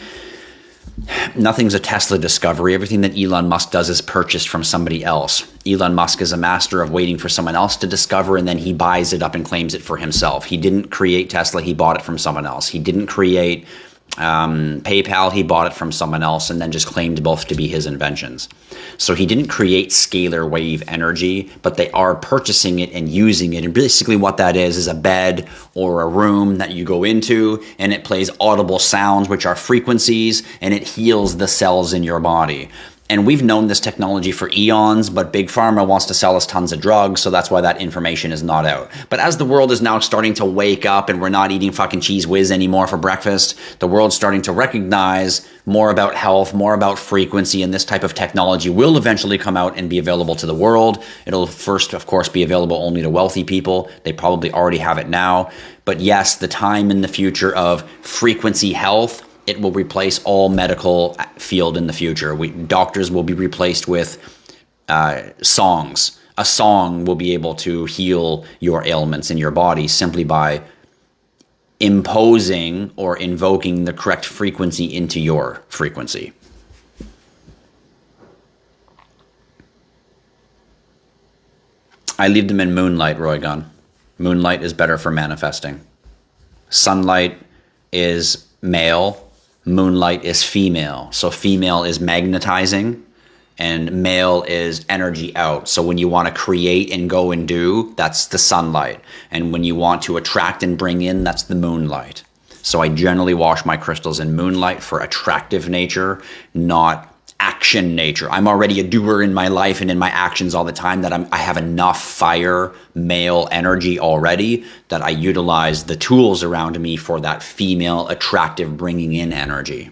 Nothing's a Tesla discovery. Everything that Elon Musk does is purchased from somebody else. Elon Musk is a master of waiting for someone else to discover, and then he buys it up and claims it for himself. He didn't create Tesla. He bought it from someone else. He didn't create PayPal. He bought it from someone else and then just claimed both to be his inventions. So he didn't create scalar wave energy, but they are purchasing it and using it. And basically what that is a bed or a room that you go into, and it plays audible sounds, which are frequencies, and it heals the cells in your body. And we've known this technology for eons, but Big Pharma wants to sell us tons of drugs, so that's why that information is not out. But as the world is now starting to wake up and we're not eating fucking Cheese Whiz anymore for breakfast, the world's starting to recognize more about health, more about frequency, and this type of technology will eventually come out and be available to the world. It'll first, of course, be available only to wealthy people. They probably already have it now. But yes, the time in the future of frequency health, it will replace all medical field in the future. Doctors will be replaced with songs. A song will be able to heal your ailments in your body simply by imposing or invoking the correct frequency into your frequency. I leave them in moonlight, Roygon. Moonlight is better for manifesting. Sunlight is male. Moonlight is female. So female is magnetizing and male is energy out. So when you want to create and go and do, that's the sunlight. And when you want to attract and bring in, that's the moonlight. So I generally wash my crystals in moonlight for attractive nature, not action nature. I'm already a doer in my life and in my actions all the time that I have enough fire, male energy already that I utilize the tools around me for that female, attractive, bringing in energy.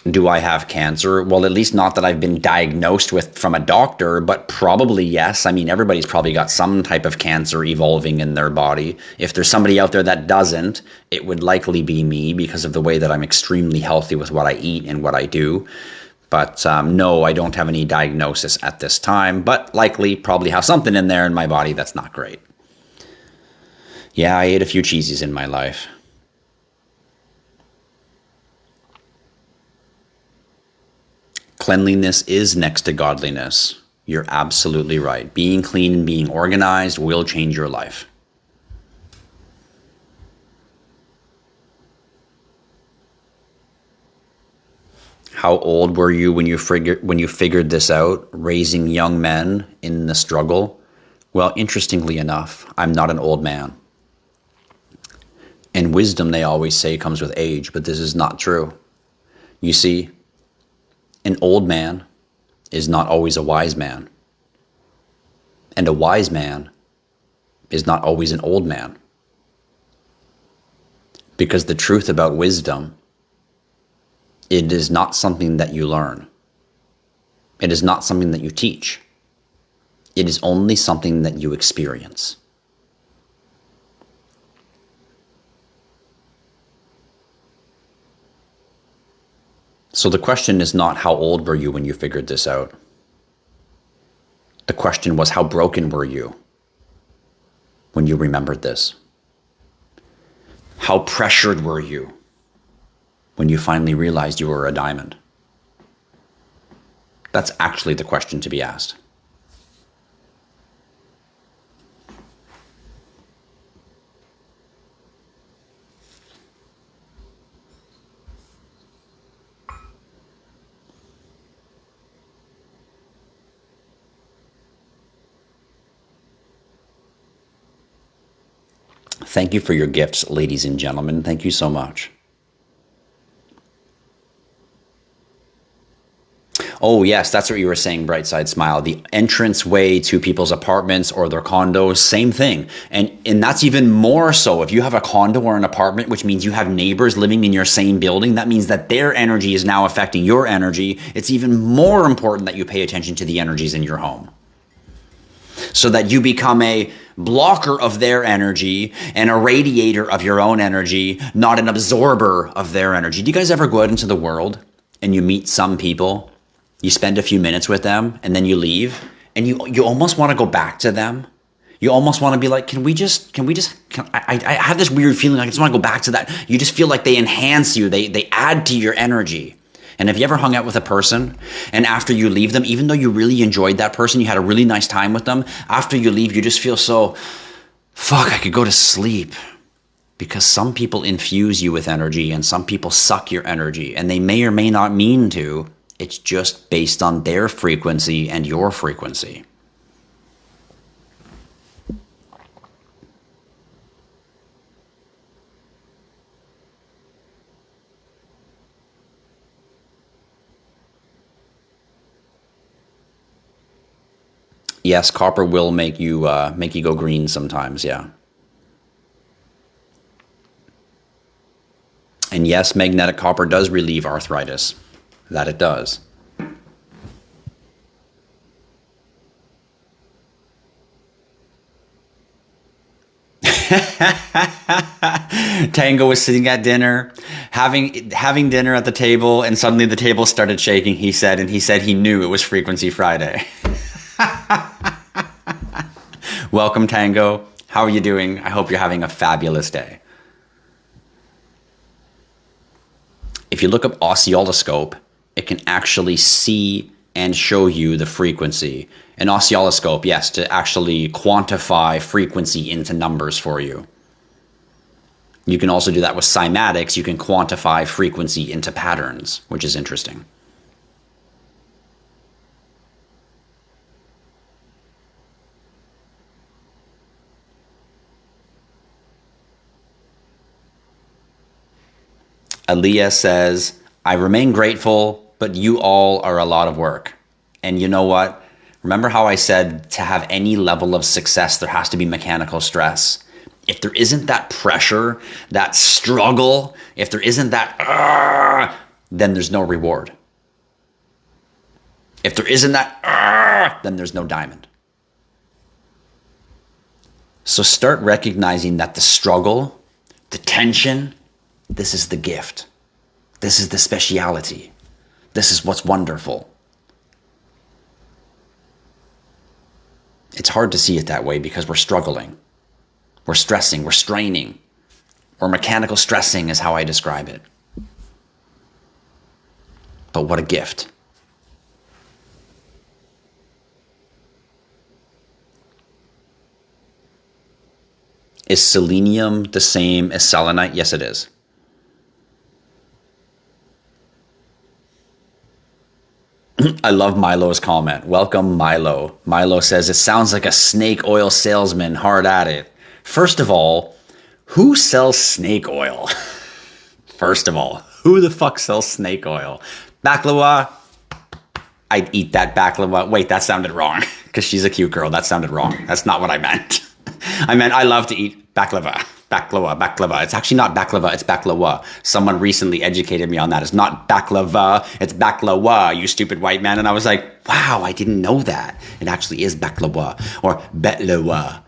Do I have cancer? Well, at least not that I've been diagnosed with from a doctor, but probably yes. I mean, everybody's probably got some type of cancer evolving in their body. If there's somebody out there that doesn't, it would likely be me because of the way that I'm extremely healthy with what I eat and what I do. But no, I don't have any diagnosis at this time, but likely probably have something in there in my body that's not great. Yeah, I ate a few cheesies in my life. Cleanliness is next to godliness. You're absolutely right. Being clean and being organized will change your life. How old were you when you figured this out, raising young men in the struggle? Well, interestingly enough, I'm not an old man. And wisdom, they always say, comes with age, but this is not true. You see, an old man is not always a wise man. And a wise man is not always an old man. Because the truth about wisdom, it is not something that you learn. It is not something that you teach. It is only something that you experience. So the question is not how old were you when you figured this out. The question was how broken were you when you remembered this? How pressured were you when you finally realized you were a diamond? That's actually the question to be asked. Thank you for your gifts, ladies and gentlemen. Thank you so much. Oh, yes, that's what you were saying, Brightside Smile. The entrance way to people's apartments or their condos, same thing. And that's even more so. If you have a condo or an apartment, which means you have neighbors living in your same building, that means that their energy is now affecting your energy. It's even more important that you pay attention to the energies in your home, so that you become a blocker of their energy and a radiator of your own energy, not an absorber of their energy. Do you guys ever go out into the world and you meet some people, you spend a few minutes with them, and then you leave, and you almost want to go back to them? You almost want to be like, I have this weird feeling like I just want to go back to that. You just feel like they enhance you. They add to your energy. And have you ever hung out with a person and after you leave them, even though you really enjoyed that person, you had a really nice time with them, after you leave, you just feel so, fuck, I could go to sleep. Because some people infuse you with energy and some people suck your energy, and they may or may not mean to. It's just based on their frequency and your frequency. Yes, copper will make you go green sometimes, yeah. And yes, magnetic copper does relieve arthritis. That it does. Tango was sitting at dinner, having dinner at the table, and suddenly the table started shaking, he said he knew it was Frequency Friday. Welcome, Tango. How are you doing? I hope you're having a fabulous day. If you look up oscilloscope, it can actually see and show you the frequency. An oscilloscope, yes, to actually quantify frequency into numbers for you. You can also do that with cymatics. You can quantify frequency into patterns, which is interesting. Aaliyah says, I remain grateful, but you all are a lot of work. And you know what? Remember how I said to have any level of success, there has to be mechanical stress. If there isn't that pressure, that struggle, if there isn't that, then there's no reward. If there isn't that, then there's no diamond. So start recognizing that the struggle, the tension, this is the gift. This is the speciality. This is what's wonderful. It's hard to see it that way because we're struggling. We're stressing, we're straining. Or mechanical stressing is how I describe it. But what a gift. Is selenium the same as selenite? Yes, it is. I love Milo's comment. Welcome, Milo. Milo says, it sounds like a snake oil salesman hard at it. First of all, who sells snake oil? First of all, who the fuck sells snake oil? Baklava? I'd eat that baklava. Wait, that sounded wrong. Because she's a cute girl. That sounded wrong. That's not what I meant. I meant I love to eat baklava. Baklava. It's actually not baklava, it's baklawa. Someone recently educated me on that. It's not baklava, it's baklawa, you stupid white man. And I was like, wow, I didn't know that. It actually is baklawa or betlawa.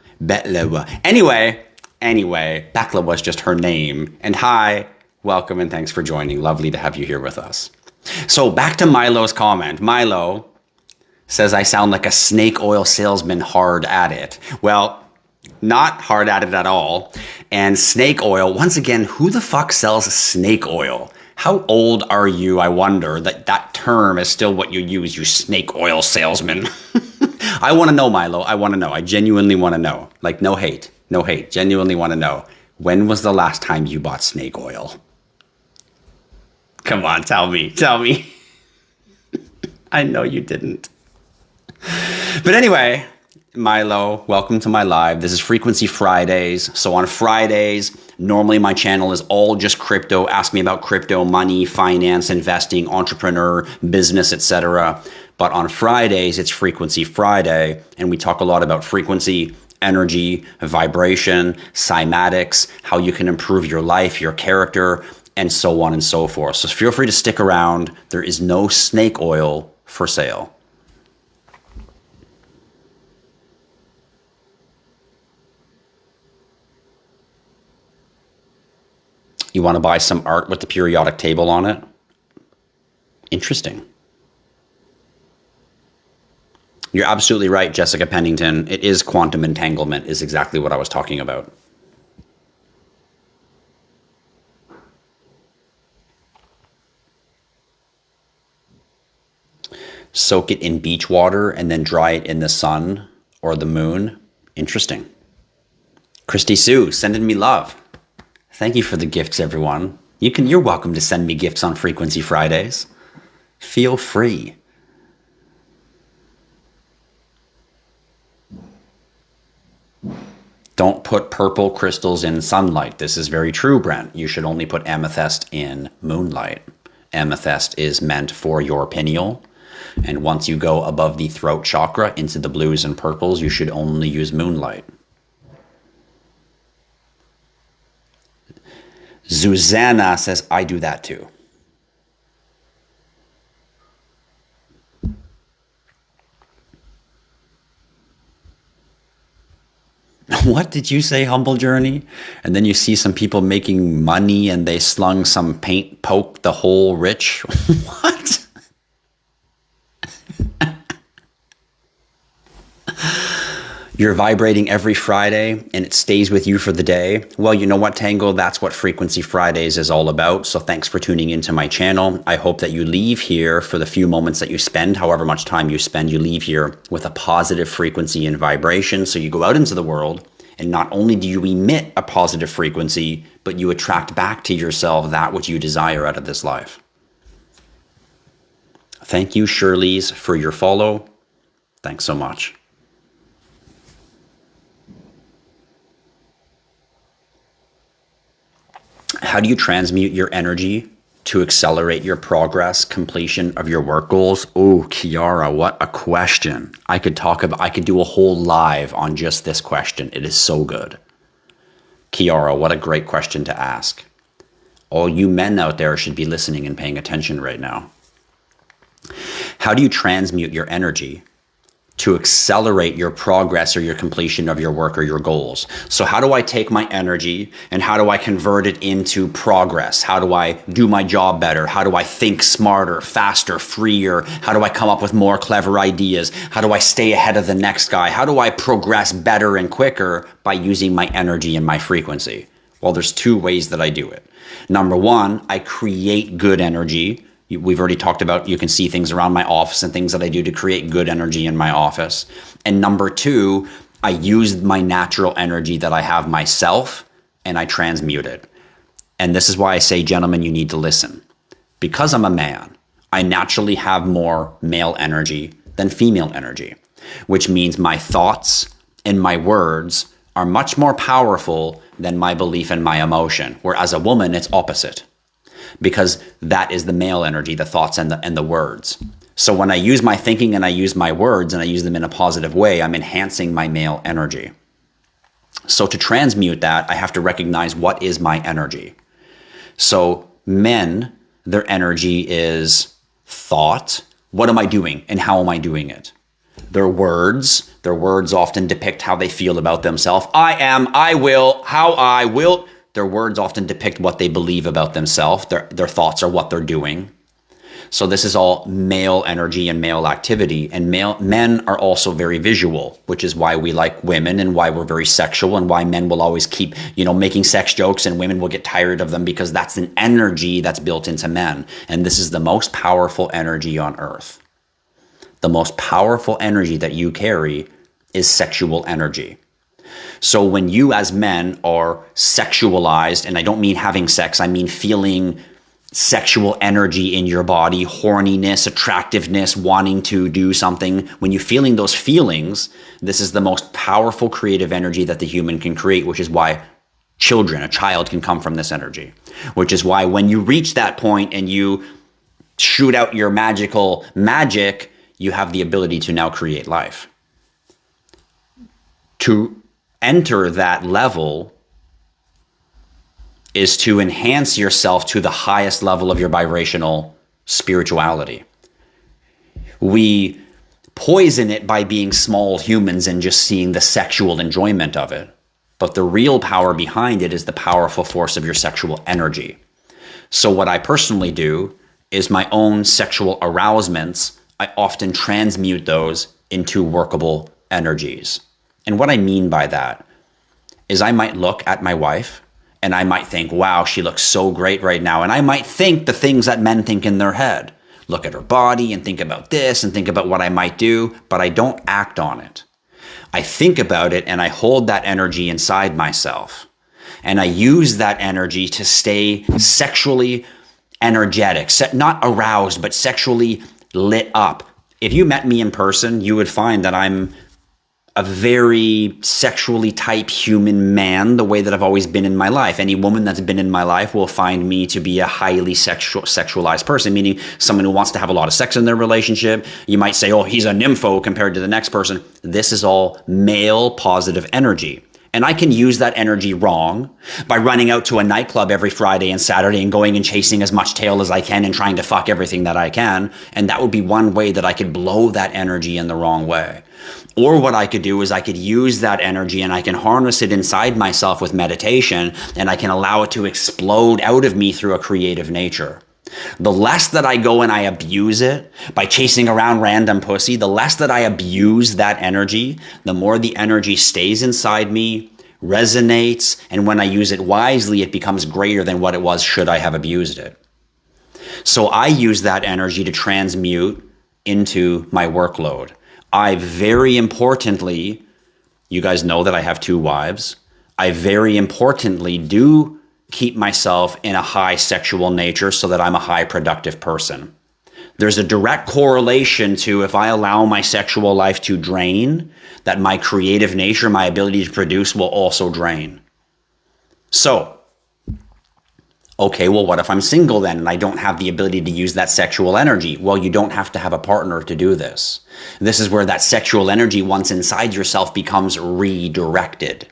Anyway, baklawa is just her name. And hi, welcome and thanks for joining. Lovely to have you here with us. So back to Milo's comment. Milo says I sound like a snake oil salesman hard at it. Well, not hard at it at all. And snake oil, once again, who the fuck sells snake oil? How old are you, I wonder, that term is still what you use, you snake oil salesman? I want to know, Milo. I want to know. I genuinely want to know. Like, no hate. Genuinely want to know. When was the last time you bought snake oil? Come on, tell me. I know you didn't. But anyway, Milo, welcome to my live. This is Frequency Fridays. So on Fridays, normally my channel is all just crypto. Ask me about crypto, money, finance, investing, entrepreneur, business, etc. But on Fridays, it's Frequency Friday, and we talk a lot about frequency, energy, vibration, cymatics, how you can improve your life, your character, and so on and so forth. So feel free to stick around. There is no snake oil for sale. You want to buy some art with the periodic table on it? Interesting. You're absolutely right, Jessica Pennington. It is quantum entanglement is exactly what I was talking about. Soak it in beach water and then dry it in the sun or the moon. Interesting. Christy Sue, sending me love. Thank you for the gifts, everyone. You're welcome to send me gifts on Frequency Fridays. Feel free. Don't put purple crystals in sunlight. This is very true, Brent. You should only put amethyst in moonlight. Amethyst is meant for your pineal. And once you go above the throat chakra into the blues and purples, you should only use moonlight. Zuzana says, I do that too. What did you say, Humble Journey? And then you see some people making money and they slung some paint, poke the hole rich. What? You're vibrating every Friday and it stays with you for the day. Well, you know what, Tango? That's what Frequency Fridays is all about. So thanks for tuning into my channel. I hope that you leave here for the few moments that you spend, however much time you spend, you leave here with a positive frequency and vibration. So you go out into the world and not only do you emit a positive frequency, but you attract back to yourself that which you desire out of this life. Thank you, Shirley's, for your follow. Thanks so much. How do you transmute your energy to accelerate your progress, completion of your work goals? Oh, Kiara, what a question. I could do a whole live on just this question. It is so good. Kiara, what a great question to ask. All you men out there should be listening and paying attention right now. How do you transmute your energy to accelerate your progress or your completion of your work or your goals? So how do I take my energy and how do I convert it into progress? How do I do my job better? How do I think smarter, faster, freer? How do I come up with more clever ideas? How do I stay ahead of the next guy? How do I progress better and quicker by using my energy and my frequency? Well, there's two ways that I do it. Number one, I create good energy. We've already talked about, you can see things around my office and things that I do to create good energy in my office. And number two, I use my natural energy that I have myself and I transmute it. And this is why I say, gentlemen, you need to listen. Because I'm a man, I naturally have more male energy than female energy, which means my thoughts and my words are much more powerful than my belief and my emotion. Whereas a woman, it's opposite. Because that is the male energy, the thoughts and the words. So when I use my thinking and I use my words and I use them in a positive way, I'm enhancing my male energy. So to transmute that, I have to recognize what is my energy. So men, their energy is thought. What am I doing and how am I doing it? Their words often depict how they feel about themselves. I am, I will, how I will. Their words often depict what they believe about themselves. Their thoughts are what they're doing. So this is all male energy and male activity. And men are also very visual, which is why we like women and why we're very sexual and why men will always keep, making sex jokes and women will get tired of them because that's an energy that's built into men. And this is the most powerful energy on earth. The most powerful energy that you carry is sexual energy. So when you as men are sexualized, and I don't mean having sex, I mean feeling sexual energy in your body, horniness, attractiveness, wanting to do something. When you're feeling those feelings, this is the most powerful creative energy that the human can create, which is why a child can come from this energy. Which is why when you reach that point and you shoot out your magical magic, you have the ability to now create life. To enter that level is to enhance yourself to the highest level of your vibrational spirituality. We poison it by being small humans and just seeing the sexual enjoyment of it. But the real power behind it is the powerful force of your sexual energy. So what I personally do is my own sexual arousements, I often transmute those into workable energies. And what I mean by that is I might look at my wife and I might think, wow, she looks so great right now. And I might think the things that men think in their head. Look at her body and think about this and think about what I might do, but I don't act on it. I think about it and I hold that energy inside myself. And I use that energy to stay sexually energetic, not aroused, but sexually lit up. If you met me in person, you would find that I'm a very sexually type human man, the way that I've always been in my life. Any woman that's been in my life will find me to be a highly sexualized person, meaning someone who wants to have a lot of sex in their relationship. You might say, oh, he's a nympho compared to the next person. This is all male positive energy. And I can use that energy wrong by running out to a nightclub every Friday and Saturday and going and chasing as much tail as I can and trying to fuck everything that I can. And that would be one way that I could blow that energy in the wrong way. Or what I could do is I could use that energy and I can harness it inside myself with meditation, and I can allow it to explode out of me through a creative nature. The less that I go and I abuse it by chasing around random pussy, the less that I abuse that energy, the more the energy stays inside me, resonates, and when I use it wisely, it becomes greater than what it was should I have abused it. So I use that energy to transmute into my workload. I very importantly, you guys know that I have 2 wives. I very importantly do keep myself in a high sexual nature so that I'm a high productive person. There's a direct correlation to if I allow my sexual life to drain, that my creative nature, my ability to produce will also drain. So, okay, well, what if I'm single then and I don't have the ability to use that sexual energy? Well, you don't have to have a partner to do this. This is where that sexual energy, once inside yourself, becomes redirected.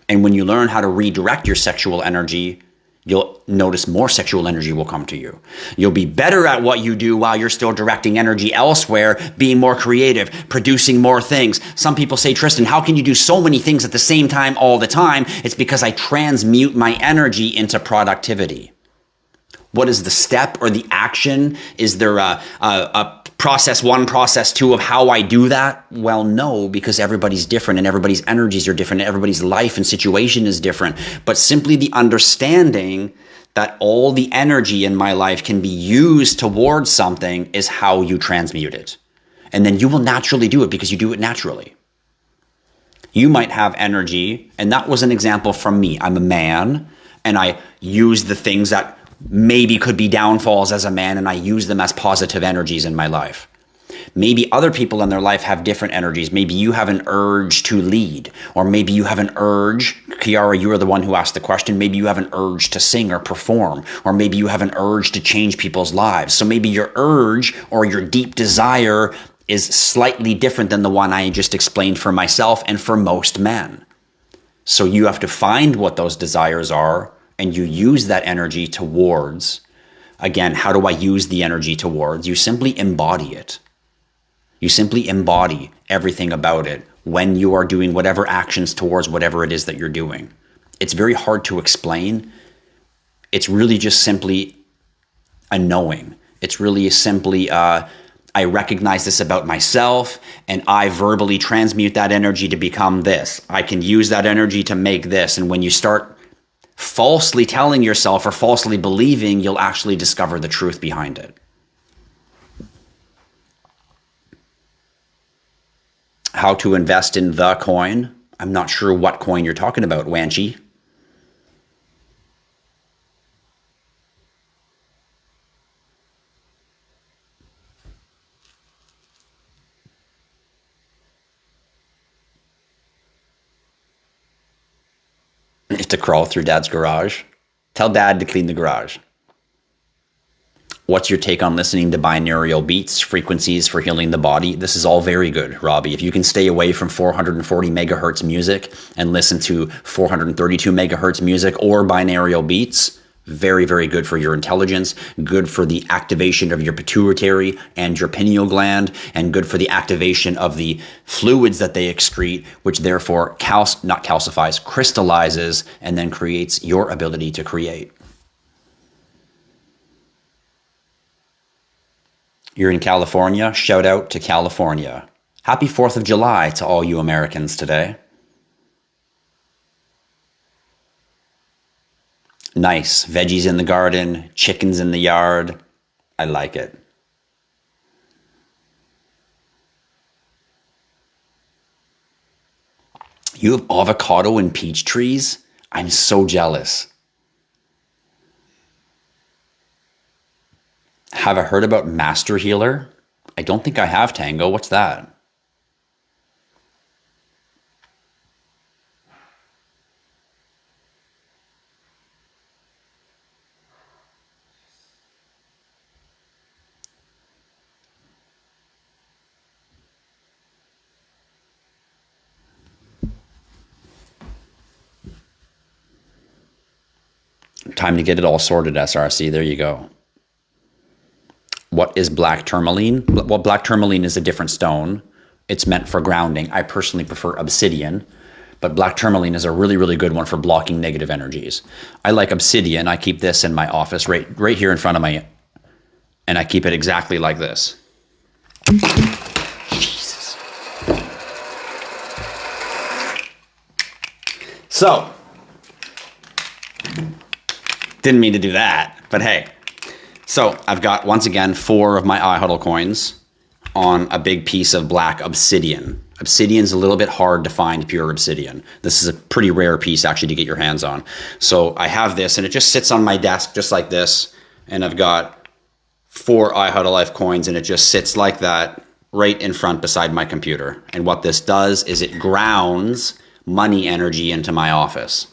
And when you learn how to redirect your sexual energy, you'll notice more sexual energy will come to you. You'll be better at what you do while you're still directing energy elsewhere, being more creative, producing more things. Some people say, Tristan, how can you do so many things at the same time all the time? It's because I transmute my energy into productivity. What is the step or the action? Is there a process 1, process 2 of how I do that? Well, no, because everybody's different and everybody's energies are different and everybody's life and situation is different. But simply the understanding that all the energy in my life can be used towards something is how you transmute it. And then you will naturally do it because you do it naturally. You might have energy, and that was an example from me. I'm a man, and I use the things that maybe could be downfalls as a man, and I use them as positive energies in my life. Maybe other people in their life have different energies. Maybe you have an urge to lead, or maybe you have an urge, Kiara, you are the one who asked the question, maybe you have an urge to sing or perform, or maybe you have an urge to change people's lives. So maybe your urge or your deep desire is slightly different than the one I just explained for myself and for most men. So you have to find what those desires are, and you use that energy towards, again, how do I use the energy towards? You simply embody it. You simply embody everything about it when you are doing whatever actions towards whatever it is that you're doing. It's very hard to explain. It's really just simply a knowing. It's really simply, I recognize this about myself and I verbally transmute that energy to become this. I can use that energy to make this. And when you start falsely telling yourself or falsely believing, you'll actually discover the truth behind it. How to invest in the coin? I'm not sure what coin you're talking about, Wanchi. To crawl through Dad's garage. Tell Dad to clean the garage. What's your take on listening to binaural beats, frequencies for healing the body? This is all very good, Robbie. If you can stay away from 440 megahertz music and listen to 432 megahertz music or binaural beats, very, very good for your intelligence, good for the activation of your pituitary and your pineal gland, and good for the activation of the fluids that they excrete, which therefore crystallizes, and then creates your ability to create. You're in California. Shout out to California. Happy 4th of July to all you Americans today. Nice. Veggies in the garden, chickens in the yard. I like it. You have avocado and peach trees? I'm so jealous. Have I heard about Master Healer? I don't think I have, Tango. What's that? Time to get it all sorted, SRC. There you go. What is black tourmaline? Well, black tourmaline is a different stone. It's meant for grounding. I personally prefer obsidian, but black tourmaline is a really, really good one for blocking negative energies. I like obsidian. I keep this in my office right here in front of my, and I keep it exactly like this. Jesus. So, didn't mean to do that, but hey. So I've got, once again, 4 of my IHodl coins on a big piece of black obsidian. Obsidian's a little bit hard to find pure obsidian. This is a pretty rare piece actually to get your hands on. So I have this and it just sits on my desk just like this. And I've got 4 IHodlLife coins and it just sits like that right in front beside my computer. And what this does is it grounds money energy into my office.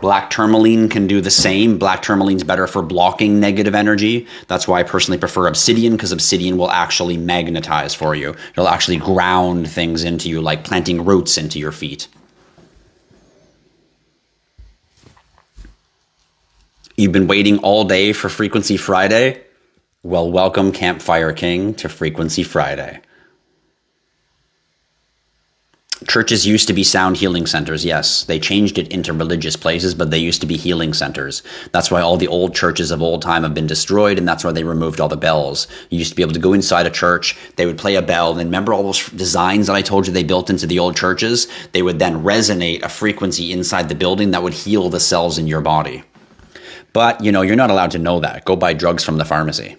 Black tourmaline can do the same. Black tourmaline's better for blocking negative energy. That's why I personally prefer obsidian, because obsidian will actually magnetize for you. It'll actually ground things into you, like planting roots into your feet. You've been waiting all day for Frequency Friday? Well, welcome Campfire King to Frequency Friday. Churches used to be sound healing centers, yes. They changed it into religious places, but they used to be healing centers. That's why all the old churches of old time have been destroyed, and that's why they removed all the bells. You used to be able to go inside a church, they would play a bell, and remember all those designs that I told you they built into the old churches? They would then resonate a frequency inside the building that would heal the cells in your body. But, you know, you're not allowed to know that. Go buy drugs from the pharmacy.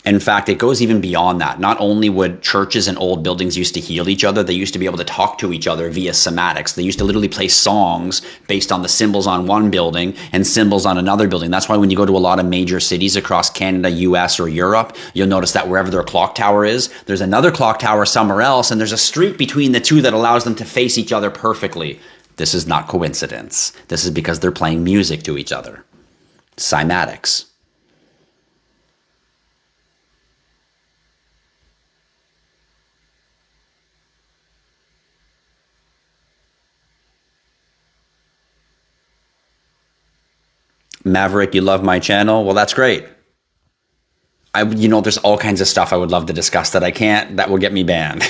In fact, it goes even beyond that. Not only would churches and old buildings used to heal each other, they used to be able to talk to each other via somatics. They used to literally play songs based on the symbols on one building and symbols on another building. That's why when you go to a lot of major cities across Canada, US, or Europe, you'll notice that wherever their clock tower is, there's another clock tower somewhere else, and there's a street between the two that allows them to face each other perfectly. This is not coincidence. This is because they're playing music to each other. Cymatics. Maverick, you love my channel? Well, that's great. There's all kinds of stuff I would love to discuss that I can't, that will get me banned.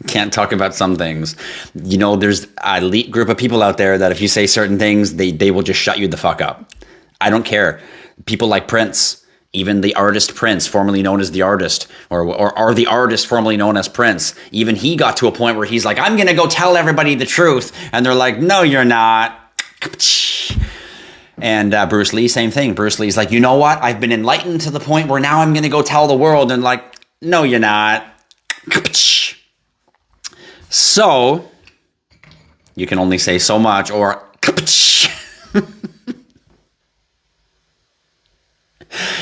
Can't talk about some things. There's an elite group of people out there that if you say certain things, they will just shut you the fuck up. I don't care. People like Prince, even the artist Prince, formerly known as the artist, or the artist formerly known as Prince, even he got to a point where he's like, I'm going to go tell everybody the truth. And they're like, no, you're not. And Bruce Lee, same thing. Bruce Lee's like, you know what? I've been enlightened to the point where now I'm going to go tell the world. And like, no, you're not. So, you can only say so much, or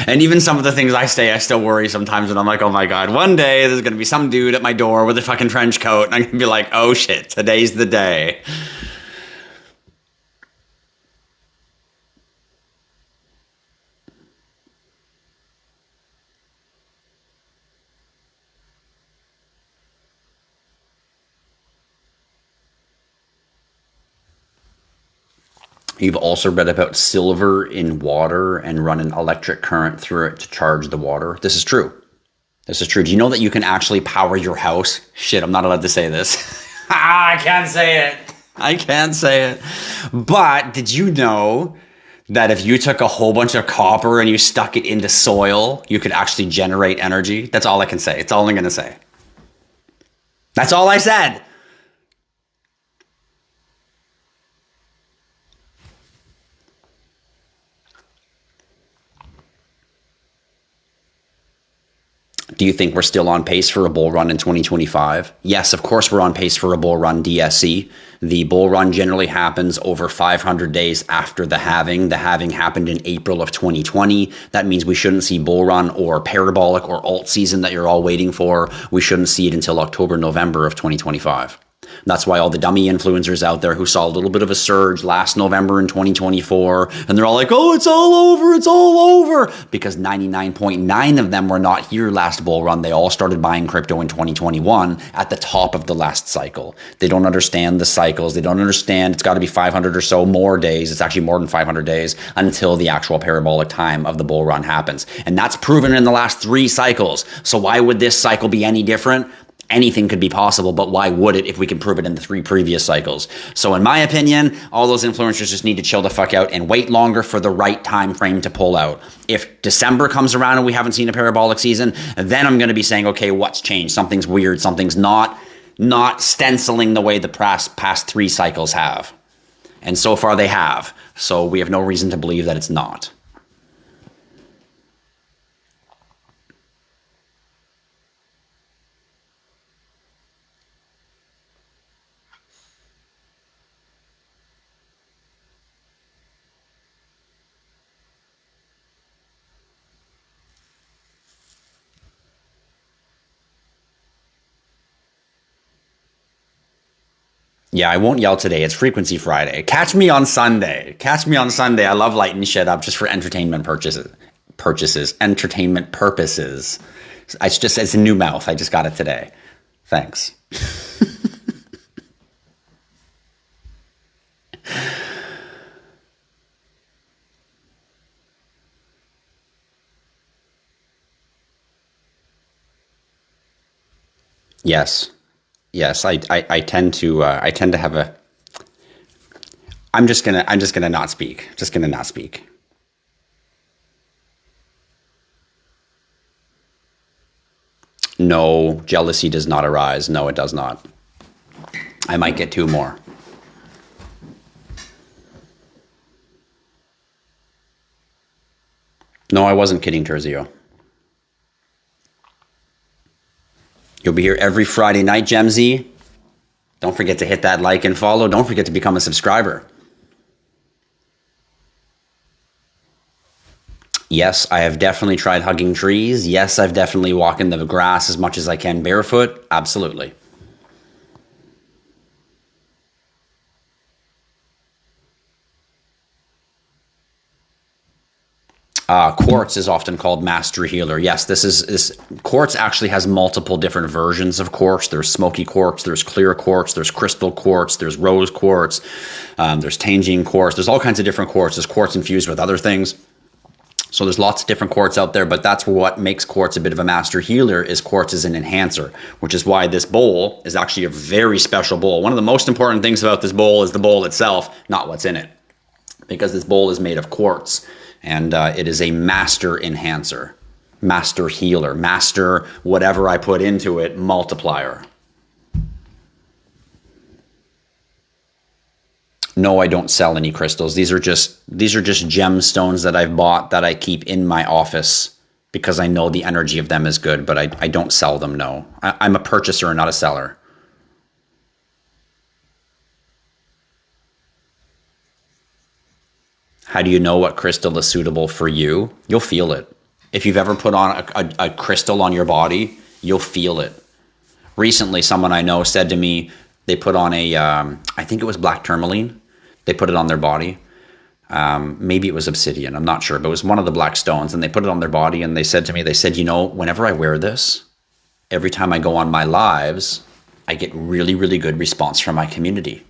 and even some of the things I say, I still worry sometimes. And I'm like, oh my God, one day there's going to be some dude at my door with a fucking trench coat. And I'm going to be like, oh shit, today's the day. You've also read about silver in water and run an electric current through it to charge the water. This is true. This is true. Do you know that you can actually power your house? Shit, I'm not allowed to say this. I can't say it. I can't say it. But did you know that if you took a whole bunch of copper and you stuck it into soil, you could actually generate energy. That's all I can say. It's all I'm going to say. That's all I said. Do you think we're still on pace for a bull run in 2025? Yes, of course we're on pace for a bull run DSC. The bull run generally happens over 500 days after the halving. The halving happened in April of 2020. That means we shouldn't see bull run or parabolic or alt season that you're all waiting for. We shouldn't see it until October, November of 2025. That's why all the dummy influencers out there who saw a little bit of a surge last November in 2024, and they're all like, oh, it's all over, because 99.9 of them were not here last bull run. They all started buying crypto in 2021 at the top of the last cycle. They don't understand the cycles. They don't understand it's got to be 500 or so more days. It's actually more than 500 days until the actual parabolic time of the bull run happens. And that's proven in the last 3 cycles. So why would this cycle be any different? Anything could be possible, but why would it if we can prove it in the 3 previous cycles? So in my opinion, all those influencers just need to chill the fuck out and wait longer for the right time frame to pull out. If December comes around and we haven't seen a parabolic season, then I'm going to be saying, okay, what's changed? Something's weird. Something's not stenciling the way the past 3 cycles have. And so far they have. So we have no reason to believe that it's not. Yeah, I won't yell today. It's Frequency Friday. Catch me on Sunday. Catch me on Sunday. I love lighting shit up just for entertainment entertainment purposes. It's a new mouth. I just got it today. Thanks. Yes. Yes, I tend to have a. I'm just gonna not speak. Just gonna not speak. No, jealousy does not arise. No, it does not. I might get 2 more. No, I wasn't kidding, Terzio. You'll be here every Friday night, Gemzy. Don't forget to hit that like and follow. Don't forget to become a subscriber. Yes, I have definitely tried hugging trees. Yes, I've definitely walked in the grass as much as I can barefoot. Absolutely. Quartz is often called master healer. Yes, this quartz actually has multiple different versions of quartz. There's smoky quartz, there's clear quartz, there's crystal quartz, there's rose quartz, there's tangine quartz. There's all kinds of different quartz. There's quartz infused with other things. So there's lots of different quartz out there, but that's what makes quartz a bit of a master healer. Is quartz is an enhancer, which is why this bowl is actually a very special bowl. One of the most important things about this bowl is the bowl itself, not what's in it, because this bowl is made of quartz. And it is a master enhancer, master healer, master whatever I put into it, multiplier. No, I don't sell any crystals. These are just gemstones that I've bought that I keep in my office because I know the energy of them is good, but I don't sell them, no. I'm a purchaser and not a seller. How do you know what crystal is suitable for you? You'll feel it. If you've ever put on a crystal on your body, you'll feel it. Recently, someone I know said to me, they put on I think it was black tourmaline. They put it on their body. Maybe it was obsidian. I'm not sure, but it was one of the black stones. And they put it on their body and they said to me, whenever I wear this, every time I go on my lives, I get really, really good response from my community.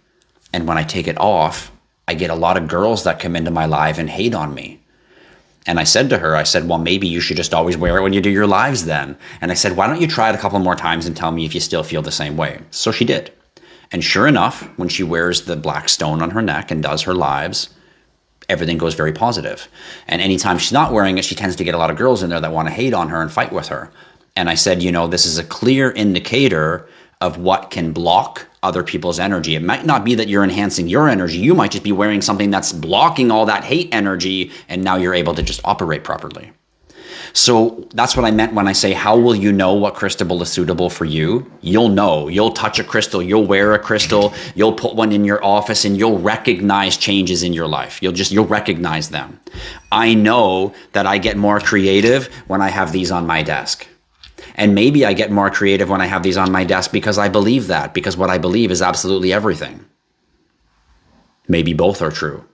And when I take it off, I get a lot of girls that come into my live and hate on me. And I said to her, well, maybe you should just always wear it when you do your lives then. And I said, why don't you try it a couple more times and tell me if you still feel the same way? So she did. And sure enough, when she wears the black stone on her neck and does her lives, everything goes very positive. And anytime she's not wearing it, she tends to get a lot of girls in there that want to hate on her and fight with her. And I said, this is a clear indicator of what can block other people's energy. It might not be that you're enhancing your energy. You might just be wearing something that's blocking all that hate energy, and now you're able to just operate properly. So that's what I meant when I say, how will you know what crystal is suitable for you? You'll know. You'll touch a crystal. You'll wear a crystal. You'll put one in your office, and you'll recognize changes in your life. You'll recognize them. I know that I get more creative when I have these on my desk. And maybe I get more creative when I have these on my desk because I believe that, because what I believe is absolutely everything. Maybe both are true.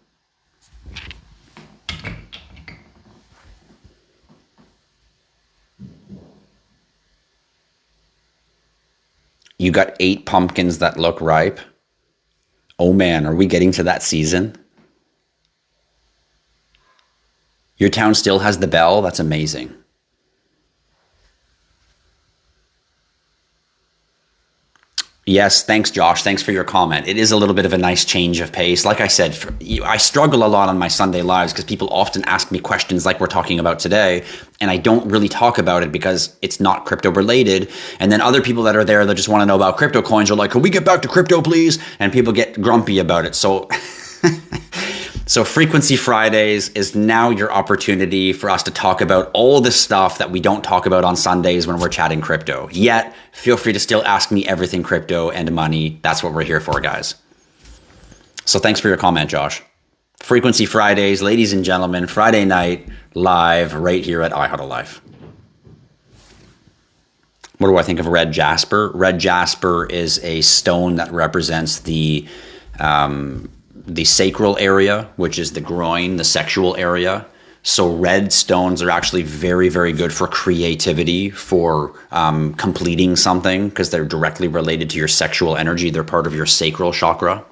You got 8 pumpkins that look ripe. Oh man, are we getting to that season? Your town still has the bell? That's amazing. Yes, thanks, Josh. Thanks for your comment. It is a little bit of a nice change of pace. Like I said, I struggle a lot on my Sunday lives because people often ask me questions like we're talking about today, and I don't really talk about it because it's not crypto related. And then other people that are there that just want to know about crypto coins are like, can we get back to crypto, please? And people get grumpy about it. So Frequency Fridays is now your opportunity for us to talk about all the stuff that we don't talk about on Sundays when we're chatting crypto. Yet, feel free to still ask me everything crypto and money. That's what we're here for, guys. So thanks for your comment, Josh. Frequency Fridays, ladies and gentlemen, Friday night, live right here at IHodlLife. What do I think of red jasper? Red jasper is a stone that represents the sacral area, which is the groin, the sexual area. So red stones are actually very, very good for creativity, for completing something, because they're directly related to your sexual energy. They're part of your sacral chakra.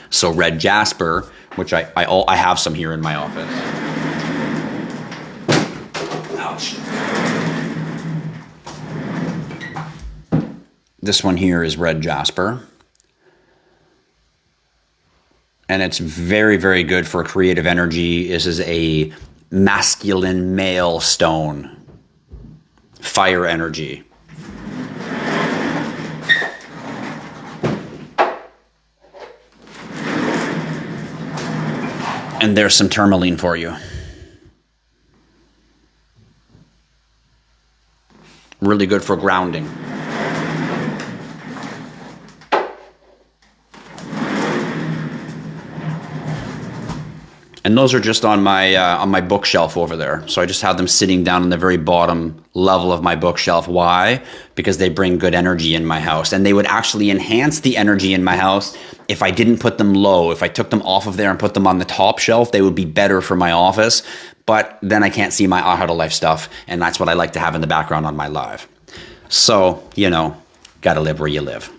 So red jasper, which I have some here in my office. Ouch. This one here is red jasper. And it's very, very good for creative energy. This is a masculine male stone. Fire energy. And there's some tourmaline for you. Really good for grounding. And those are just on my bookshelf over there. So I just have them sitting down on the very bottom level of my bookshelf. Why? Because they bring good energy in my house. And they would actually enhance the energy in my house if I didn't put them low. If I took them off of there and put them on the top shelf, they would be better for my office. But then I can't see my IHodlLife stuff. And that's what I like to have in the background on my live. So, gotta live where you live.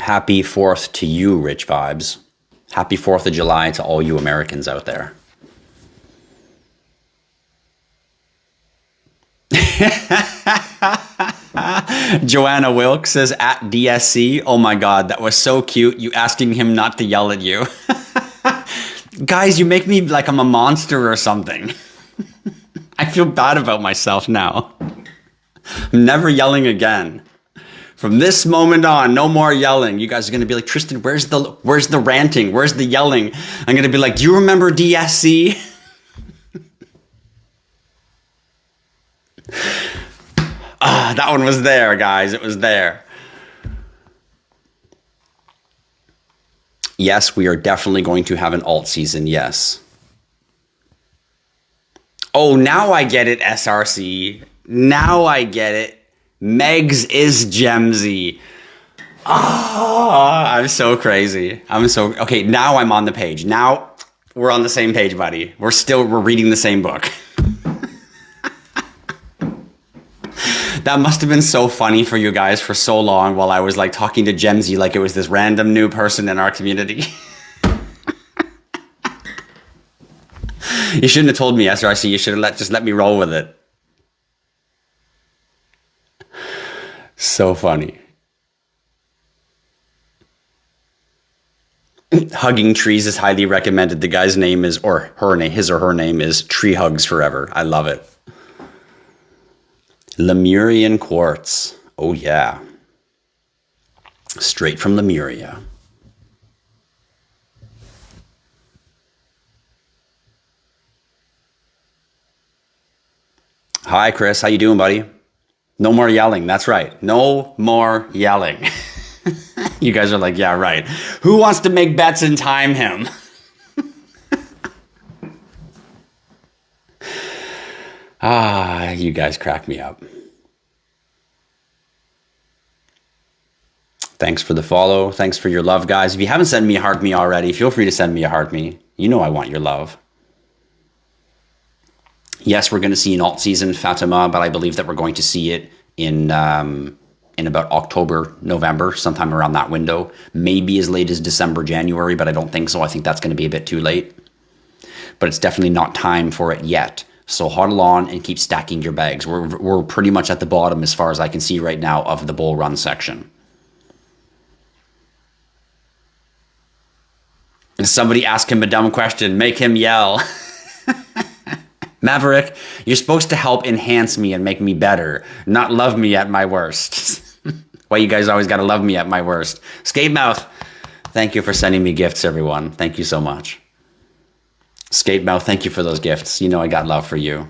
Happy 4th to you, Rich Vibes. Happy 4th of July to all you Americans out there. Joanna Wilkes says, at DSC. Oh my God, that was so cute. You asking him not to yell at you. Guys, you make me like I'm a monster or something. I feel bad about myself now. I'm never yelling again. From this moment on, no more yelling. You guys are going to be like, Tristan, where's the ranting? Where's the yelling? I'm going to be like, do you remember DSC? That one was there, guys. It was there. Yes, we are definitely going to have an alt season. Yes. Oh, now I get it, SRC. Now I get it. Megs is Gemsy. I'm so crazy. Okay, now I'm on the page. Now we're on the same page, buddy. We're reading the same book. That must have been so funny for you guys for so long while I was like talking to Gemsy like it was this random new person in our community. You shouldn't have told me, SRC. You should have just let me roll with it. So funny. Hugging trees is highly recommended. The guy's name is, or her name, his or her name is Tree Hugs Forever. I love it. Lemurian quartz. Oh yeah. Straight from Lemuria. Hi, Chris. How you doing, buddy? No more yelling. That's right. No more yelling. You guys are like, yeah, right. Who wants to make bets and time him? You guys crack me up. Thanks for the follow. Thanks for your love, guys. If you haven't sent me a heart me already, feel free to send me a heart me. You know I want your love. Yes, we're going to see an alt season, Fatima, but I believe that we're going to see it in about October, November, sometime around that window. Maybe as late as December, January, but I don't think so. I think that's going to be a bit too late. But it's definitely not time for it yet. So hodl on and keep stacking your bags. We're pretty much at the bottom, as far as I can see right now, of the bull run section. Somebody ask him a dumb question. Make him yell. Maverick, you're supposed to help enhance me and make me better, not love me at my worst. Why you guys always got to love me at my worst? Skate Mouth, thank you for sending me gifts, everyone. Thank you so much. Skate Mouth, thank you for those gifts. You know I got love for you.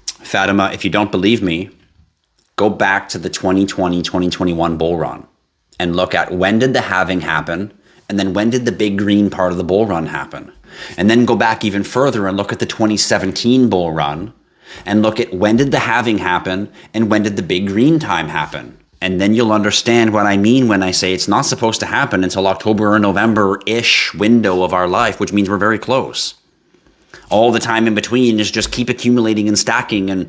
Fatima, if you don't believe me, go back to the 2020-2021 bull run and look at when did the halving happen, and then when did the big green part of the bull run happen. And then go back even further and look at the 2017 bull run and look at when did the halving happen and when did the big green time happen. And then you'll understand what I mean when I say it's not supposed to happen until October or November-ish window of our life, which means we're very close. All the time in between is just keep accumulating and stacking and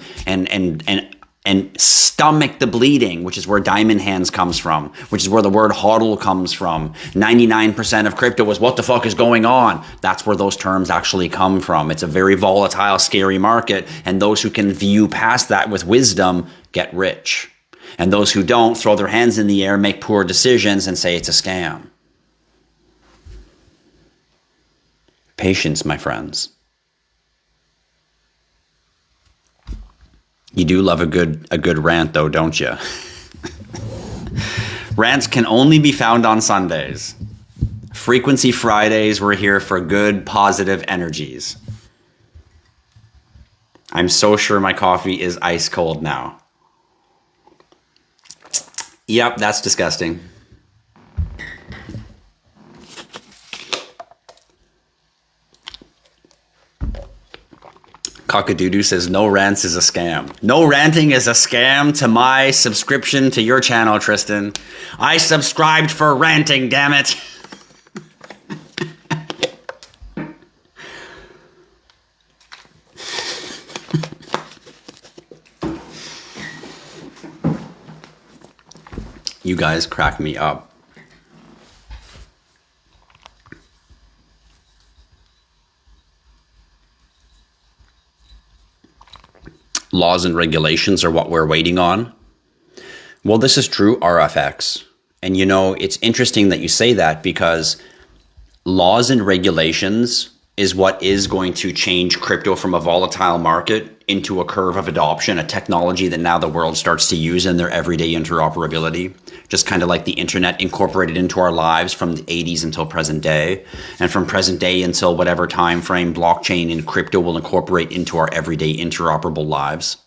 stomach the bleeding, which is where diamond hands comes from, which is where the word hodl comes from. 99% of crypto is what the fuck is going on. That's where those terms actually come from. It's a very volatile, scary market, and those who can view past that with wisdom get rich. And those who don't throw their hands in the air, make poor decisions, and say it's a scam. Patience, my friends. You do love a good rant, though, don't you? Rants can only be found on Sundays. Frequency Fridays, we're here for good, positive energies. I'm so sure my coffee is ice cold now. Yep, that's disgusting. Cockadoodoo says, no rants is a scam. No ranting is a scam to my subscription to your channel, Tristan. I subscribed for ranting, damn it. You guys crack me up. Laws and regulations are what we're waiting on. Well, this is true, RFX. And you know, it's interesting that you say that, because laws and regulations is what is going to change crypto from a volatile market into a curve of adoption, a technology that now the world starts to use in their everyday interoperability. Just kind of like the internet incorporated into our lives from the 80s until present day. And from present day until whatever time frame blockchain and crypto will incorporate into our everyday interoperable lives.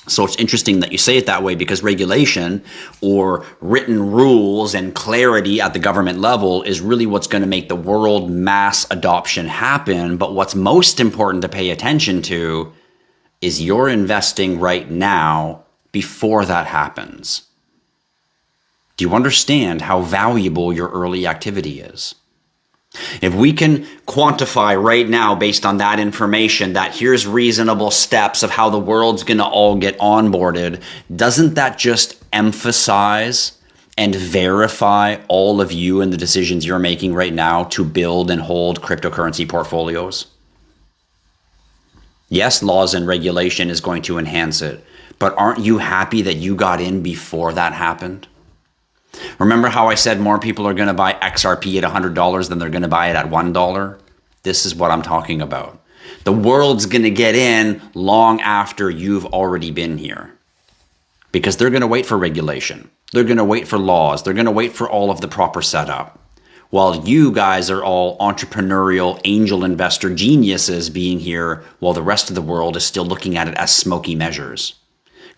So it's interesting that you say it that way, because regulation or written rules and clarity at the government level is really what's going to make the world mass adoption happen. But what's most important to pay attention to is you're investing right now before that happens. Do you understand how valuable your early activity is? If we can quantify right now based on that information that here's reasonable steps of how the world's going to all get onboarded, doesn't that just emphasize and verify all of you and the decisions you're making right now to build and hold cryptocurrency portfolios? Yes, laws and regulation is going to enhance it, but aren't you happy that you got in before that happened? Remember how I said more people are going to buy XRP at $100 than they're going to buy it at $1? This is what I'm talking about. The world's going to get in long after you've already been here, because they're going to wait for regulation. They're going to wait for laws. They're going to wait for all of the proper setup. While you guys are all entrepreneurial angel investor geniuses being here, while the rest of the world is still looking at it as smoky measures.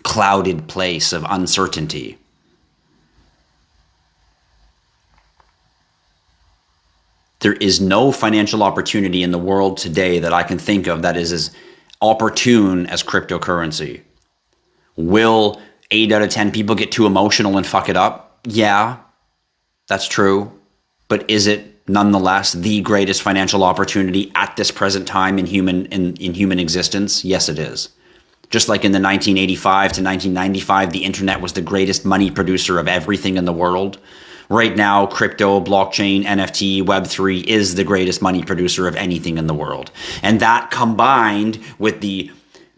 Clouded place of uncertainty. There is no financial opportunity in the world today that I can think of that is as opportune as cryptocurrency. Will 8 out of 10 people get too emotional and fuck it up? Yeah, that's true. But is it nonetheless the greatest financial opportunity at this present time in human existence? Yes, it is. Just like in the 1985 to 1995, the internet was the greatest money producer of everything in the world. Right now, crypto, blockchain, NFT, Web3 is the greatest money producer of anything in the world. And that combined with the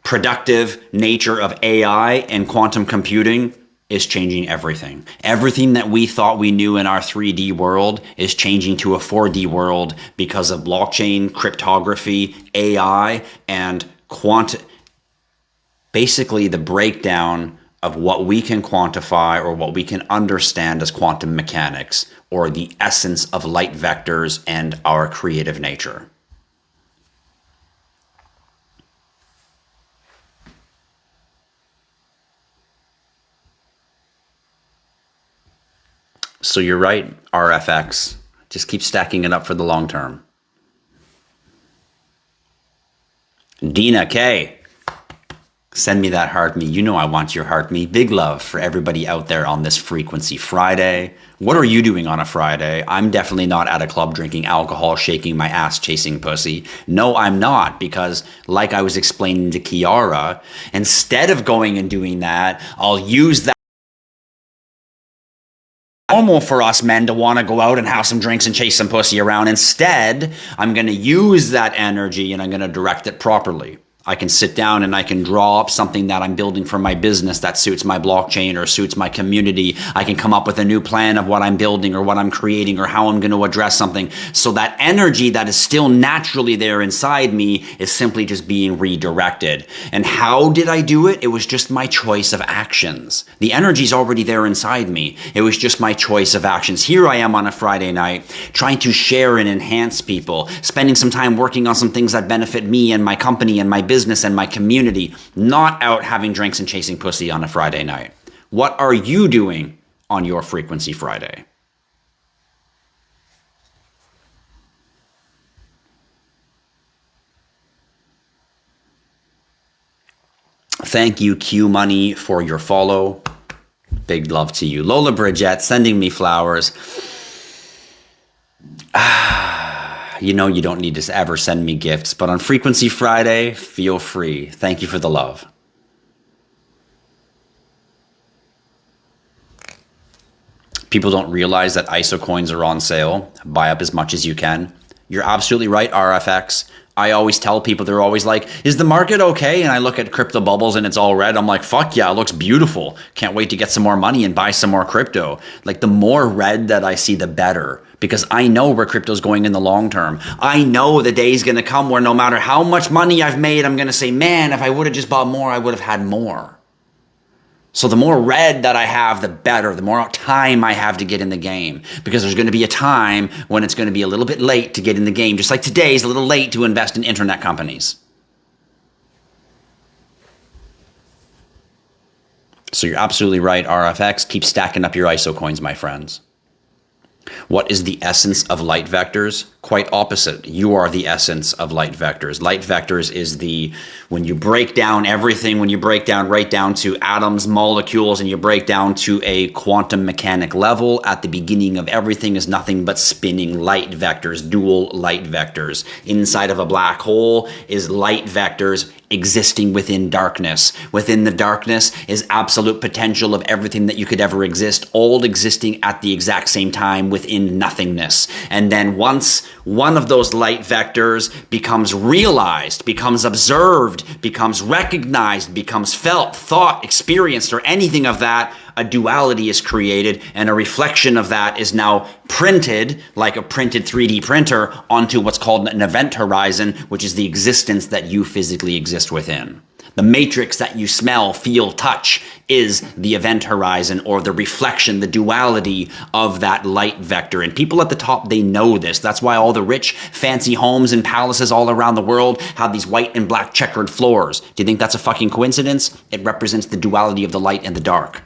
productive nature of AI and quantum computing is changing everything. Everything that we thought we knew in our 3D world is changing to a 4D world because of blockchain, cryptography, AI, and basically the breakdown of what we can quantify or what we can understand as quantum mechanics, or the essence of light vectors and our creative nature. So you're right, RFX. Just keep stacking it up for the long term. Dina K. Send me that heart me. You know I want your heart me. Big love for everybody out there on this Frequency Friday. What are you doing on a Friday? I'm definitely not at a club drinking alcohol, shaking my ass, chasing pussy. No, I'm not, because like I was explaining to Kiara, instead of going and doing that, I'll use that. Normal for us men to want to go out and have some drinks and chase some pussy around. Instead, I'm going to use that energy and I'm going to direct it properly. I can sit down and I can draw up something that I'm building for my business that suits my blockchain or suits my community. I can come up with a new plan of what I'm building or what I'm creating or how I'm going to address something. So that energy that is still naturally there inside me is simply just being redirected. And how did I do it? It was just my choice of actions. The energy's already there inside me. It was just my choice of actions. Here I am on a Friday night trying to share and enhance people, spending some time working on some things that benefit me and my company and my business and my community, not out having drinks and chasing pussy on a Friday night. What are you doing on your Frequency Friday? Thank you, Q Money, for your follow. Big love to you. Lola Bridgette sending me flowers. You know you don't need to ever send me gifts, but on Frequency Friday, feel free. Thank you for the love. People don't realize that ISO coins are on sale. Buy up as much as you can. You're absolutely right, RFX. I always tell people, they're always like, is the market okay? And I look at crypto bubbles and it's all red. I'm like, fuck yeah, it looks beautiful. Can't wait to get some more money and buy some more crypto. Like, the more red that I see, the better. Because I know where crypto's going in the long term. I know the day's going to come where no matter how much money I've made, I'm going to say, man, if I would have just bought more, I would have had more. So the more red that I have, the better. The more time I have to get in the game. Because there's going to be a time when it's going to be a little bit late to get in the game. Just like today's a little late to invest in internet companies. So you're absolutely right, RFX. Keep stacking up your ISO coins, my friends. What is the essence of light vectors? quite opposite. You are the essence of light vectors. Light vectors is when you break down everything, when you break down right down to atoms, molecules, and you break down to a quantum mechanic level, at the beginning of everything is nothing but spinning light vectors, dual light vectors. Inside of a black hole is light vectors existing within darkness. Within the darkness is absolute potential of everything that you could ever exist, all existing at the exact same time within nothingness. And then once one of those light vectors becomes realized, becomes observed, becomes recognized, becomes felt, thought, experienced, or anything of that, a duality is created, and a reflection of that is now printed, like a printed 3D printer, onto what's called an event horizon, which is the existence that you physically exist within. The matrix that you smell, feel, touch is the event horizon, or the reflection, the duality of that light vector. And people at the top, they know this. That's why all the rich, fancy homes and palaces all around the world have these white and black checkered floors. Do you think that's a fucking coincidence? It represents the duality of the light and the dark.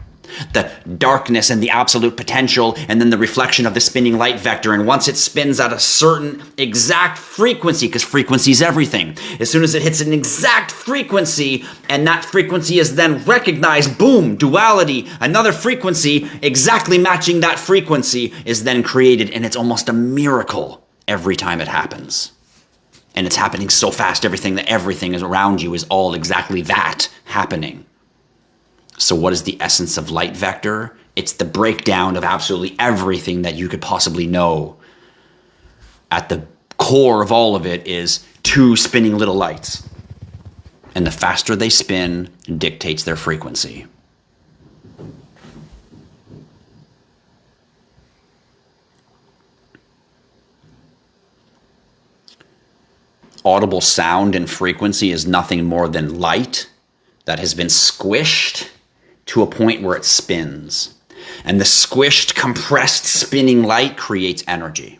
The darkness and the absolute potential, and then the reflection of the spinning light vector. And once it spins at a certain exact frequency, because frequency is everything, as soon as it hits an exact frequency, and that frequency is then recognized, boom, duality, another frequency exactly matching that frequency is then created, and it's almost a miracle every time it happens. And it's happening so fast, everything is around you is all exactly that happening. So what is the essence of light vector? It's the breakdown of absolutely everything that you could possibly know. At the core of all of it is two spinning little lights. And the faster they spin dictates their frequency. Audible sound and frequency is nothing more than light that has been squished to a point where it spins. And the squished, compressed, spinning light creates energy.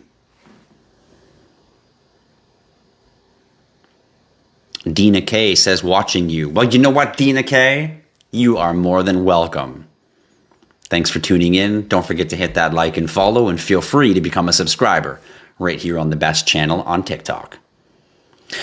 Dina K says, watching you. Well, you know what, Dina K? You are more than welcome. Thanks for tuning in. Don't forget to hit that like and follow, and feel free to become a subscriber right here on the best channel on TikTok.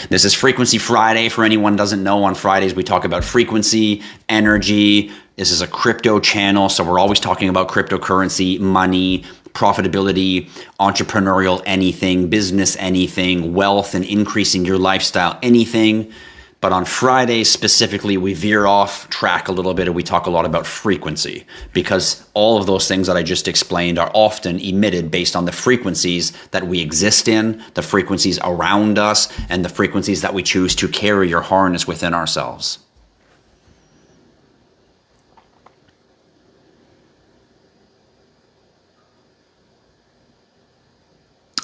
This is Frequency Friday. For anyone who doesn't know, on Fridays we talk about frequency, energy. This is a crypto channel, so we're always talking about cryptocurrency, money, profitability, entrepreneurial anything, business anything, wealth and increasing your lifestyle anything. But on Fridays specifically, we veer off track a little bit and we talk a lot about frequency, because all of those things that I just explained are often emitted based on the frequencies that we exist in, the frequencies around us, and the frequencies that we choose to carry or harness within ourselves.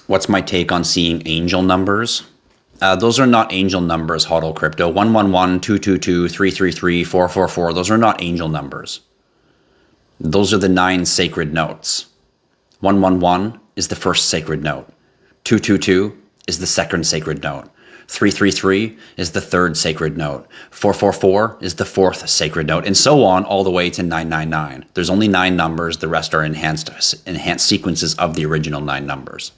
What's my take on seeing angel numbers? Those are not angel numbers, HODL Crypto. 111, 222, 333, 444. Those are not angel numbers. Those are the 9 sacred notes. 111 is the first sacred note. 222 is the second sacred note. 333 is the third sacred note. 444 is the fourth sacred note, and so on all the way to 999. There's only 9 numbers. The rest are enhanced sequences of the original 9 numbers.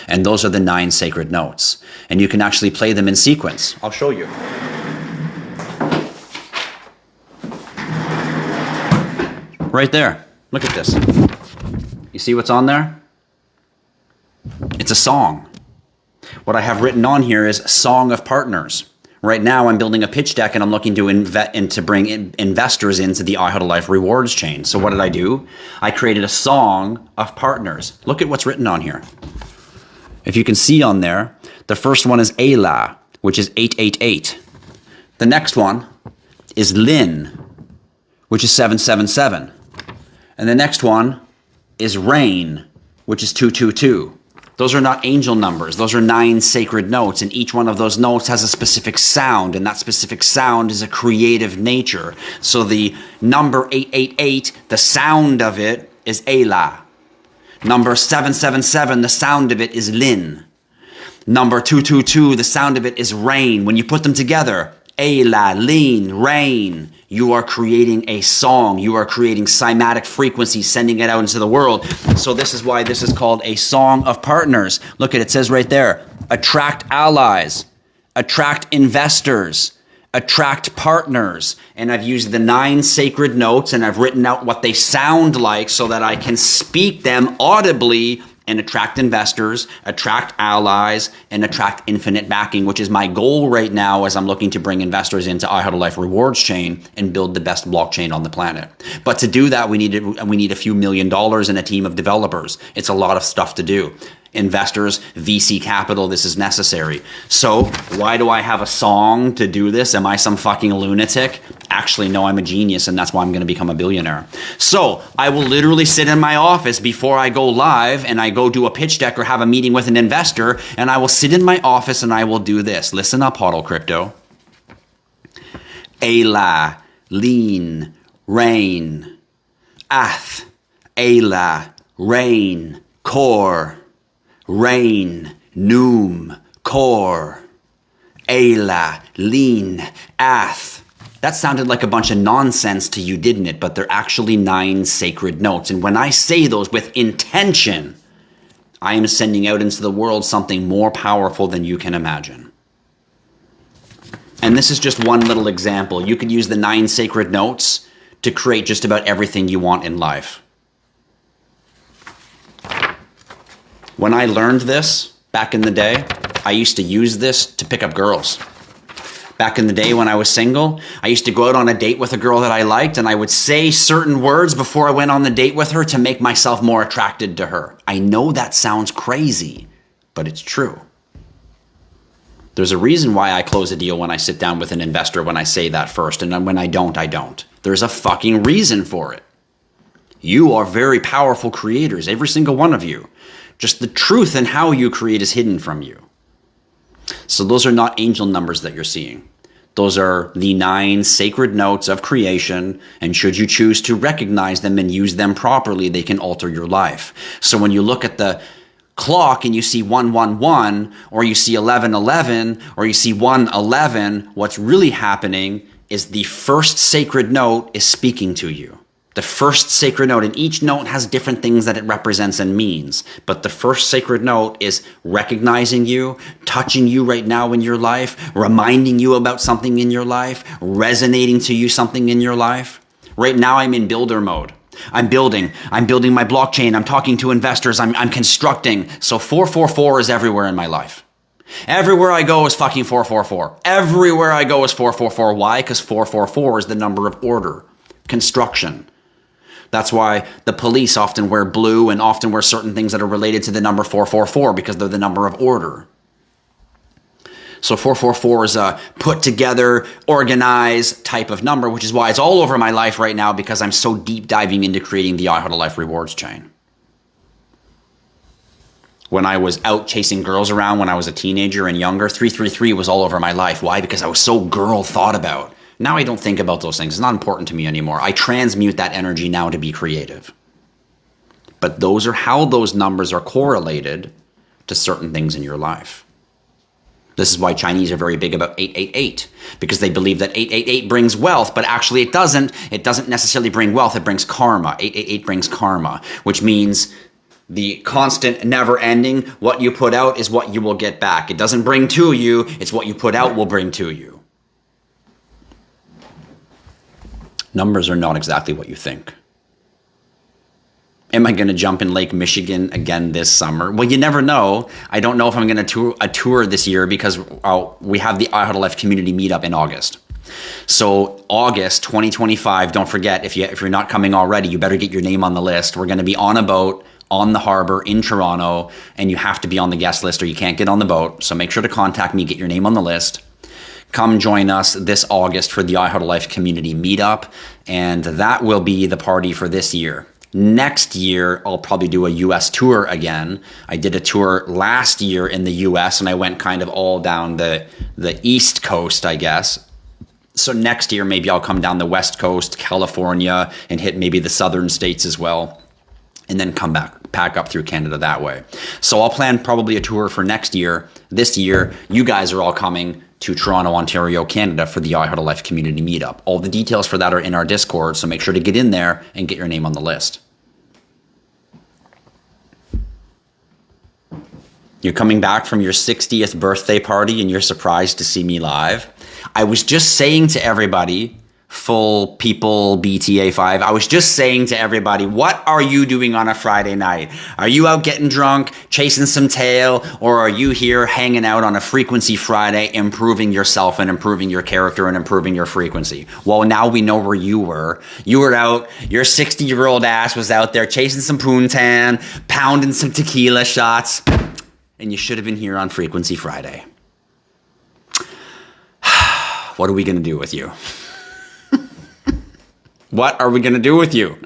And those are the 9 sacred notes. And you can actually play them in sequence. I'll show you. Right there. Look at this. You see what's on there? It's a song. What I have written on here is Song of Partners. Right now, I'm building a pitch deck and I'm looking to bring investors into the IHodlLife rewards chain. So what did I do? I created a Song of Partners. Look at what's written on here. If you can see on there, the first one is Ayla, which is 888. The next one is Lin, which is 777. And the next one is Rain, which is 222. Those are not angel numbers. Those are 9 sacred notes, and each one of those notes has a specific sound, and that specific sound is a creative nature. So the number 888, the sound of it is Ayla. Number 777, the sound of it is Lin. Number 222, the sound of it is Rain. When you put them together, Ayla, Lin, Rain, You are creating a song. You are creating cymatic frequency, sending it out into the world. So this is why this is called a song of partners. Look at it, it says right there, attract allies, attract investors, attract partners. And I've used the 9 sacred notes and I've written out what they sound like so that I can speak them audibly and attract investors, attract allies, and attract infinite backing, which is my goal right now as I'm looking to bring investors into IHodlLife rewards chain and build the best blockchain on the planet. But to do that, we need a few $1 million and a team of developers. It's a lot of stuff to do. Investors, VC capital, this is necessary. So why do I have a song to do this? Am I some fucking lunatic? Actually, no, I'm a genius, and that's why I'm going to become a billionaire. So I will literally sit in my office before I go live and I go do a pitch deck or have a meeting with an investor, and I will sit in my office and I will do this. Listen up, HODL Crypto. Ayla, lean, rain, ath, Ayla, rain, core, rain, noom, core, Ayla, lean, ath. That sounded like a bunch of nonsense to you, didn't it? But they're actually 9 sacred notes. And when I say those with intention, I am sending out into the world something more powerful than you can imagine. And this is just one little example. You could use the 9 sacred notes to create just about everything you want in life. When I learned this back in the day, I used to use this to pick up girls. Back in the day when I was single, I used to go out on a date with a girl that I liked, and I would say certain words before I went on the date with her to make myself more attracted to her. I know that sounds crazy, but it's true. There's a reason why I close a deal when I sit down with an investor when I say that first, and then when I don't, I don't. There's a fucking reason for it. You are very powerful creators, every single one of you. Just the truth and how you create is hidden from you. So those are not angel numbers that you're seeing. Those are the 9 sacred notes of creation, and should you choose to recognize them and use them properly, they can alter your life. So when you look at the clock and you see 111, or you see 1111, or you see 111, what's really happening is the first sacred note is speaking to you. The first sacred note, and each note has different things that it represents and means. But the first sacred note is recognizing you, touching you right now in your life, reminding you about something in your life, resonating to you something in your life. Right now I'm in builder mode. I'm building my blockchain. I'm talking to investors. I'm constructing. So 444 is everywhere in my life. Everywhere I go is fucking 444. Everywhere I go is 444. Why? Because 444 is the number of order, construction. That's why the police often wear blue and often wear certain things that are related to the number 444 because they're the number of order. So 444 is a put together, organized type of number, which is why it's all over my life right now because I'm so deep diving into creating the IHodlLife rewards chain. When I was out chasing girls around when I was a teenager and younger, 333 was all over my life. Why? Because I was so girl thought about. Now I don't think about those things. It's not important to me anymore. I transmute that energy now to be creative. But those are how those numbers are correlated to certain things in your life. This is why Chinese are very big about 888, because they believe that 888 brings wealth, but actually it doesn't. It doesn't necessarily bring wealth. It brings karma. 888 brings karma, which means the constant, never ending, what you put out is what you will get back. It doesn't bring to you. It's what you put out will bring to you. Numbers are not exactly what you think. Am I going to jump in Lake Michigan again this summer? Well, you never know. I don't know if I'm going to tour this year because we have the IHodlLife community meetup in August. So August 2025, don't forget, if you're not coming already, you better get your name on the list. We're going to be on a boat on the harbor in Toronto, and you have to be on the guest list or you can't get on the boat. So make sure to contact me, get your name on the list. Come join us this August for the IHodlLife community meetup, and that will be the party for this year. Next year, I'll probably do a US tour again. I did a tour last year in the US, and I went kind of all down the East Coast, I guess. So next year, maybe I'll come down the West Coast, California, and hit maybe the southern states as well, and then come pack up through Canada that way. So I'll plan probably a tour for next year. This year, you guys are all coming to Toronto, Ontario, Canada for the IHodlLife community meetup. All the details for that are in our Discord, so make sure to get in there and get your name on the list. You're coming back from your 60th birthday party and you're surprised to see me live. I was just saying to everybody, full people BTA5, I was just saying to everybody, what are you doing on a Friday night? Are you out getting drunk, chasing some tail, or are you here hanging out on a Frequency Friday, improving yourself and improving your character and improving your frequency? Well, now we know where you were. You were out, your 60-year-old ass was out there chasing some poontang, pounding some tequila shots, and you should have been here on Frequency Friday. What are we going to do with you? What are we going to do with you?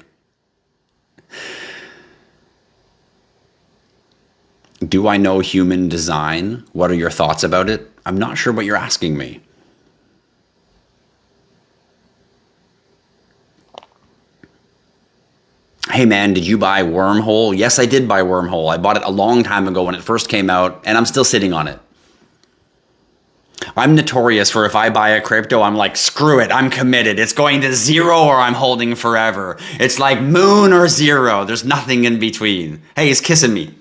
Do I know human design? What are your thoughts about it? I'm not sure what you're asking me. Hey man, did you buy Wormhole? Yes, I did buy Wormhole. I bought it a long time ago when it first came out, and I'm still sitting on it. I'm notorious for if I buy a crypto, I'm like, screw it, I'm committed. It's going to zero or I'm holding forever. It's like moon or zero. There's nothing in between. Hey, he's kissing me.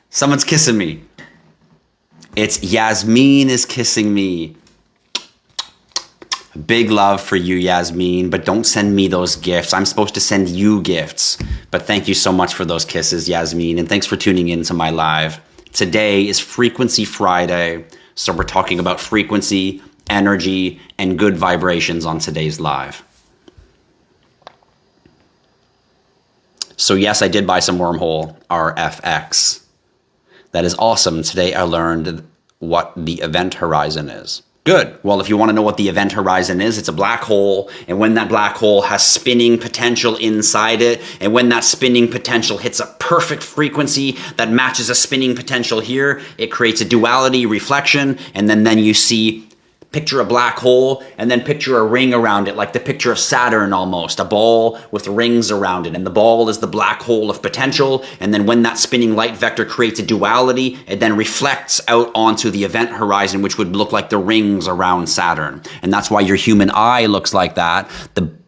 Someone's kissing me. It's Yasmin is kissing me. Big love for you, Yasmin, but don't send me those gifts. I'm supposed to send you gifts. But thank you so much for those kisses, Yasmin, and thanks for tuning in to my live. Today is Frequency Friday, so we're talking about frequency, energy, and good vibrations on today's live. So yes, I did buy some Wormhole RFX. That is awesome. Today I learned what the event horizon is. Good. Well, if you want to know what the event horizon is, it's a black hole. And when that black hole has spinning potential inside it, and when that spinning potential hits a perfect frequency that matches a spinning potential here, it creates a duality reflection. And then you see, picture a black hole and then picture a ring around it, like the picture of Saturn almost, a ball with rings around it. And the ball is the black hole of potential. And then when that spinning light vector creates a duality, it then reflects out onto the event horizon, which would look like the rings around Saturn. And that's why your human eye looks like that.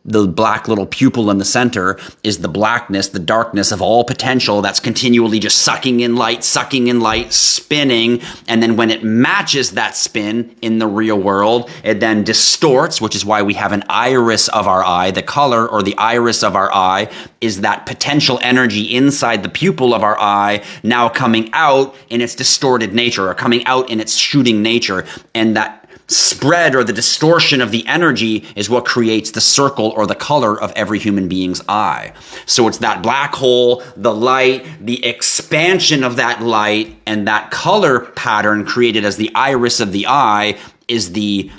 The black little pupil in the center is the blackness, the darkness of all potential that's continually just sucking in light, spinning. And then when it matches that spin in the real world, it then distorts, which is why we have an iris of our eye. The color or the iris of our eye is that potential energy inside the pupil of our eye now coming out in its distorted nature or coming out in its shooting nature. And that spread or the distortion of the energy is what creates the circle or the color of every human being's eye. So it's that black hole, the light, the expansion of that light, and that color pattern created as the iris of the eye is the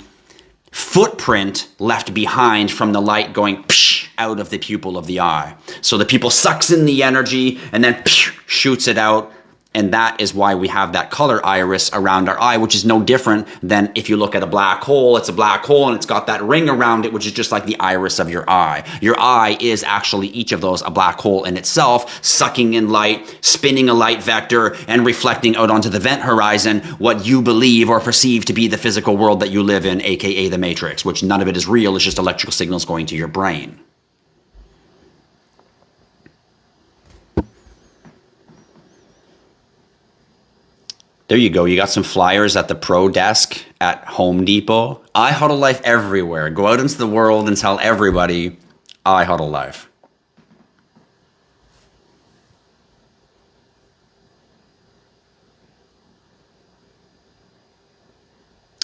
footprint left behind from the light going out of the pupil of the eye. So the pupil sucks in the energy and then shoots it out. And that is why we have that color iris around our eye, which is no different than if you look at a black hole. It's a black hole and it's got that ring around it, which is just like the iris of your eye. Your eye is actually each of those a black hole in itself, sucking in light, spinning a light vector, and reflecting out onto the event horizon what you believe or perceive to be the physical world that you live in, aka the Matrix, which none of it is real. It's just electrical signals going to your brain. There you go. You got some flyers at the pro desk at Home Depot. IHodlLife everywhere. Go out into the world and tell everybody IHodlLife.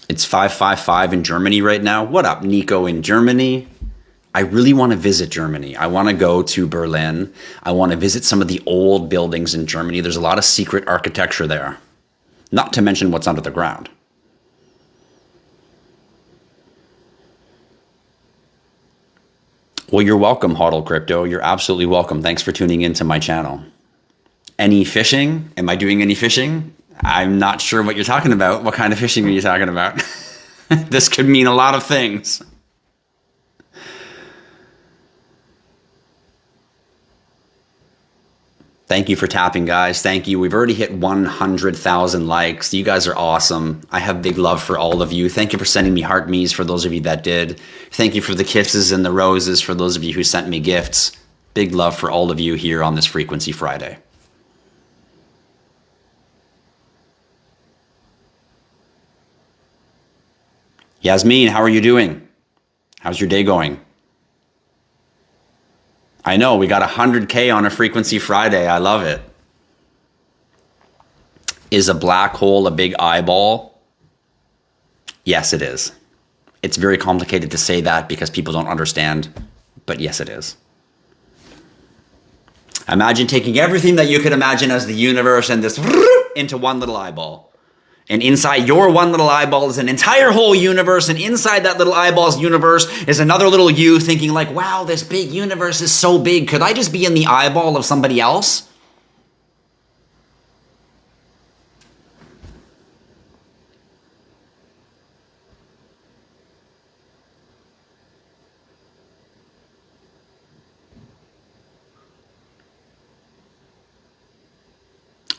It's 555 in Germany right now. What up, Nico in Germany? I really want to visit Germany. I want to go to Berlin. I want to visit some of the old buildings in Germany. There's a lot of secret architecture there. Not to mention what's under the ground. Well, you're welcome, HODL Crypto. You're absolutely welcome. Thanks for tuning into my channel. Any fishing? Am I doing any fishing? I'm not sure what you're talking about. What kind of fishing are you talking about? This could mean a lot of things. Thank you for tapping, guys. Thank you. We've already hit 100,000 likes. You guys are awesome. I have big love for all of you. Thank you for sending me heart me's for those of you that did. Thank you for the kisses and the roses for those of you who sent me gifts. Big love for all of you here on this Frequency Friday. Yasmin, how are you doing? How's your day going? I know, we got 100K on a Frequency Friday. I love it. Is a black hole a big eyeball? Yes, it is. It's very complicated to say that because people don't understand, but yes, it is. Imagine taking everything that you could imagine as the universe and this into one little eyeball. And inside your one little eyeball is an entire whole universe, and inside that little eyeball's universe is another little you thinking like, wow, this big universe is so big. Could I just be in the eyeball of somebody else?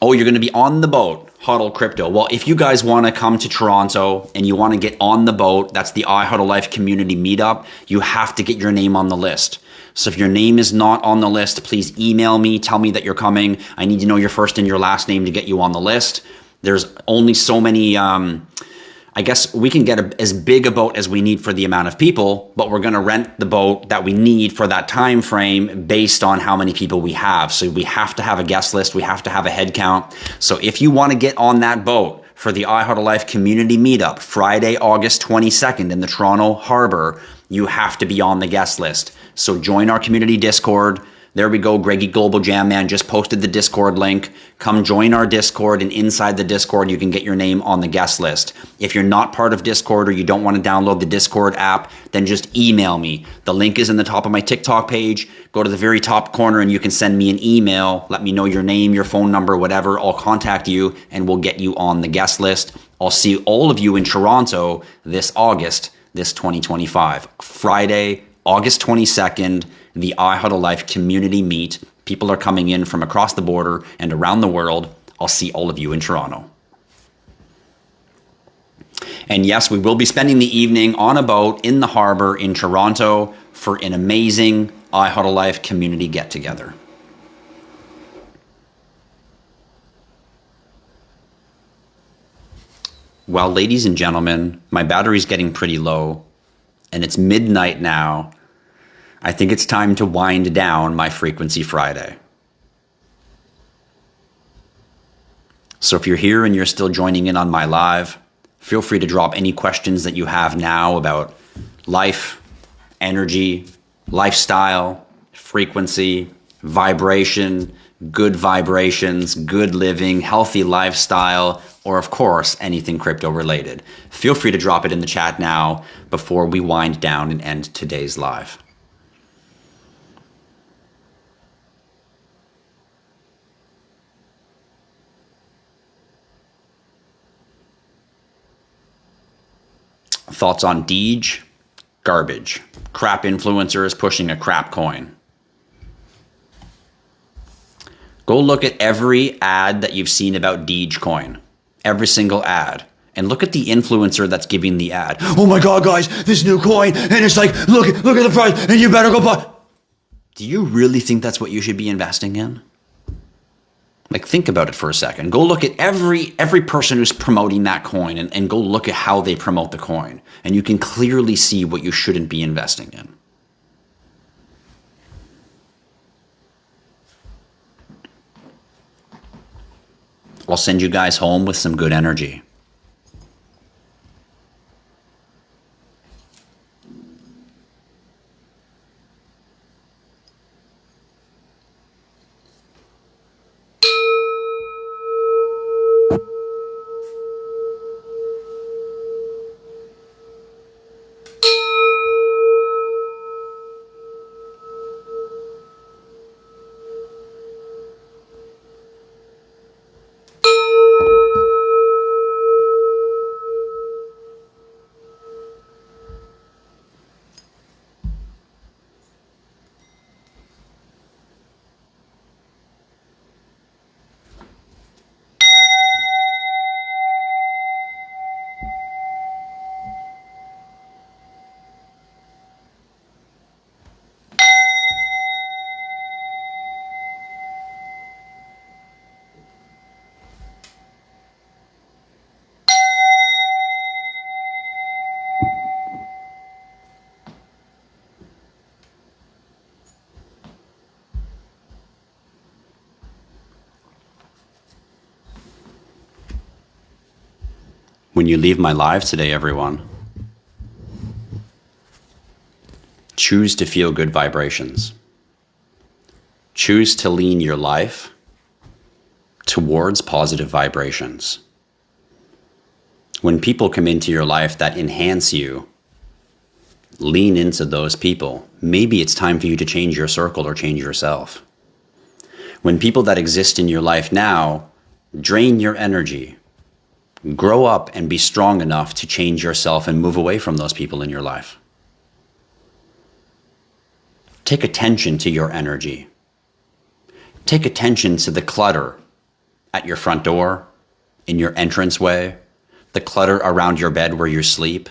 Oh, you're going to be on the boat, HODL Crypto. Well, if you guys want to come to Toronto and you want to get on the boat, that's the IHodlLife community meetup, you have to get your name on the list. So if your name is not on the list, please email me, tell me that you're coming. I need to know your first and your last name to get you on the list. There's only so many, I guess we can get as big a boat as we need for the amount of people, but we're going to rent the boat that we need for that time frame based on how many people we have. So we have to have a guest list. We have to have a head count. So if you want to get on that boat for the IHodlLife community meetup, Friday, August 22nd in the Toronto Harbor, you have to be on the guest list. So join our community Discord. There we go. Greggy Global Jam Man just posted the Discord link. Come join our Discord, and inside the Discord, you can get your name on the guest list. If you're not part of Discord or you don't want to download the Discord app, then just email me. The link is in the top of my TikTok page. Go to the very top corner and you can send me an email. Let me know your name, your phone number, whatever. I'll contact you and we'll get you on the guest list. I'll see all of you in Toronto this August, this 2025. Friday, August 22nd, the IHodlLife community meet. People are coming in from across the border and around the world. I'll see all of you in Toronto. And yes, we will be spending the evening on a boat in the harbor in Toronto for an amazing IHodlLife community get-together. Well, ladies and gentlemen, my battery's getting pretty low, and it's midnight now. I think it's time to wind down my Frequency Friday. So if you're here and you're still joining in on my live, feel free to drop any questions that you have now about life, energy, lifestyle, frequency, vibration, good vibrations, good living, healthy lifestyle, or of course, anything crypto related. Feel free to drop it in the chat now before we wind down and end today's live. Thoughts on Deej? Garbage. Crap influencer is pushing a crap coin. Go look at every ad that you've seen about Deej coin. Every single ad. And look at the influencer that's giving the ad. Oh my God, guys, this new coin. And it's like, look at the price and you better go buy. Do you really think that's what you should be investing in? Like, think about it for a second. Go look at every person who's promoting that coin and go look at how they promote the coin. And you can clearly see what you shouldn't be investing in. I'll send you guys home with some good energy. When you leave my live today, everyone, choose to feel good vibrations. Choose to lean your life towards positive vibrations. When people come into your life that enhance you, lean into those people. Maybe it's time for you to change your circle or change yourself. When people that exist in your life now drain your energy, grow up and be strong enough to change yourself and move away from those people in your life. Take attention to your energy. Take attention to the clutter at your front door, in your entranceway, the clutter around your bed where you sleep.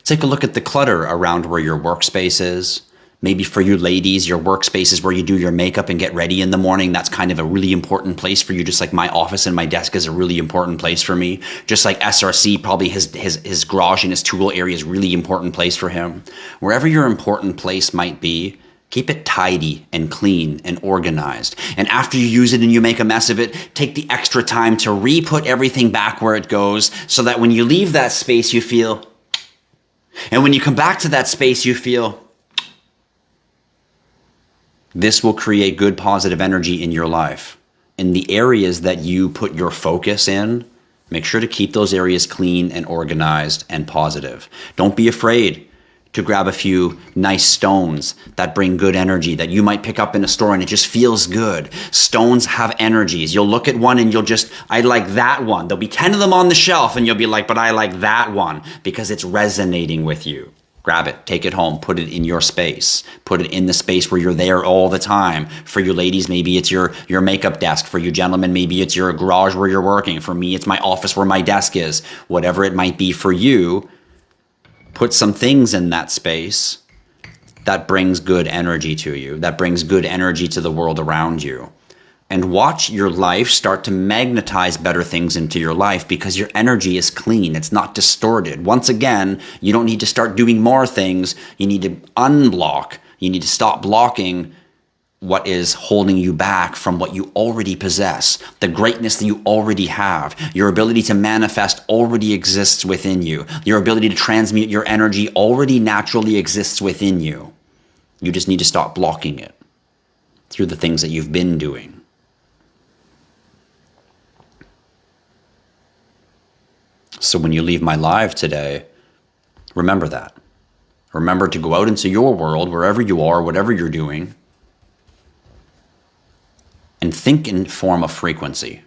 Take a look at the clutter around where your workspace is. Maybe for you ladies, your workspace is where you do your makeup and get ready in the morning. That's kind of a really important place for you, just like my office and my desk is a really important place for me. Just like SRC, probably his garage and his tool area is a really important place for him. Wherever your important place might be, keep it tidy and clean and organized. And after you use it and you make a mess of it, take the extra time to re-put everything back where it goes so that when you leave that space, you feel, and when you come back to that space, you feel, this will create good positive energy in your life. In the areas that you put your focus in, make sure to keep those areas clean and organized and positive. Don't be afraid to grab a few nice stones that bring good energy that you might pick up in a store and it just feels good. Stones have energies. You'll look at one and you'll just, I like that one. There'll be 10 of them on the shelf and you'll be like, but I like that one because it's resonating with you. Grab it, take it home, put it in your space. Put it in the space where you're there all the time. For you ladies, maybe it's your makeup desk. For you gentlemen, maybe it's your garage where you're working. For me, it's my office where my desk is. Whatever it might be for you, put some things in that space that brings good energy to you, that brings good energy to the world around you. And watch your life start to magnetize better things into your life because your energy is clean. It's not distorted. Once again, you don't need to start doing more things. You need to unblock. You need to stop blocking what is holding you back from what you already possess. The greatness that you already have. Your ability to manifest already exists within you. Your ability to transmute your energy already naturally exists within you. You just need to stop blocking it through the things that you've been doing. So when you leave my live today, remember that. Remember to go out into your world, wherever you are, whatever you're doing, and think in form of frequency.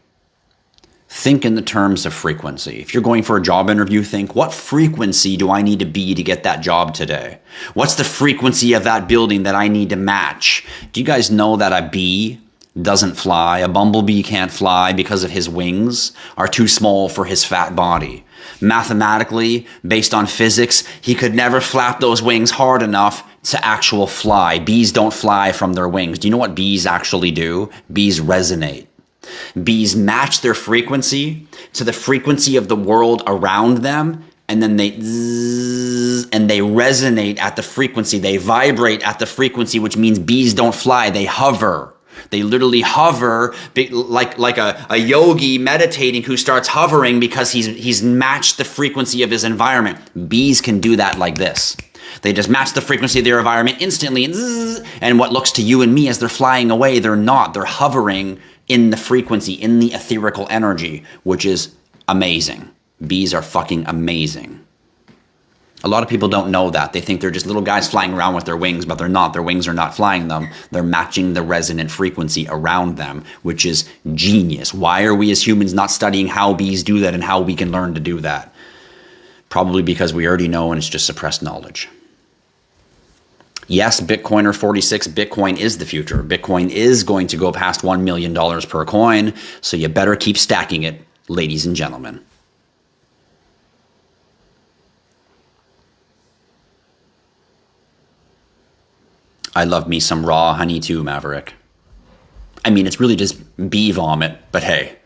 Think in the terms of frequency. If you're going for a job interview, think, what frequency do I need to be to get that job today? What's the frequency of that building that I need to match? Do you guys know that a bee doesn't fly? A bumblebee can't fly because of his wings are too small for his fat body. Mathematically, based on physics, he could never flap those wings hard enough to actual fly. Bees don't fly from their wings. Do you know what bees actually do? Bees resonate. Bees match their frequency to the frequency of the world around them, and then they zzz, and they resonate at the frequency. They vibrate at the frequency, which means bees don't fly. They hover. They literally hover like a yogi meditating who starts hovering because he's matched the frequency of his environment. Bees can do that like this. They just match the frequency of their environment instantly. And what looks to you and me as they're flying away, they're not. They're hovering in the frequency, in the etherical energy, which is amazing. Bees are fucking amazing. A lot of people don't know that. They think they're just little guys flying around with their wings, but they're not. Their wings are not flying them. They're matching the resonant frequency around them, which is genius. Why are we as humans not studying how bees do that and how we can learn to do that? Probably because we already know and it's just suppressed knowledge. Yes, Bitcoiner 46, Bitcoin is the future. Bitcoin is going to go past $1 million per coin, so you better keep stacking it, ladies and gentlemen. I love me some raw honey too, Maverick. I mean, it's really just bee vomit, but hey,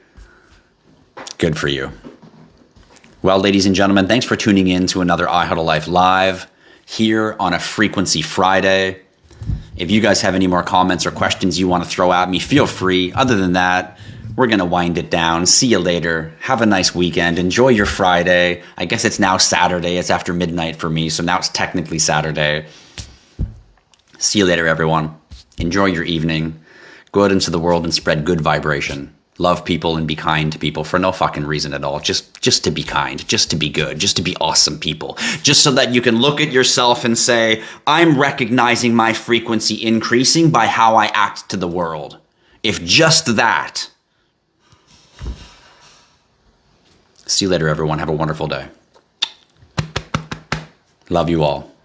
good for you. Well, ladies and gentlemen, thanks for tuning in to another IHodlLife Live here on a Frequency Friday. If you guys have any more comments or questions you want to throw at me, feel free. Other than that, we're going to wind it down. See you later. Have a nice weekend. Enjoy your Friday. I guess it's now Saturday. It's after midnight for me, so now it's technically Saturday. See you later, everyone. Enjoy your evening. Go out into the world and spread good vibration. Love people and be kind to people for no fucking reason at all. Just to be kind, just to be good, just to be awesome people. Just so that you can look at yourself and say, I'm recognizing my frequency increasing by how I act to the world. If just that. See you later, everyone. Have a wonderful day. Love you all.